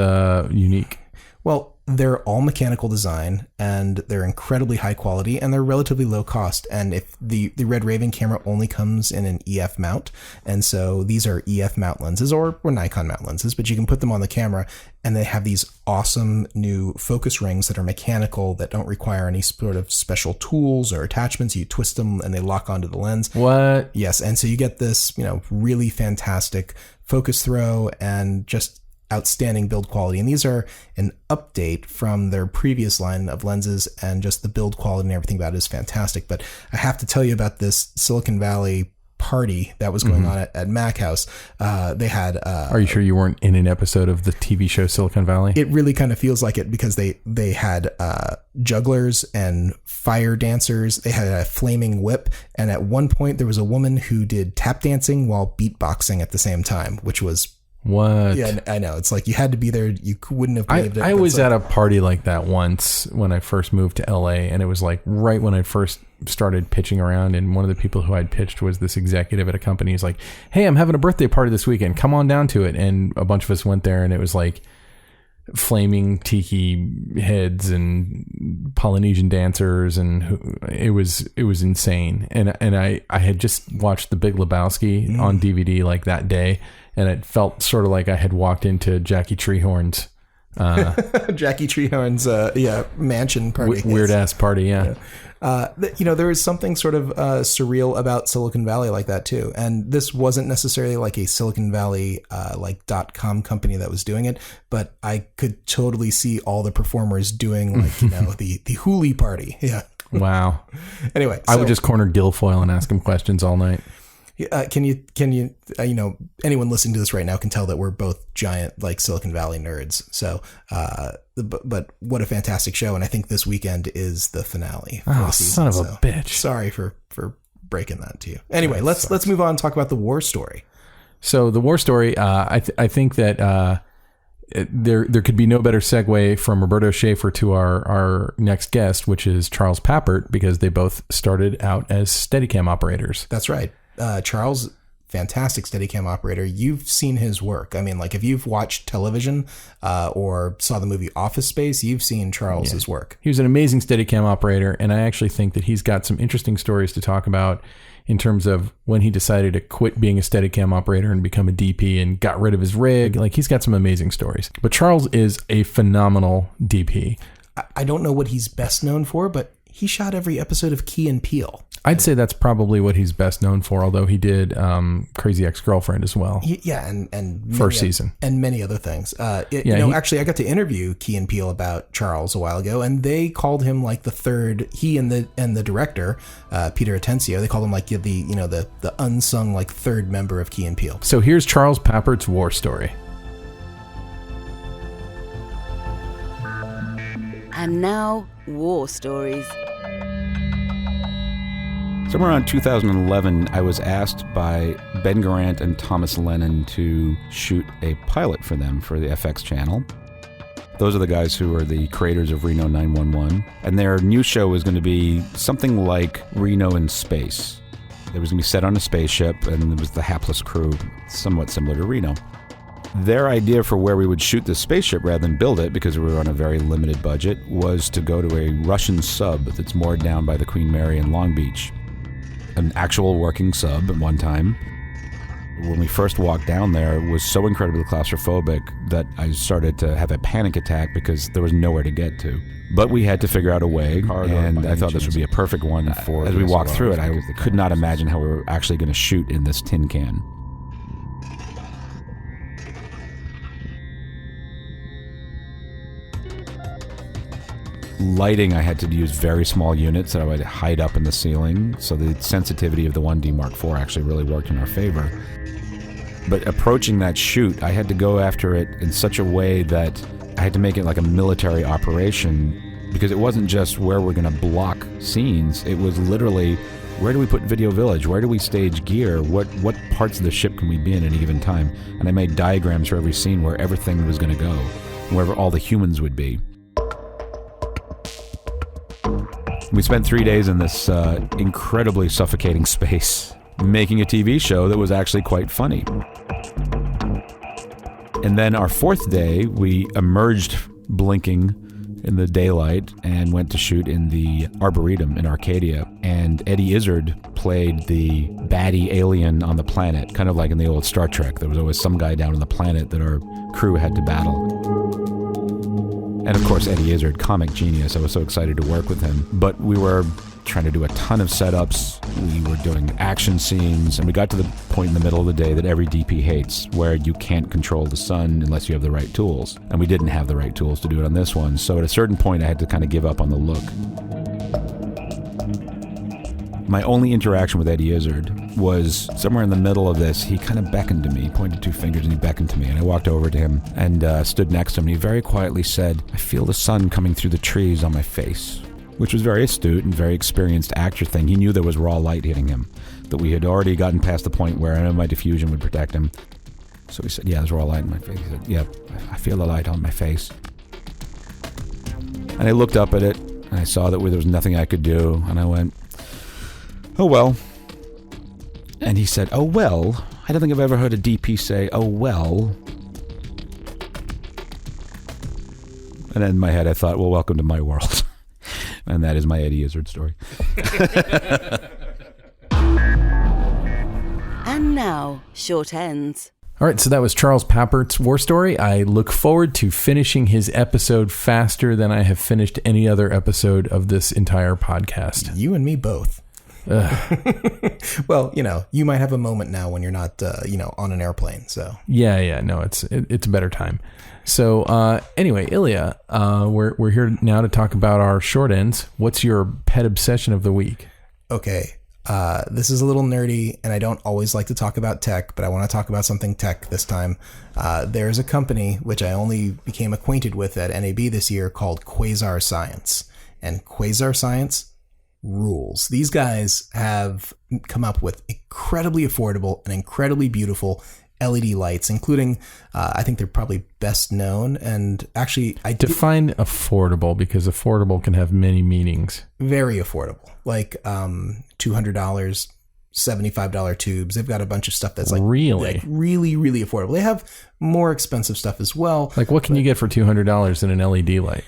unique? Well, they're all mechanical design, and they're incredibly high quality, and they're relatively low cost. And if the Red Raven camera only comes in an EF mount, and so these are EF mount lenses or Nikon mount lenses, but you can put them on the camera, and they have these awesome new focus rings that are mechanical, that don't require any sort of special tools or attachments. You twist them and they lock onto the lens. What? Yes. And so you get this, really fantastic focus throw and just outstanding build quality. And these are an update from their previous line of lenses, and just the build quality and everything about it is fantastic. But I have to tell you about this Silicon Valley party that was going on at Mac House. They had are you sure you weren't in an episode of the TV show Silicon Valley? It really kind of feels like it, because they had jugglers and fire dancers. They had a flaming whip, and at one point there was a woman who did tap dancing while beatboxing at the same time, which was what? Yeah, I know. It's like you had to be there. You wouldn't have believed it. I was at a party like that once when I first moved to LA, and it was like right when I first started pitching around, and one of the people who I'd pitched was this executive at a company. He's like, "Hey, I'm having a birthday party this weekend. Come on down to it." And a bunch of us went there, and it was like flaming tiki heads and Polynesian dancers, and it was insane. And I had just watched The Big Lebowski on DVD like that day, and it felt sort of like I had walked into Jackie Treehorn's mansion party. Weird ass party, yeah. There is something sort of surreal about Silicon Valley like that too. And this wasn't necessarily like a Silicon Valley like .com company that was doing it, but I could totally see all the performers doing like the Hooli party. Yeah. Wow. Anyway, I would just corner Guilfoyle and ask him questions all night. Can you anyone listening to this right now can tell that we're both giant like Silicon Valley nerds. So, but what a fantastic show. And I think this weekend is the finale. Oh, son of a bitch. Sorry for breaking that to you. Anyway, let's move on and talk about the war story. So the war story, I think that there could be no better segue from Roberto Schaefer to our next guest, which is Charles Papert, because they both started out as Steadicam operators. That's right. Charles, fantastic Steadicam operator. You've seen his work. I mean, like if you've watched television or saw the movie Office Space, you've seen Charles's work. He was an amazing Steadicam operator, and I actually think that he's got some interesting stories to talk about in terms of when he decided to quit being a Steadicam operator and become a DP and got rid of his rig. Like, he's got some amazing stories. But Charles is a phenomenal DP. I don't know what he's best known for, but he shot every episode of Key and Peele. I'd say that's probably what he's best known for, although he did Crazy Ex-Girlfriend as well. And first season. And many other things. Actually, I got to interview Key and Peele about Charles a while ago, and they called him like the third, he and the director, Peter Atencio, they called him like the unsung like third member of Key and Peele. So here's Charles Papert's war story. And now, war stories. Somewhere around 2011, I was asked by Ben Garant and Thomas Lennon to shoot a pilot for them for the FX channel. Those are the guys who are the creators of Reno 911. And their new show was going to be something like Reno in space. It was going to be set on a spaceship, and it was the hapless crew, somewhat similar to Reno. Their idea for where we would shoot the spaceship rather than build it, because we were on a very limited budget, was to go to a Russian sub that's moored down by the Queen Mary in Long Beach. An actual working sub at one time. When we first walked down there, it was so incredibly claustrophobic that I started to have a panic attack because there was nowhere to get to. But we had to figure out a way, and I thought this would be a perfect one for, as we walked through it, I could not imagine how we were actually going to shoot in this tin can. Lighting, I had to use very small units that I would hide up in the ceiling, so the sensitivity of the 1D Mark IV actually really worked in our favor. But approaching that shoot, I had to go after it in such a way that I had to make it like a military operation, because it wasn't just where we're going to block scenes, it was literally, where do we put Video Village? Where do we stage gear? What parts of the ship can we be in at any given time? And I made diagrams for every scene where everything was going to go, wherever all the humans would be. We spent 3 days in this incredibly suffocating space, making a TV show that was actually quite funny. And then our fourth day, we emerged blinking in the daylight and went to shoot in the Arboretum in Arcadia. And Eddie Izzard played the baddie alien on the planet, kind of like in the old Star Trek. There was always some guy down on the planet that our crew had to battle. And of course, Eddie Izzard, comic genius. I was so excited to work with him. But we were trying to do a ton of setups. We were doing action scenes. And we got to the point in the middle of the day that every DP hates, where you can't control the sun unless you have the right tools. And we didn't have the right tools to do it on this one. So at a certain point, I had to kind of give up on the look. My only interaction with Eddie Izzard was somewhere in the middle of this. He kind of beckoned to me, pointed two fingers, and he beckoned to me. And I walked over to him and stood next to him. And he very quietly said, "I feel the sun coming through the trees on my face," which was very astute and very experienced actor thing. He knew there was raw light hitting him, that we had already gotten past the point where I know my diffusion would protect him. So he said, "Yeah, there's raw light in my face." He said, "Yeah, I feel the light on my face." And I looked up at it, and I saw that there was nothing I could do, and I went, "Oh, well." And he said, "Oh, well." I don't think I've ever heard a DP say, "Oh, well." And in my head, I thought, well, welcome to my world. And that is my Eddie Izzard story. And now, short ends. All right, so that was Charles Papert's war story. I look forward to finishing his episode faster than I have finished any other episode of this entire podcast. You and me both. Well, you might have a moment now when you're not, on an airplane. So no, it's a better time. So anyway, Illya, we're here now to talk about our short ends. What's your pet obsession of the week? Okay, this is a little nerdy, and I don't always like to talk about tech, but I want to talk about something tech this time. There's a company which I only became acquainted with at NAB this year called Quasar Science, and Quasar Science rules. These guys have come up with incredibly affordable and incredibly beautiful LED lights, including, I think they're probably best known. And actually, I define affordable, because affordable can have many meanings. Very affordable, like $200, $75 tubes. They've got a bunch of stuff that's really affordable. They have more expensive stuff as well. Like, what can you get for $200 in an LED light?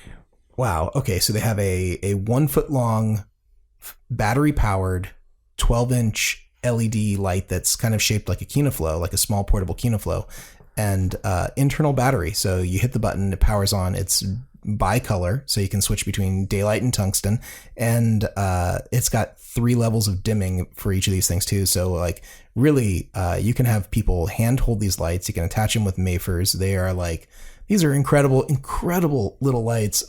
Wow. Okay, so they have a 1 foot long, battery powered, 12-inch LED light that's kind of shaped like a Kinoflow, like a small portable Kinoflow, and internal battery. So you hit the button, it powers on. It's bicolor, so you can switch between daylight and tungsten, and it's got 3 levels of dimming for each of these things too. So like really, you can have people hand hold these lights. You can attach them with Mayfers. They are like, these are incredible little lights.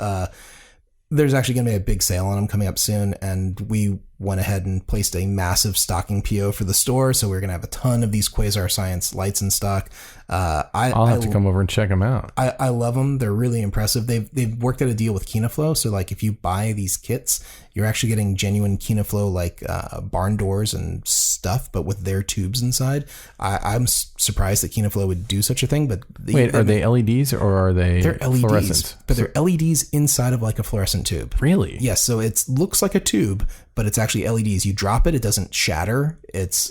There's actually going to be a big sale on them coming up soon, and we went ahead and placed a massive stocking PO for the store, so we're going to have a ton of these Quasar Science lights in stock. I'll have to come over and check them out. I love them. They're really impressive. They've worked out a deal with Kinoflow, so like if you buy these kits, you're actually getting genuine Kinoflow like barn doors and stuff, but with their tubes inside. I'm surprised that Kinoflow would do such a thing. But wait, are they LEDs or are they LEDs? But they're LEDs inside of like a fluorescent tube. Really? Yes. So it looks like a tube, but it's actually LEDs. You drop it, it doesn't shatter.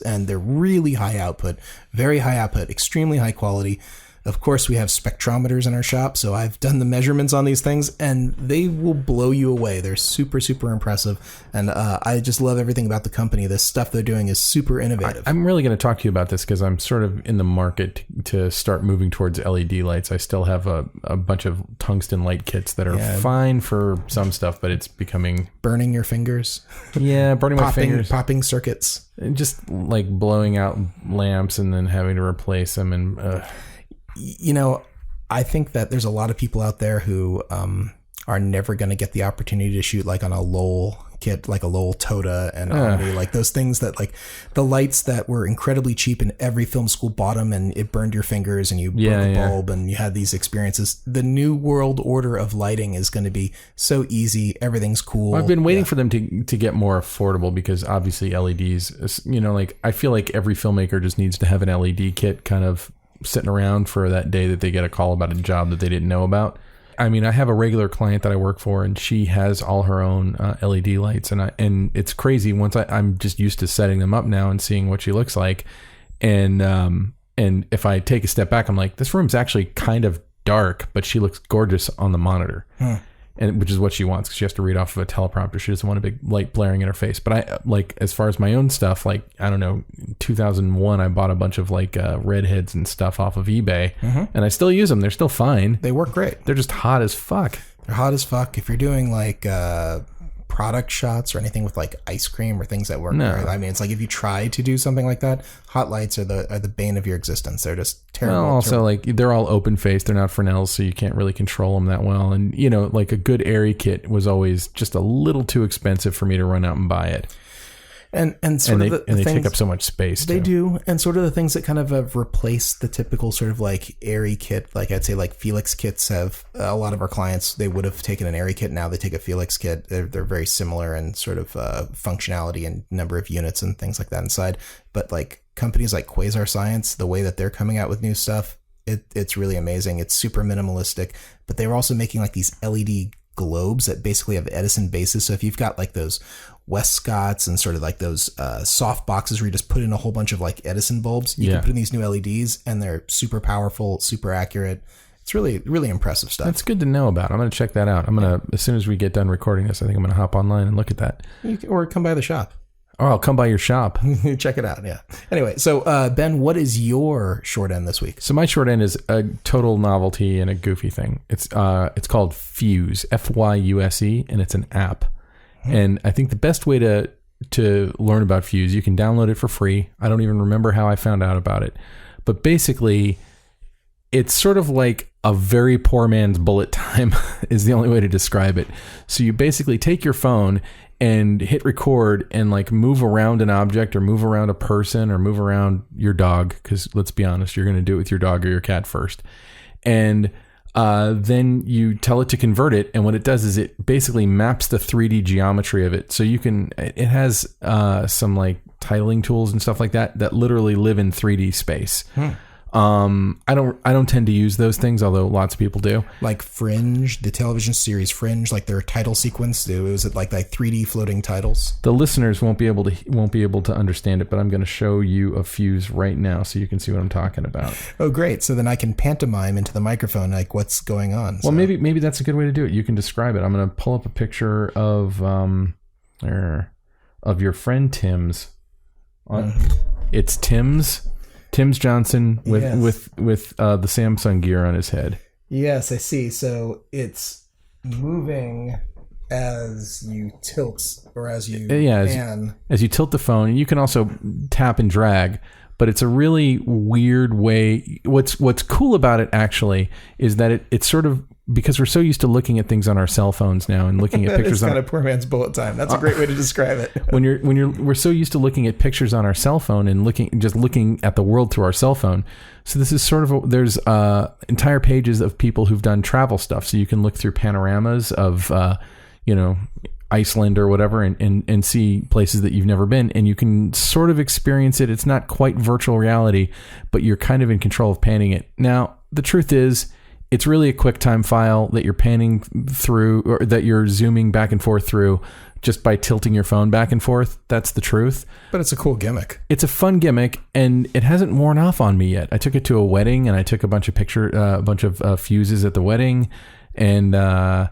And they're really high output, very high output, extremely high quality. Of course, we have spectrometers in our shop, so I've done the measurements on these things, and they will blow you away. They're super, super impressive, and I just love everything about the company. The stuff they're doing is super innovative. I'm really going to talk to you about this because I'm sort of in the market to start moving towards LED lights. I still have a bunch of tungsten light kits that are fine for some stuff, but it's becoming... Burning your fingers. Yeah, burning my fingers. Popping circuits. And just like blowing out lamps and then having to replace them and... You know, I think that there's a lot of people out there who are never going to get the opportunity to shoot like on a Lowell kit, like a Lowell Toda and Omni, like those things that like the lights that were incredibly cheap and every film school bought them and it burned your fingers and you broke a bulb and you had these experiences. The new world order of lighting is going to be so easy. Everything's cool. Well, I've been waiting for them to get more affordable because obviously LEDs, you know, like I feel like every filmmaker just needs to have an LED kit kind of sitting around for that day that they get a call about a job that they didn't know about. I mean, I have a regular client that I work for and she has all her own LED lights and it's crazy. Once I'm just used to setting them up now and seeing what she looks like. And if I take a step back, I'm like, this room's actually kind of dark, but she looks gorgeous on the monitor. And which is what she wants because she has to read off of a teleprompter. She doesn't want a big light blaring in her face. But I like, as far as my own stuff, like, I don't know, 2001, I bought a bunch of like redheads and stuff off of eBay and I still use them. They're still fine. They work great. They're just hot as fuck. They're hot as fuck. If you're doing like product shots or anything with like ice cream or things that work. No. I mean, it's like if you try to do something like that, hot lights are the bane of your existence. They're just terrible. Well, also, like, they're all open faced. They're not Fresnels, so you can't really control them that well. And, you know, like a good ARRI kit was always just a little too expensive for me to run out and buy it. And they take up so much space. They do. And sort of the things that kind of have replaced the typical sort of like ARRI kit, like I'd say like Felix kits have a lot of our clients, they would have taken an ARRI kit. Now they take a Felix kit. They're very similar in sort of functionality and number of units and things like that inside. But like companies like Quasar Science, the way that they're coming out with new stuff, it's really amazing. It's super minimalistic, but they were also making like these LED globes that basically have Edison bases. So if you've got like those Westcotts and sort of like those soft boxes where you just put in a whole bunch of like Edison bulbs, you can put in these new LEDs and they're super powerful, super accurate. It's really, really impressive stuff. That's good to know about. I'm going to check that out. I'm going to, as soon as we get done recording this, I think I'm going to hop online and look at that. Or come by the shop. Or I'll come by your shop. Check it out. Yeah. Anyway, so Ben, what is your short end this week? So my short end is a total novelty and a goofy thing. It's called Fyuse, Fyuse, and it's an app. And I think the best way to learn about Fyuse, you can download it for free. I don't even remember how I found out about it. But basically, it's sort of like a very poor man's bullet time is the only way to describe it. So you basically take your phone and hit record and like move around an object or move around a person or move around your dog. Because let's be honest, you're going to do it with your dog or your cat first. And then you tell it to convert it. And what it does is it basically maps the 3D geometry of it. So it has some like titling tools and stuff like that literally live in 3D space. I don't tend to use those things, although lots of people do. Like Fringe, the television series Fringe, like their title sequence. Was it like 3D floating titles? The listeners won't be able to understand it, but I'm going to show you a Fyuse right now so you can see what I'm talking about. Oh, great! So then I can pantomime into the microphone like what's going on. Well, maybe that's a good way to do it. You can describe it. I'm going to pull up a picture of your friend Tim's. It's Tim's Johnson with the Samsung gear on his head. Yes, I see. So it's moving as you tilt or as you pan. As you tilt the phone. You can also tap and drag, but it's a really weird way. What's cool about it actually is that it's sort of, because we're so used to looking at things on our cell phones now and looking at pictures. It's kind of poor man's bullet time. That's a great way to describe it. We're so used to looking at pictures on our cell phone and looking at the world through our cell phone. So this is sort of there's entire pages of people who've done travel stuff. So you can look through panoramas of Iceland or whatever and see places that you've never been, and you can sort of experience it. It's not quite virtual reality, but you're kind of in control of panning it. Now, the truth is, it's really a QuickTime file that you're panning through, or that you're zooming back and forth through just by tilting your phone back and forth. That's the truth. But it's a cool gimmick. It's a fun gimmick, and it hasn't worn off on me yet. I took it to a wedding, and I took a bunch of Fyuses at the wedding, and and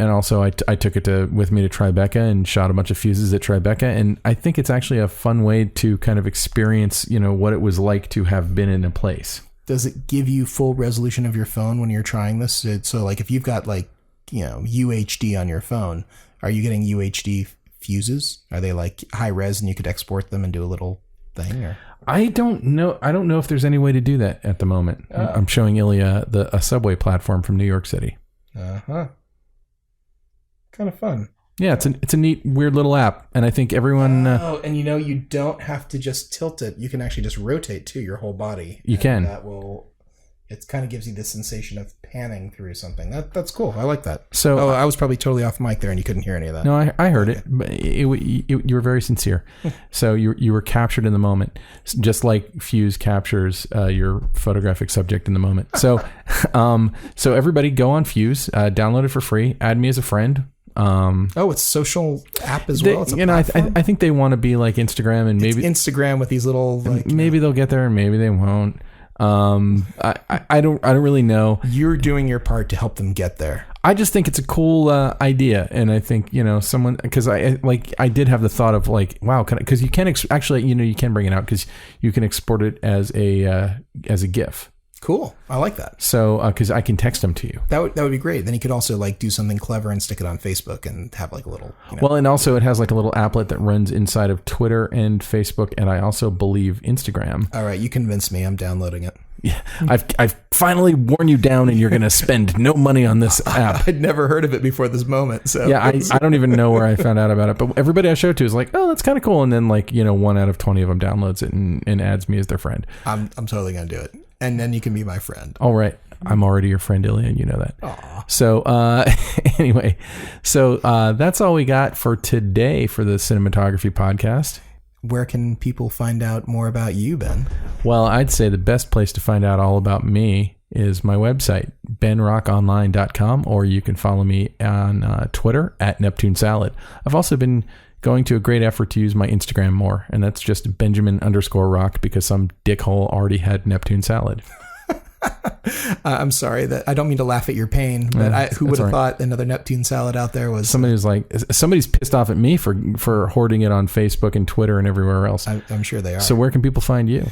also I took it with me to Tribeca and shot a bunch of Fyuses at Tribeca, and I think it's actually a fun way to kind of experience, what it was like to have been in a place. Does it give you full resolution of your phone when you're trying this? So like if you've got UHD on your phone, are you getting UHD Fyuses? Are they like high res and you could export them and do a little thing? Or? I don't know. I don't know if there's any way to do that at the moment. I'm showing Illya a subway platform from New York City. Uh-huh. Kind of fun. Yeah, it's a neat, weird little app, and I think everyone. And you don't have to just tilt it; you can actually just rotate too your whole body. You can. It kind of gives you this sensation of panning through something. That's cool. I like that. So, I was probably totally off mic there, and you couldn't hear any of that. No, I heard it. But you were very sincere. So you were captured in the moment, just like Fyuse captures your photographic subject in the moment. So, so everybody go on Fyuse, download it for free, add me as a friend. It's social app as well. It's a platform? I think they want to be like Instagram, and maybe it's Instagram with these little maybe they'll get there and maybe they won't. I don't really know. You're doing your part to help them get there. I just think it's a cool idea, and I think someone, because I did have the thought of like, wow, because you can actually you can bring it out because you can export it as a GIF. Cool. I like that. So, because I can text them to you. That would be great. Then you could also like do something clever and stick it on Facebook and have like a little. Well, and also it has like a little applet that runs inside of Twitter and Facebook, and I also believe Instagram. All right, you convinced me. I'm downloading it. Yeah, I've finally worn you down, and you're going to spend no money on this app. I'd never heard of it before this moment. So yeah, I don't even know where I found out about it, but everybody I show it to is like, oh, that's kind of cool, and then like 1 out of 20 of them downloads it and adds me as their friend. I'm totally going to do it. And then you can be my friend. All right. I'm already your friend, Illya, and you know that. Aww. So anyway, that's all we got for today for the Cinematography Podcast. Where can people find out more about you, Ben? Well, I'd say the best place to find out all about me is my website, benrockonline.com, or you can follow me on Twitter at Neptune Salad. I've also been going to a great effort to use my Instagram more, and that's just Benjamin_Rock because some dickhole already had Neptune Salad. I'm sorry that I don't mean to laugh at your pain, but who would have thought another Neptune Salad out there was somebody's pissed off at me for hoarding it on Facebook and Twitter and everywhere else. I'm sure they are. So where can people find you?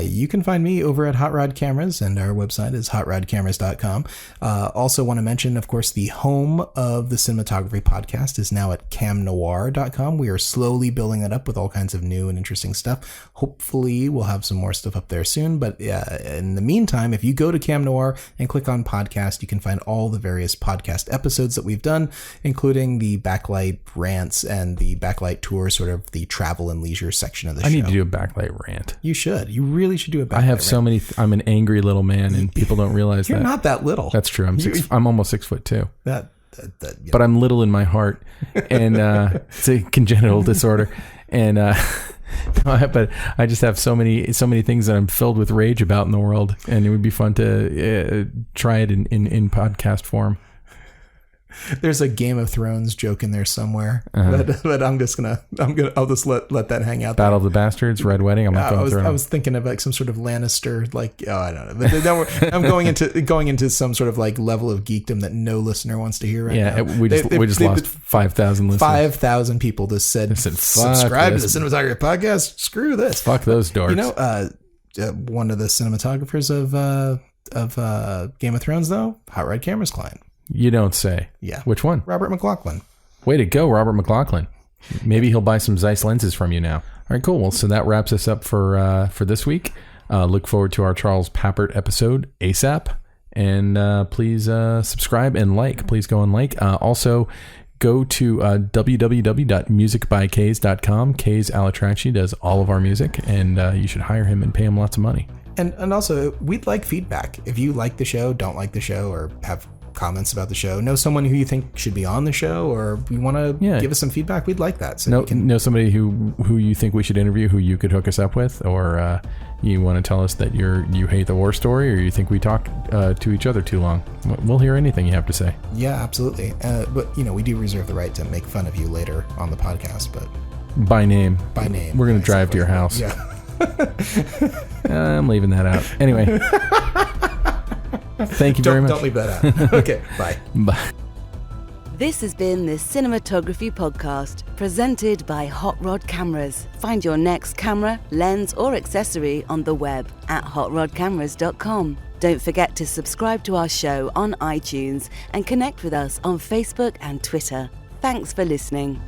You can find me over at Hot Rod Cameras, and our website is hotrodcameras.com. Also want to mention, of course, the home of the Cinematography Podcast is now at camnoir.com. We are slowly building that up with all kinds of new and interesting stuff. Hopefully we'll have some more stuff up there soon, but in the meantime, if you go to Cam Noir and click on podcast, you can find all the various podcast episodes that we've done, including the backlight rants and the backlight tour, sort of the travel and leisure section of the show. I need to do a backlight rant. You should. You really should do a backlight rant. I have so many. I'm an angry little man, and people don't realize You're not that little. That's true. I'm almost 6'2". Yeah. But I'm little in my heart, and it's a congenital disorder. And But I just have so many things that I'm filled with rage about in the world, and it would be fun to try it in podcast form. There's a Game of Thrones joke in there somewhere, but I'll just let that hang out. Battle of the Bastards, Red Wedding. I'm not going through it. I was thinking of like some sort of Lannister, I don't know. But I'm going into some sort of like level of geekdom that no listener wants to hear right now. We just lost 5,000 listeners. 5,000 people just said subscribe to the Cinematography Podcast. Screw this. Fuck those dorks. One of the cinematographers of Game of Thrones, though, Hot Rod Camera's client. You don't say. Yeah. Which one? Robert McLaughlin. Way to go, Robert McLaughlin. Maybe he'll buy some Zeiss lenses from you now. All right, cool. Well, so that wraps us up for this week. Look forward to our Charles Papert episode ASAP. And please subscribe and like. Please go and like. Also, go to www.musicbykays.com. Kays Alatracci does all of our music, and you should hire him and pay him lots of money. And also, we'd like feedback. If you like the show, don't like the show, or have comments about the show, know someone who you think should be on the show, or you want to give us some feedback, we'd like that. So know somebody who you think we should interview, who you could hook us up with, or you want to tell us that you hate the war story, or you think we talk to each other too long. We'll hear anything you have to say. Yeah, absolutely. But we do reserve the right to make fun of you later on the podcast, but by name. We're going to drive to your house. Yeah. I'm leaving that out. Anyway. Thank you very much. Don't leave that out. Okay, bye. Bye. This has been the Cinematography Podcast, presented by Hot Rod Cameras. Find your next camera, lens, or accessory on the web at hotrodcameras.com. Don't forget to subscribe to our show on iTunes and connect with us on Facebook and Twitter. Thanks for listening.